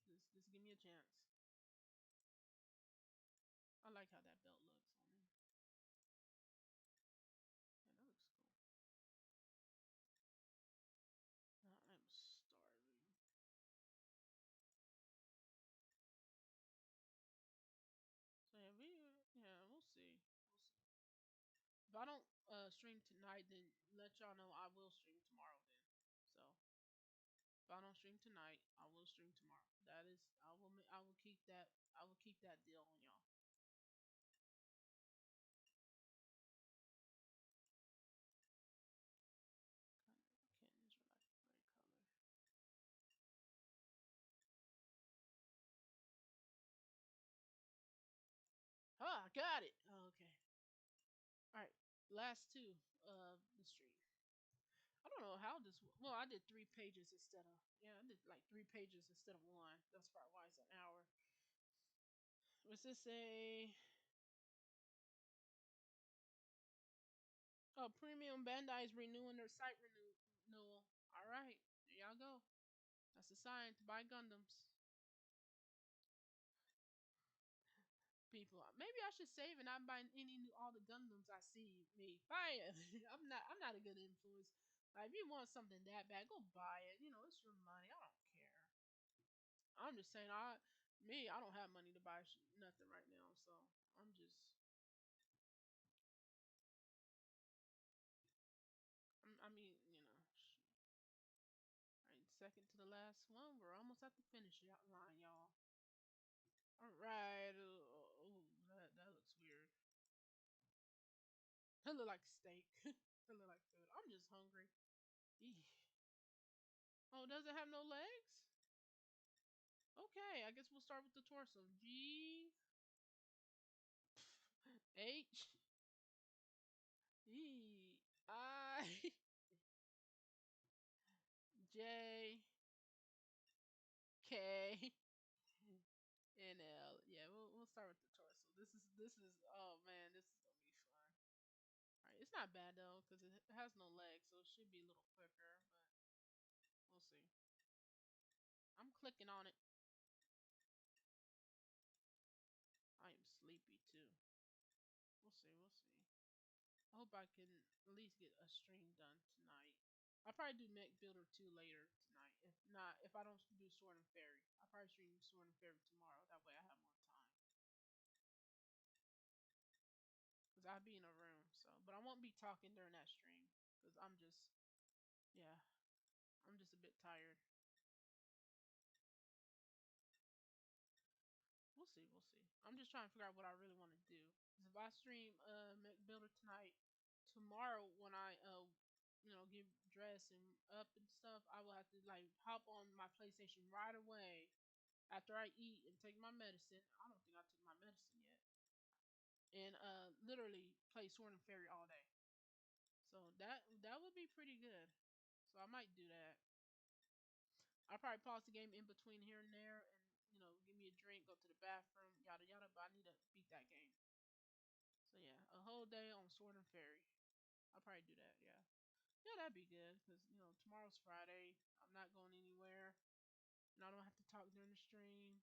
Just give me a chance. I like how that belt looks on him. Yeah, that looks cool. I'm starving. So we'll see. We'll see. If I don't stream tonight, then let y'all know I will stream tomorrow. Then, so if I don't stream tonight, I will stream tomorrow. That is, I will keep that. I will keep that deal on y'all. Kind of kittens are like a gray color. Ah, got it. Oh, okay. All right. Last two of the stream. I don't know how this. Well, I did 3 pages instead of yeah. I did like 3 pages instead of one. That's probably why it's an hour. What's this say? Oh, Premium Bandai is renewing their site renewal. All right, there y'all go. That's a sign to buy Gundams. People, maybe I should save and not buy all the Gundams I see. Me buy it. I'm not a good influence. Like, if you want something that bad, go buy it. It's your money. I don't care. I'm just saying, I don't have money to buy nothing right now, so I'm just, I mean, all right, second to the last one. We're almost at the finish line, y'all. All right. Oh, that looks weird. That look like steak. That look like food. I'm just hungry. Eesh. Oh, does it have no legs? Okay, I guess we'll start with the torso. G H E I J K N L. Yeah, we'll start with the torso. This is oh man, this is gonna be fun. All right, it's not bad though because it has no legs, so it should be a little quicker. But we'll see. I'm clicking on it. I am sleepy too. We'll see. We'll see. I hope I can at least get a stream done tonight. I'll probably do Mech Builder 2 later tonight. If not, if I don't do Sword and Fairy, I'll probably stream Sword and Fairy tomorrow. That way I have more time. Because I'll be in a room, so. But I won't be talking during that stream. Because I'm just, yeah, I'm just a bit tired. We'll see, we'll see. I'm just trying to figure out what I really want to do. Because if I stream Mech Builder tonight, tomorrow when I get dressed and up and stuff, I will have to like hop on my PlayStation right away after I eat and take my medicine. I don't think I took my medicine yet. And literally play Sword and Fairy all day. So that would be pretty good. So I might do that. I'll probably pause the game in between here and there and give me a drink, go to the bathroom, yada yada, but I need to beat that game. So yeah, a whole day on Sword and Fairy. I'll probably do that, yeah. Yeah, that'd be good because tomorrow's Friday. I'm not going anywhere, and I don't have to talk during the stream.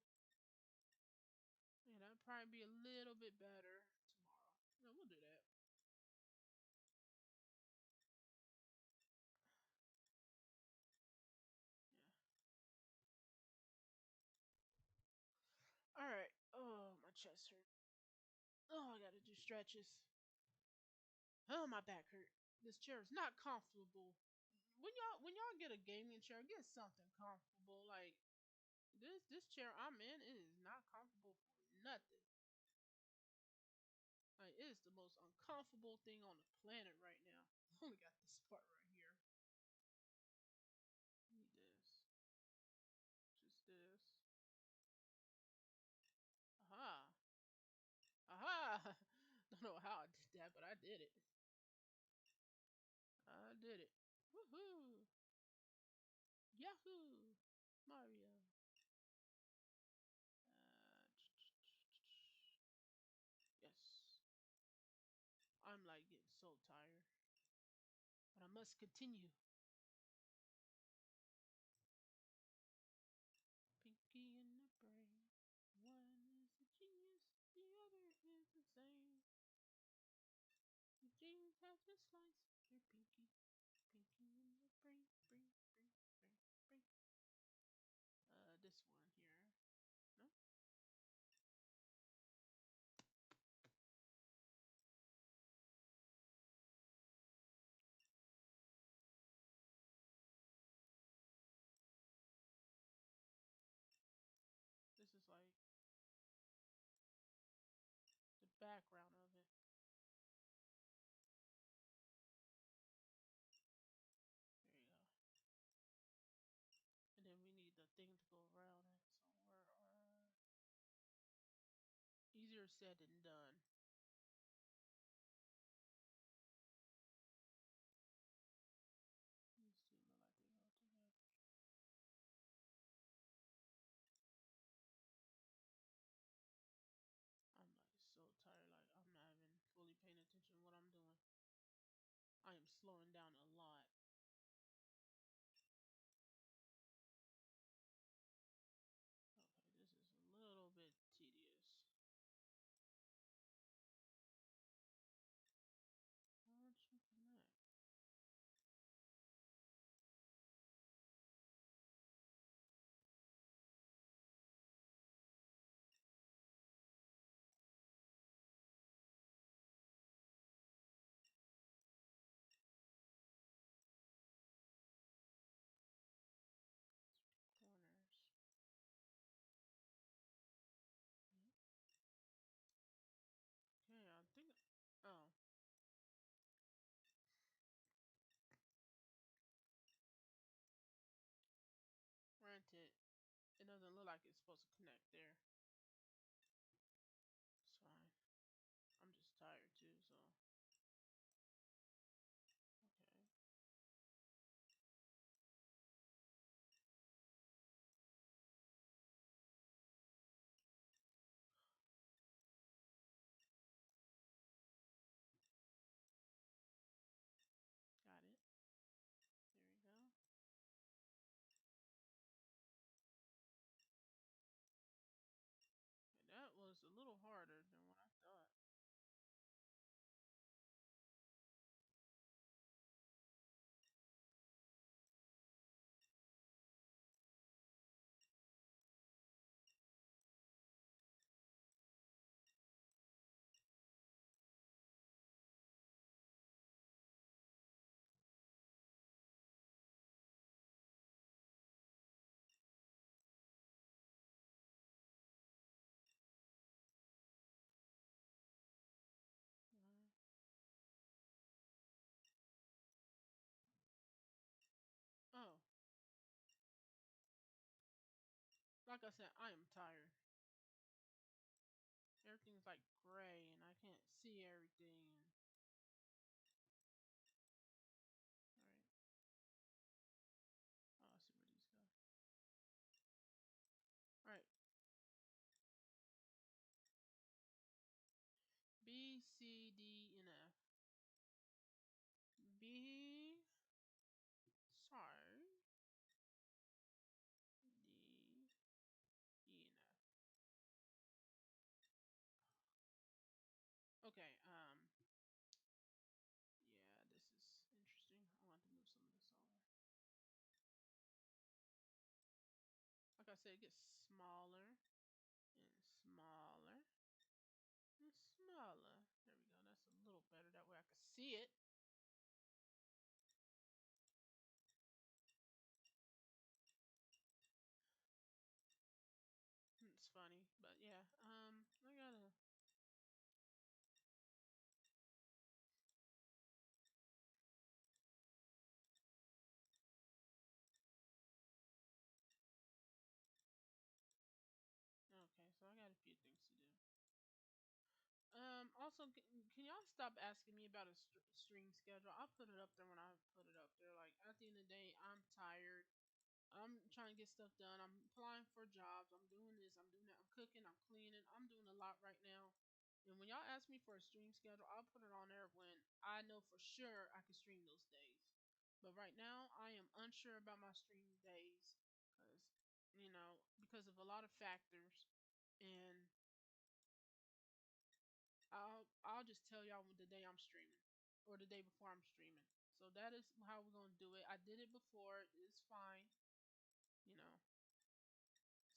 Yeah, that'd probably be a little bit better tomorrow. Yeah, we'll do that. Yeah. All right. Oh, my chest hurt. Oh, I gotta do stretches. Oh, my back hurt. This chair is not comfortable. When y'all get a gaming chair, get something comfortable. Like this chair I'm in, it is not comfortable for nothing. Like it is the most uncomfortable thing on the planet right now. I only got this part right here. Need this. Just this. Aha. Aha. Don't know how I did that, but I did it. I did it. Woohoo. Yahoo. Mario. Uh, yes. I'm like getting so tired. But I must continue. Pinky in the brain. One is a genius, the other is insane. The genius has to slice your pinky. Pinky in the brain, brain. This one here. No? This is like the background of it. There you go. And then we need the thing to go around it. So where are easier said than done. These two look like they go together. I'm like so tired, like I'm not even fully paying attention to what I'm doing. I am slowing down a lot. Okay, this is a little bit tedious. Why don't you connect? like it's supposed to connect there. It's fine. I'm just tired too, so okay. Got it. There we go. Okay, that was a little harder than what I thought. Uh, oh, like I said, I am tired. Everything's like gray and I can't see everything. All right. Oh, I see where these go. All right. B, C, D, and F. B, sorry. D, E, and F. Okay. Yeah, this is interesting. I want to move some of this over. Like I said, it gets smaller and smaller and smaller. There we go. That's a little better. That way I can see it. It's funny, but yeah. I gotta. Okay, so I got a few things to do. Also, can y'all stop asking me about a stream schedule? I'll put it up there when I put it up there. Like at the end of the day, I'm tired. I'm trying to get stuff done. I'm applying for jobs. I'm doing this. I'm doing that. I'm cooking. I'm cleaning. I'm doing a lot right now. And when y'all ask me for a stream schedule, I'll put it on there when I know for sure I can stream those days. But right now, I am unsure about my stream days because, because of a lot of factors. And I'll just tell y'all the day I'm streaming or the day before I'm streaming. So that is how we're gonna do it. I did it before. It's fine. You know,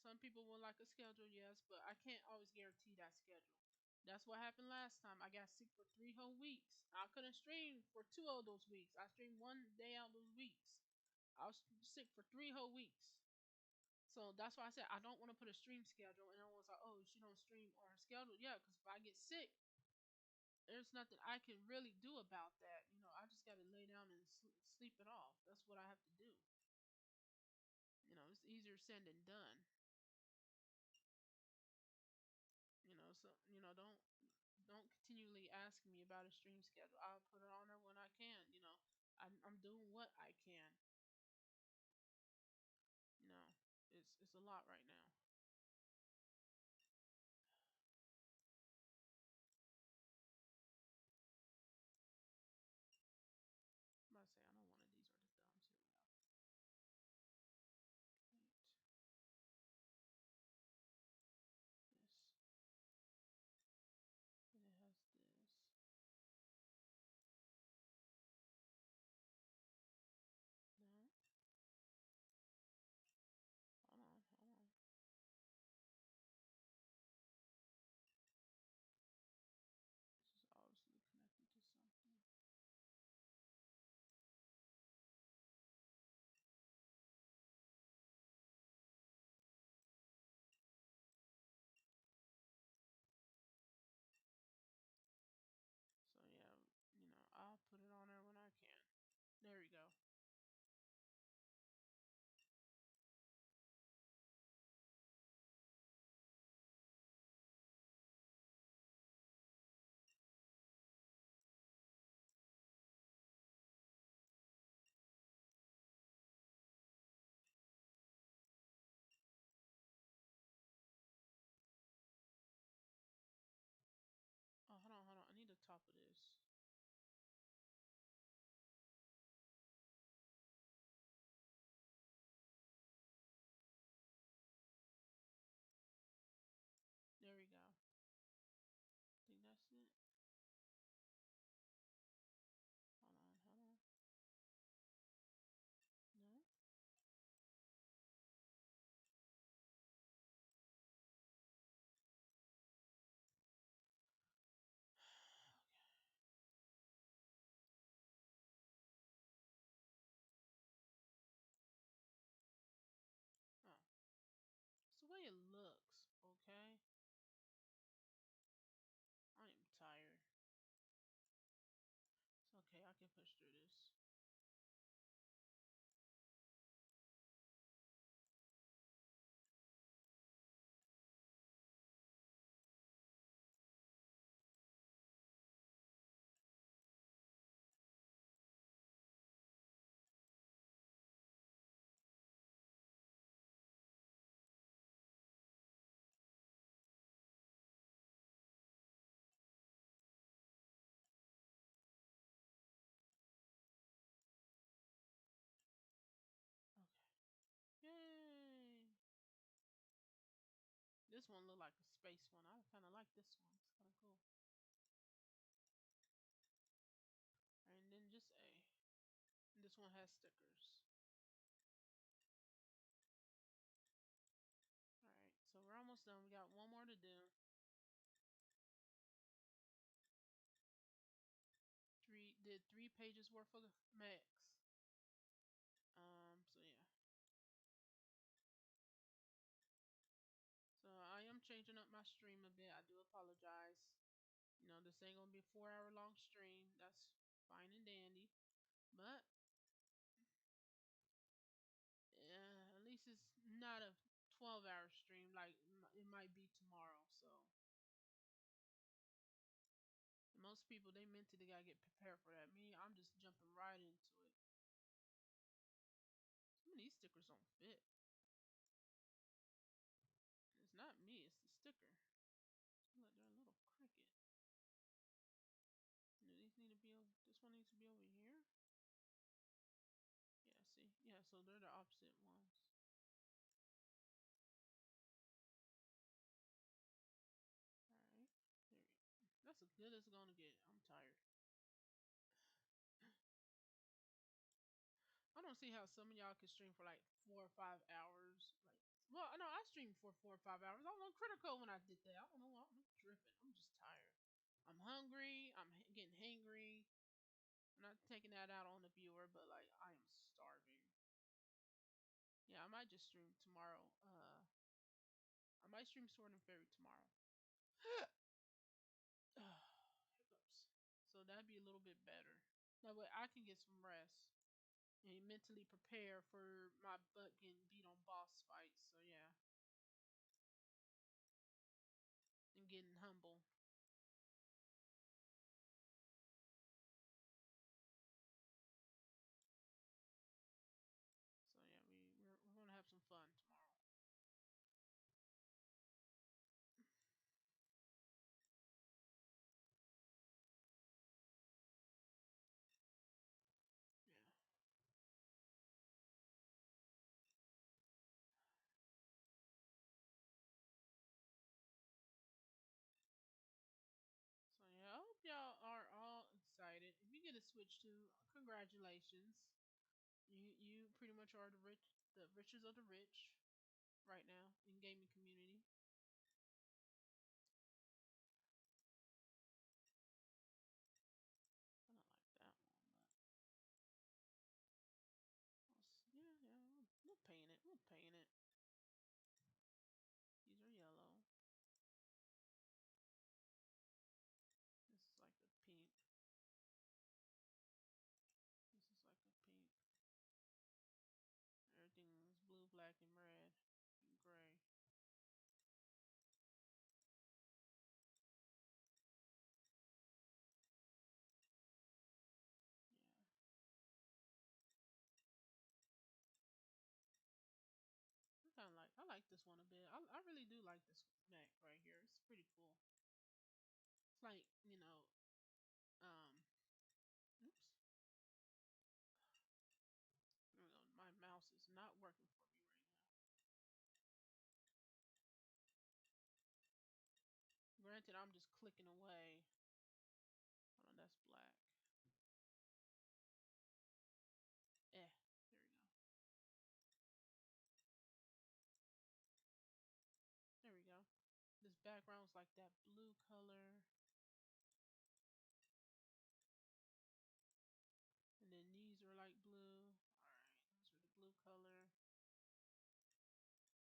some people will like a schedule, yes, but I can't always guarantee that schedule. That's what happened last time. I got sick for 3 whole weeks. I couldn't stream for 2 of those weeks. I streamed one day out of those weeks. I was sick for 3 whole weeks. So that's why I said I don't want to put a stream schedule. And everyone's like, "Oh, she don't stream on her schedule." Yeah, because if I get sick, there's nothing I can really do about that. I just got to lay down and sleep it off. That's what I have to do. It's easier said than done. So don't continually ask me about a stream schedule. I'll put it on there when I can. I'm doing what I can. You know, it's a lot right now. I'm about to say I don't want these are the thumbs. Here we go. Wait, this. And it has this. 9 this one look like a space one. I kind of like this one. It's kind of cool. And then just A. And this one has stickers. All right, so we're almost done. We got one more to do. Did 3 pages worth of Mechs. So yeah. So I am changing up my stream a bit. I do apologize. You know, this ain't gonna be a 4 hour long stream. That's fine and dandy. But yeah, at least it's not a 12-hour stream like it might be tomorrow. So most people they mentally gotta get prepared for that. Me, I'm just jumping right into it. Some of these stickers don't fit. It's not me, it's the sticker. Look, they're a little crooked. These need to be over. This one needs to be over here. Yeah, see? Yeah, so they're the opposite ones. Alright. There we go. That's as good as it's gonna get. I'm tired. I don't see how some of y'all can stream for like 4 or 5 hours. Like, well, no, I streamed for 4 or 5 hours. I was on critical when I did that. I don't know. I'm dripping. I'm just tired. I'm hungry. I'm getting hangry. I'm not taking that out on the viewer, but like I am starving. Yeah, I might just stream tomorrow. I might stream Sword and Fairy tomorrow. Hiccups. So that'd be a little bit better. That way I can get some rest and mentally prepare for my butt getting beat on boss fights. So yeah, and getting humble. So yeah, we're gonna have some fun tomorrow. Yeah. So yeah, I hope y'all are all excited. If you get a Switch too, congratulations. You pretty much are the richest of the rich right now in gaming community. I don't like that one, but yeah, we'll paint it. We'll paint it. These are yellow. This is like a pink. This is like a pink. Everything is blue, black, and red, and gray. Yeah. I like this one a bit. I really do like this Mac right here. It's pretty cool. It's like, um oops. My mouse is not working for me right now. Granted, I'm just clicking away. Hold on, that's black. There we go. There we go. This background's like that blue color. And then these are like blue. Alright, those are the blue color. Yeah, these are all blue.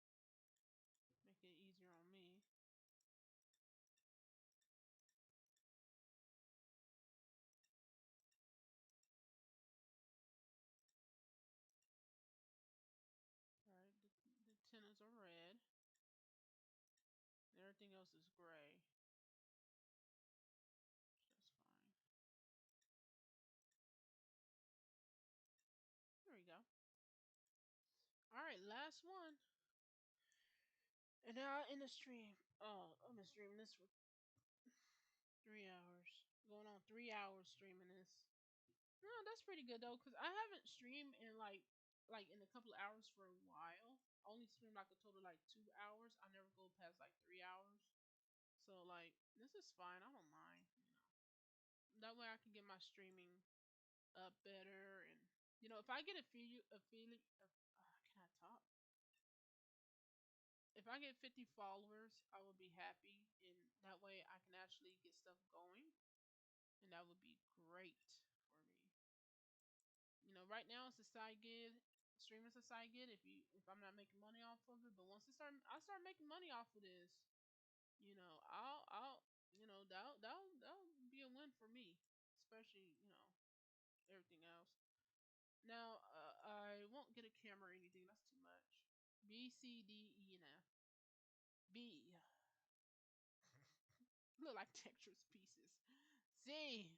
It's fine. Make it easier on me. Alright, the tennas are red. And everything else is gray. That's fine. There we go. Alright, last one. And now in the stream. Oh, I'm gonna stream this for 3 hours. Going on 3 hours streaming this. No, that's pretty good though, because I haven't streamed in like like in a couple of hours for a while. I only stream like a total of like 2 hours. I never go past like 3 hours. So like this is fine. I don't mind. That way I can get my streaming up better, and if I get a feeling of, can I talk? If I get 50 followers, I will be happy, and that way I can actually get stuff going, and that would be great for me. Right now it's a side gig. Streaming's a side gig. If I'm not making money off of it, but once I start making money off of this, I'll that'll be a win for me, especially everything else. Now I won't get a camera or anything. That's too much. B, C, D, E, and F. B. Look like Tetris pieces. C.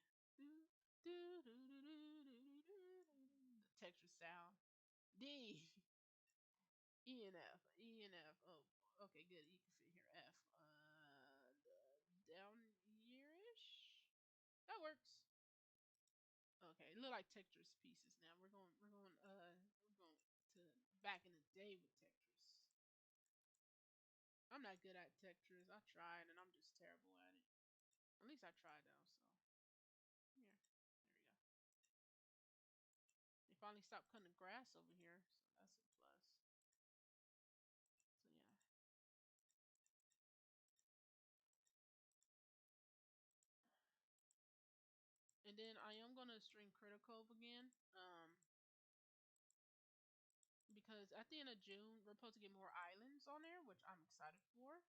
The Tetris sound. D. E and F. E and F. Oh, okay, good. You can fit here. F. Down here-ish. That works. Okay, it look like Tetris pieces now. We're going to back in the day with Tetris. I'm not good at Tetris. I tried and I'm just terrible at it. At least I tried though, so here. There we go. They finally stopped cutting the grass over here, so that's a plus. So yeah. And then I am gonna stream Critical again. Because at the end of June we're supposed to get more islands on there, which I'm excited for.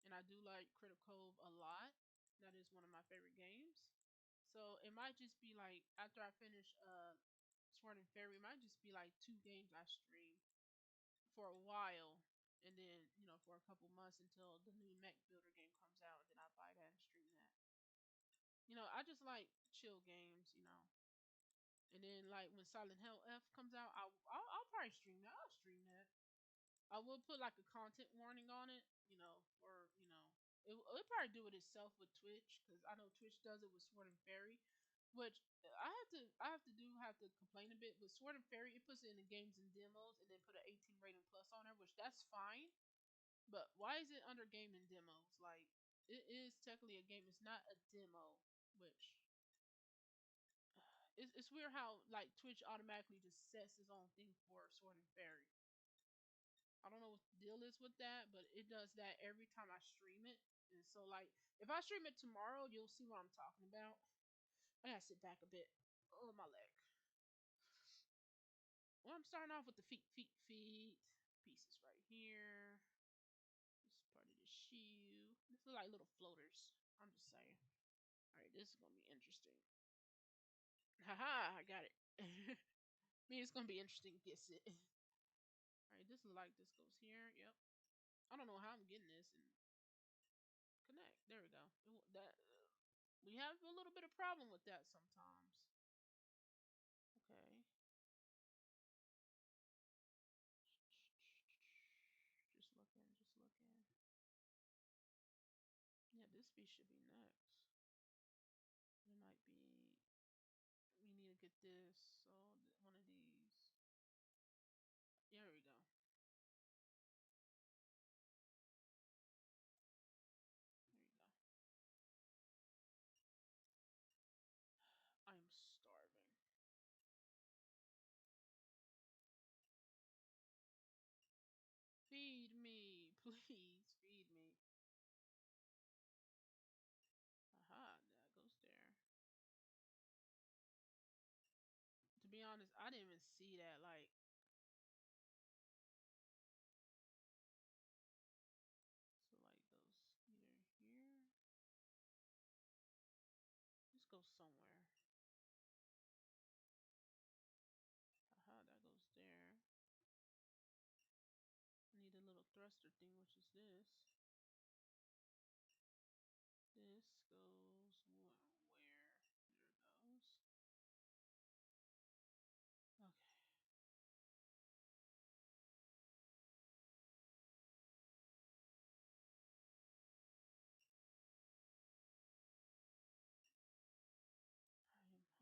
And I do like Critical a lot. That is one of my favorite games. So it might just be like after I finish Sword and Fairy, it might just be like 2 games I stream for a while, and then for a couple months until the new Mech Builder game comes out, and then I buy that and stream that. I just like chill games. And then like when Silent Hill F comes out, I'll probably stream that. I'll stream that. I will put like a content warning on it, or it'll probably do it itself with Twitch, because I know Twitch does it with Sword and Fairy, which I have to complain a bit with Sword and Fairy. It puts it in the games and demos, and then put an 18 rating plus on there, which that's fine. But why is it under game and demos? Like it is technically a game. It's not a demo, which it's weird how like Twitch automatically just sets its own thing for Sword and Fairy. I don't know what the deal is with that, but it does that every time I stream it. And so, like, if I stream it tomorrow, you'll see what I'm talking about. I gotta sit back a bit. Oh, my leg. Well, I'm starting off with the feet pieces right here. This is part of the shoe. This look like little floaters. I'm just saying. All right, this is gonna be interesting. Haha, I got it. Me, it's gonna be interesting. Guess it. All right, this look like this goes here. Yep. I don't know how I'm getting this and connect. There we go. That we have a little bit of problem with that sometimes. Okay. Just looking, just looking. Yeah, this piece should be next. It might be. We need to get this. So one of these. There we go. There you go. I'm starving. Feed me, please. Feed me. Aha, that goes there. To be honest, I didn't even see that. Like, so like goes either here. This goes somewhere. Aha, that goes there. I need a little thruster thing, which is this. This goes where? There it goes. Okay. I am hungry.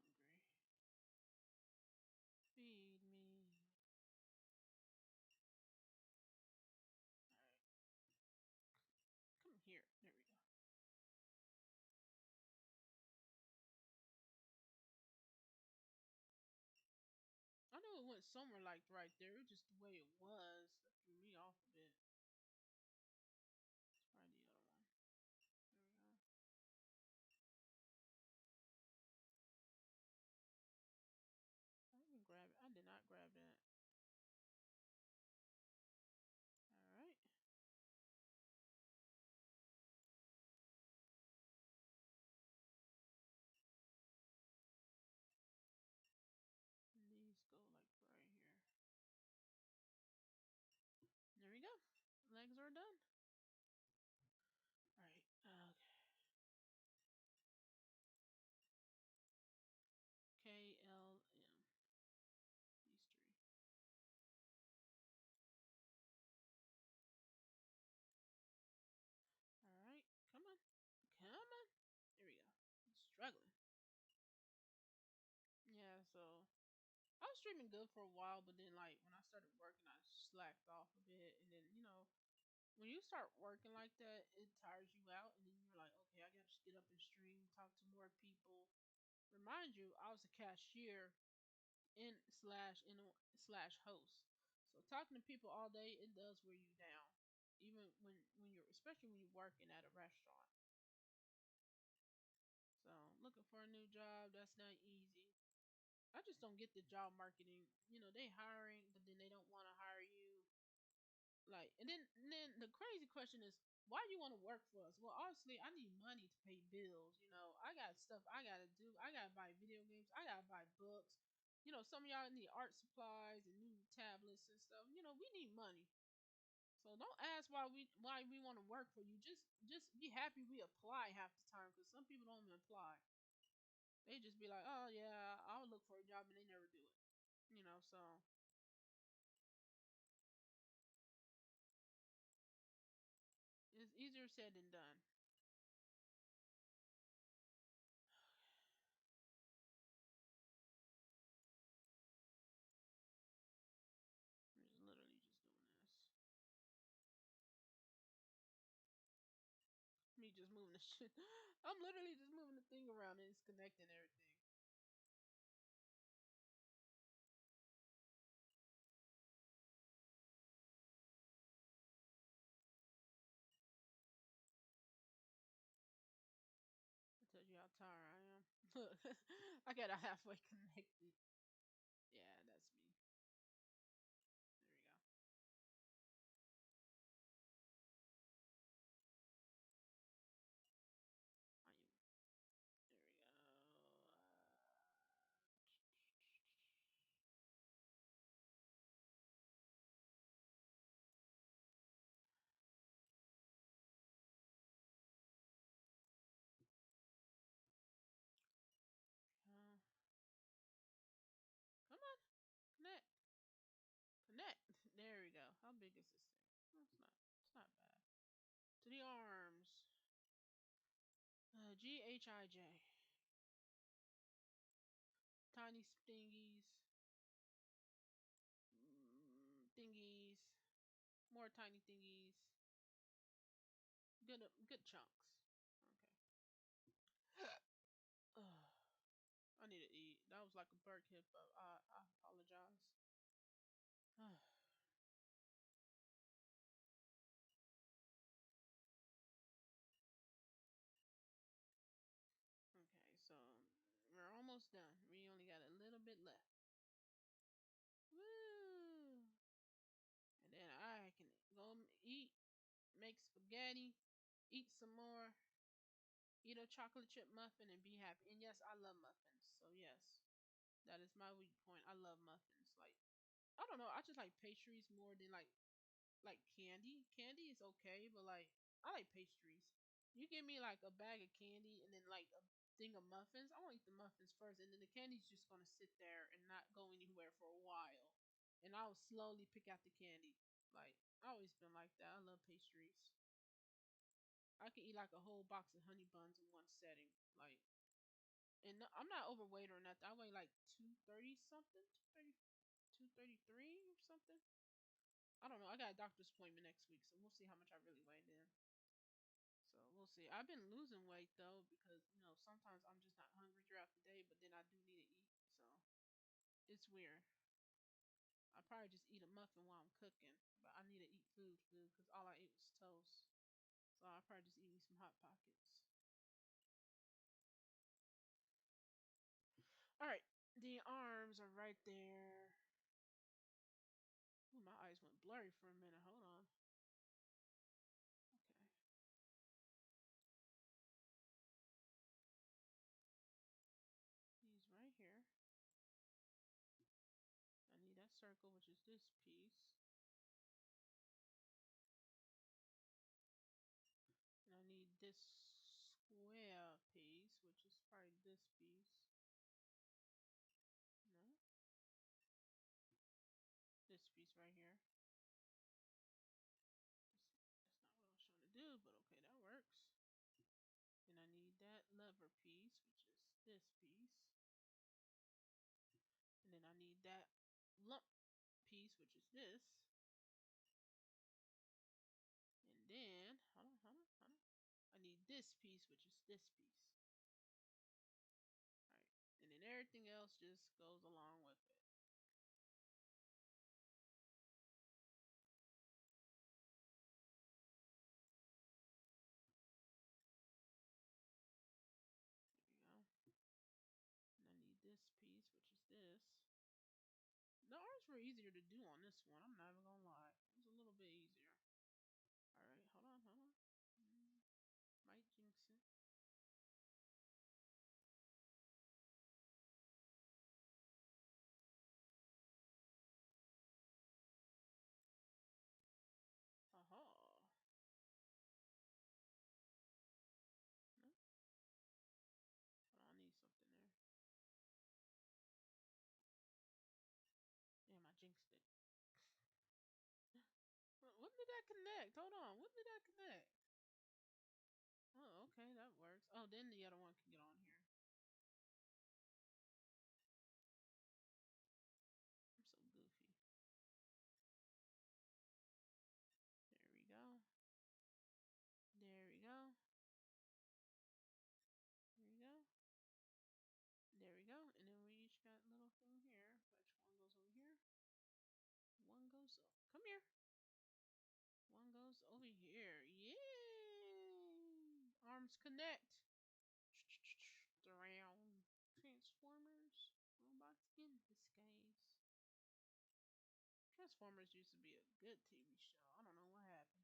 Feed me. wanted somewhere like right there. It was just the way it was that threw me off a bit. Let's try the other one. There we go. I didn't grab it. I did not grab that. All right. And these go like right here. There we go. Legs are done. All right. Okay. KLM. These three. All right. Come on. Come on. There we go. I'm struggling. Yeah. So I was streaming good for a while, but then like when I started working, I slacked off a bit, and then when you start working like that, it tires you out, and then you're like, okay, I gotta just get up and stream, talk to more people. Remind you, I was a cashier in slash host, so talking to people all day it does wear you down, even when you're especially when you're working at a restaurant. So looking for a new job, that's not easy. I just don't get the job marketing. They hiring, but then they don't want to hire you. Like, and then the crazy question is, why do you want to work for us? Well, obviously, I need money to pay bills. I got stuff I gotta do. I gotta buy video games. I gotta buy books. Some of y'all need art supplies and new tablets and stuff. We need money. So don't ask why we want to work for you. Just be happy we apply half the time, because some people don't even apply. They just be like, oh yeah, I'll look for a job, and they never do it. So it's easier said than done. I'm just literally just doing this. Me just moving the shit. I'm literally just moving the thing around and it's connecting everything. I tell you how tired I am. Look, I got a halfway connected. Yeah, that's me. There we go. I am. There we go. Come on, connect, connect. There we go. How big is this thing? Oh, it's not. It's not bad. To the arms. GHIJ. Tiny thingies. Thingies. More tiny thingies. Good chunks. Okay. Ugh, I need to eat. That was like a bird hit, but I apologize. Okay, so we're almost done. We only got a little bit left. Woo! And then I can go eat, make spaghetti, eat some more, eat a chocolate chip muffin, and be happy. And yes, I love muffins. So yes, that is my weak point. I love muffins. Like, I don't know. I just like pastries more than like candy. Candy is okay, but like I like pastries. You give me like a bag of candy and then like a thing of muffins. I want to eat the muffins first, and then the candy's just gonna sit there and not go anywhere for a while. And I'll slowly pick out the candy. Like I always been like that. I love pastries. I can eat like a whole box of honey buns in one setting. Like, and I'm not overweight or nothing. I weigh like 230 something, 230, 233 or something. I don't know. I got a doctor's appointment next week, so we'll see how much I really weigh then. So we'll see. I've been losing weight though because sometimes I'm just not hungry throughout the day, but then I do need to eat. So it's weird. probably just eat a muffin while I'm cooking. But I need to eat food, because all I ate was toast. So I'll probably just eat me some Hot Pockets. Alright, the arms are right there. Ooh, my eyes went blurry for a minute. Hold on. Okay. These right here. I need that circle, which is this piece. And I need this square piece, which is probably this piece. No? This piece right here. That's not what I was trying to do, but okay, that works. Then I need that lever piece, which is this piece. And then I need that lump piece, which is this. And then, hold on. I need this piece, which is this piece. Alright. And then everything else just goes along with it. There you go. And I need this piece, which is this. The arms were easier to do on this one. I'm not even gonna lie. It was a little bit easier. Alright, hold on. Might jinx it. Aha. No? Hold on, I need something there. Damn, I jinxed it. When did that connect? Hold on. When did that connect? Oh, okay, that works. Oh, then the other one can get on here. I'm so goofy. There we go. There we go. There we go. There we go. And then we each got a little thing here. Which one goes over here? One goes up. Come here. One goes over here. Yay! Arms connect. Around Transformers. Robots in disguise. Transformers used to be a good TV show. I don't know what happened.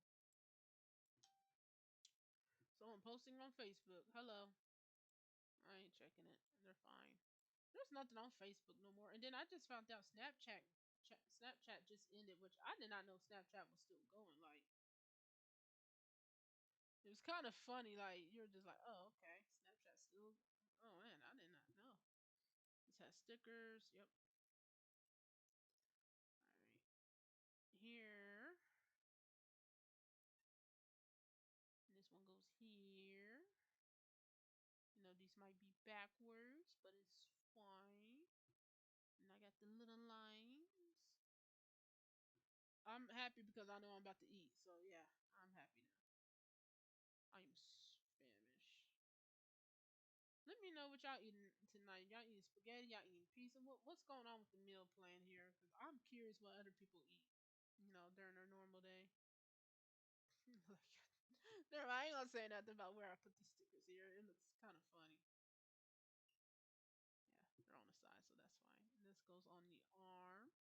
Someone posting on Facebook. Hello. I ain't checking it. They're fine. There's nothing on Facebook no more. And then I just found out Snapchat just ended, which I did not know Snapchat was still going. Like, it was kind of funny. Like, you're just like, oh, okay, Snapchat still. Oh man, I did not know. This has stickers. Yep. All right. Here. And this one goes here. You know, these might be backwards, but it's fine. And I got the little lines. I'm happy because I know I'm about to eat. So yeah, I'm happy now. I'm Spanish. Let me know what y'all eating tonight. Y'all eating spaghetti? Y'all eating pizza? What's going on with the meal plan here? Because I'm curious what other people eat. You know, during their normal day. Never mind, I ain't gonna say nothing about where I put these stickers here. It looks kind of funny. Yeah, they're on the side, so that's fine. And this goes on the arm.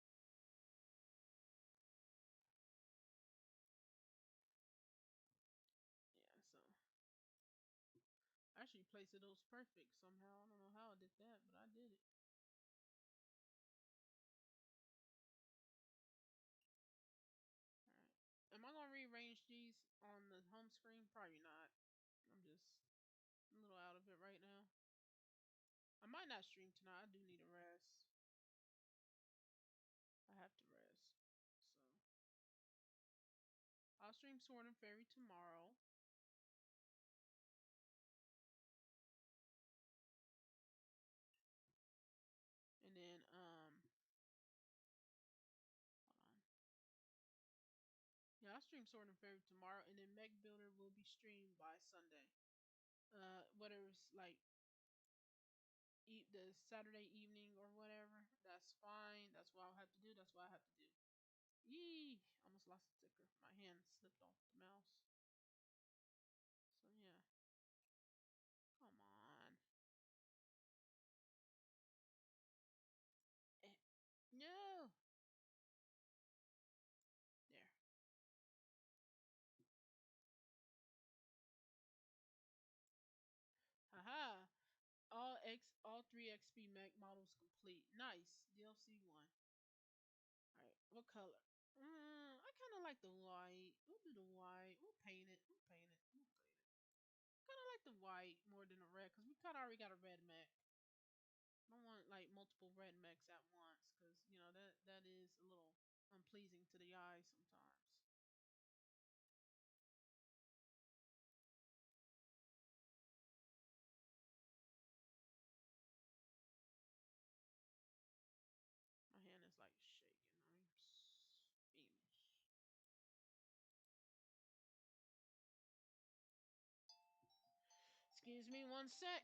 Yeah, so I actually placed it those perfect somehow. I don't know how I did that, but I did it. Alright. Am I gonna rearrange these on the home screen? Probably not. I'm just a little out of it right now. I might not stream tonight. I do need a rest. I have to rest. So I'll stream Sword and Fairy tomorrow. And then hold on. Yeah, I'll stream Sword and Fairy tomorrow, and then Mech Builder will be streamed by Sunday. Whether it's like the Saturday evening or whatever, that's fine. That's what I'll have to do. That's what I have to do. Yee! Almost lost the ticker. My hand slipped off the mouse. So yeah. Come on. Eh. No. There. Haha. All three XP Mech models complete. Nice. DLC one. Alright. What color? I kinda like the white. We'll do the white. We'll paint it. We'll paint it. We'll paint it. Kinda like the white more than the red, because we kinda already got a red mech. I don't want like multiple red mechs at once, because you know that is a little unpleasing to the eye sometimes. My hand is like shaking. I'm squeamish. Excuse me one sec.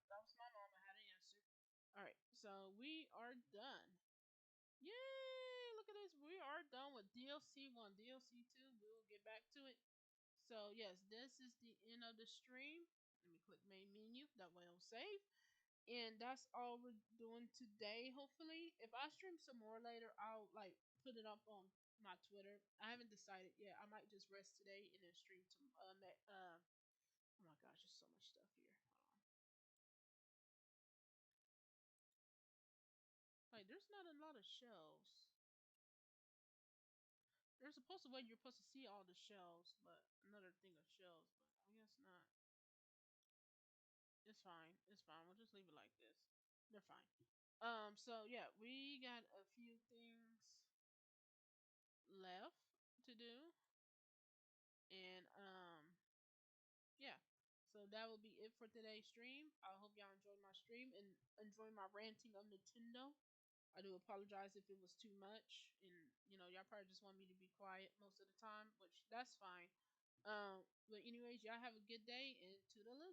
That was my mom. I had an answer. All right, so we are done. Yay! Look at this. We are done with DLC 1. DLC 2, we will get back to it. So, yes, this is the end of the stream. Let me click main menu. That way I'll save. And that's all we're doing today, hopefully. If I stream some more later, I'll like put it up on my Twitter. I haven't decided yet. I might just rest today and then stream some oh my gosh, there's so much stuff here. Hold on. Like there's not a lot of shells. There's supposed to way you're supposed to see all the shells, but another thing of shells, but I guess not. It's fine. It's fine. We'll just leave it like this. They're fine. So yeah, we got a few things left to do. And yeah. So that will be it for today's stream. I hope y'all enjoyed my stream and enjoy my ranting of Nintendo. I do apologize if it was too much, and you know y'all probably just want me to be quiet most of the time, which that's fine. But anyways, y'all have a good day and toodaloo.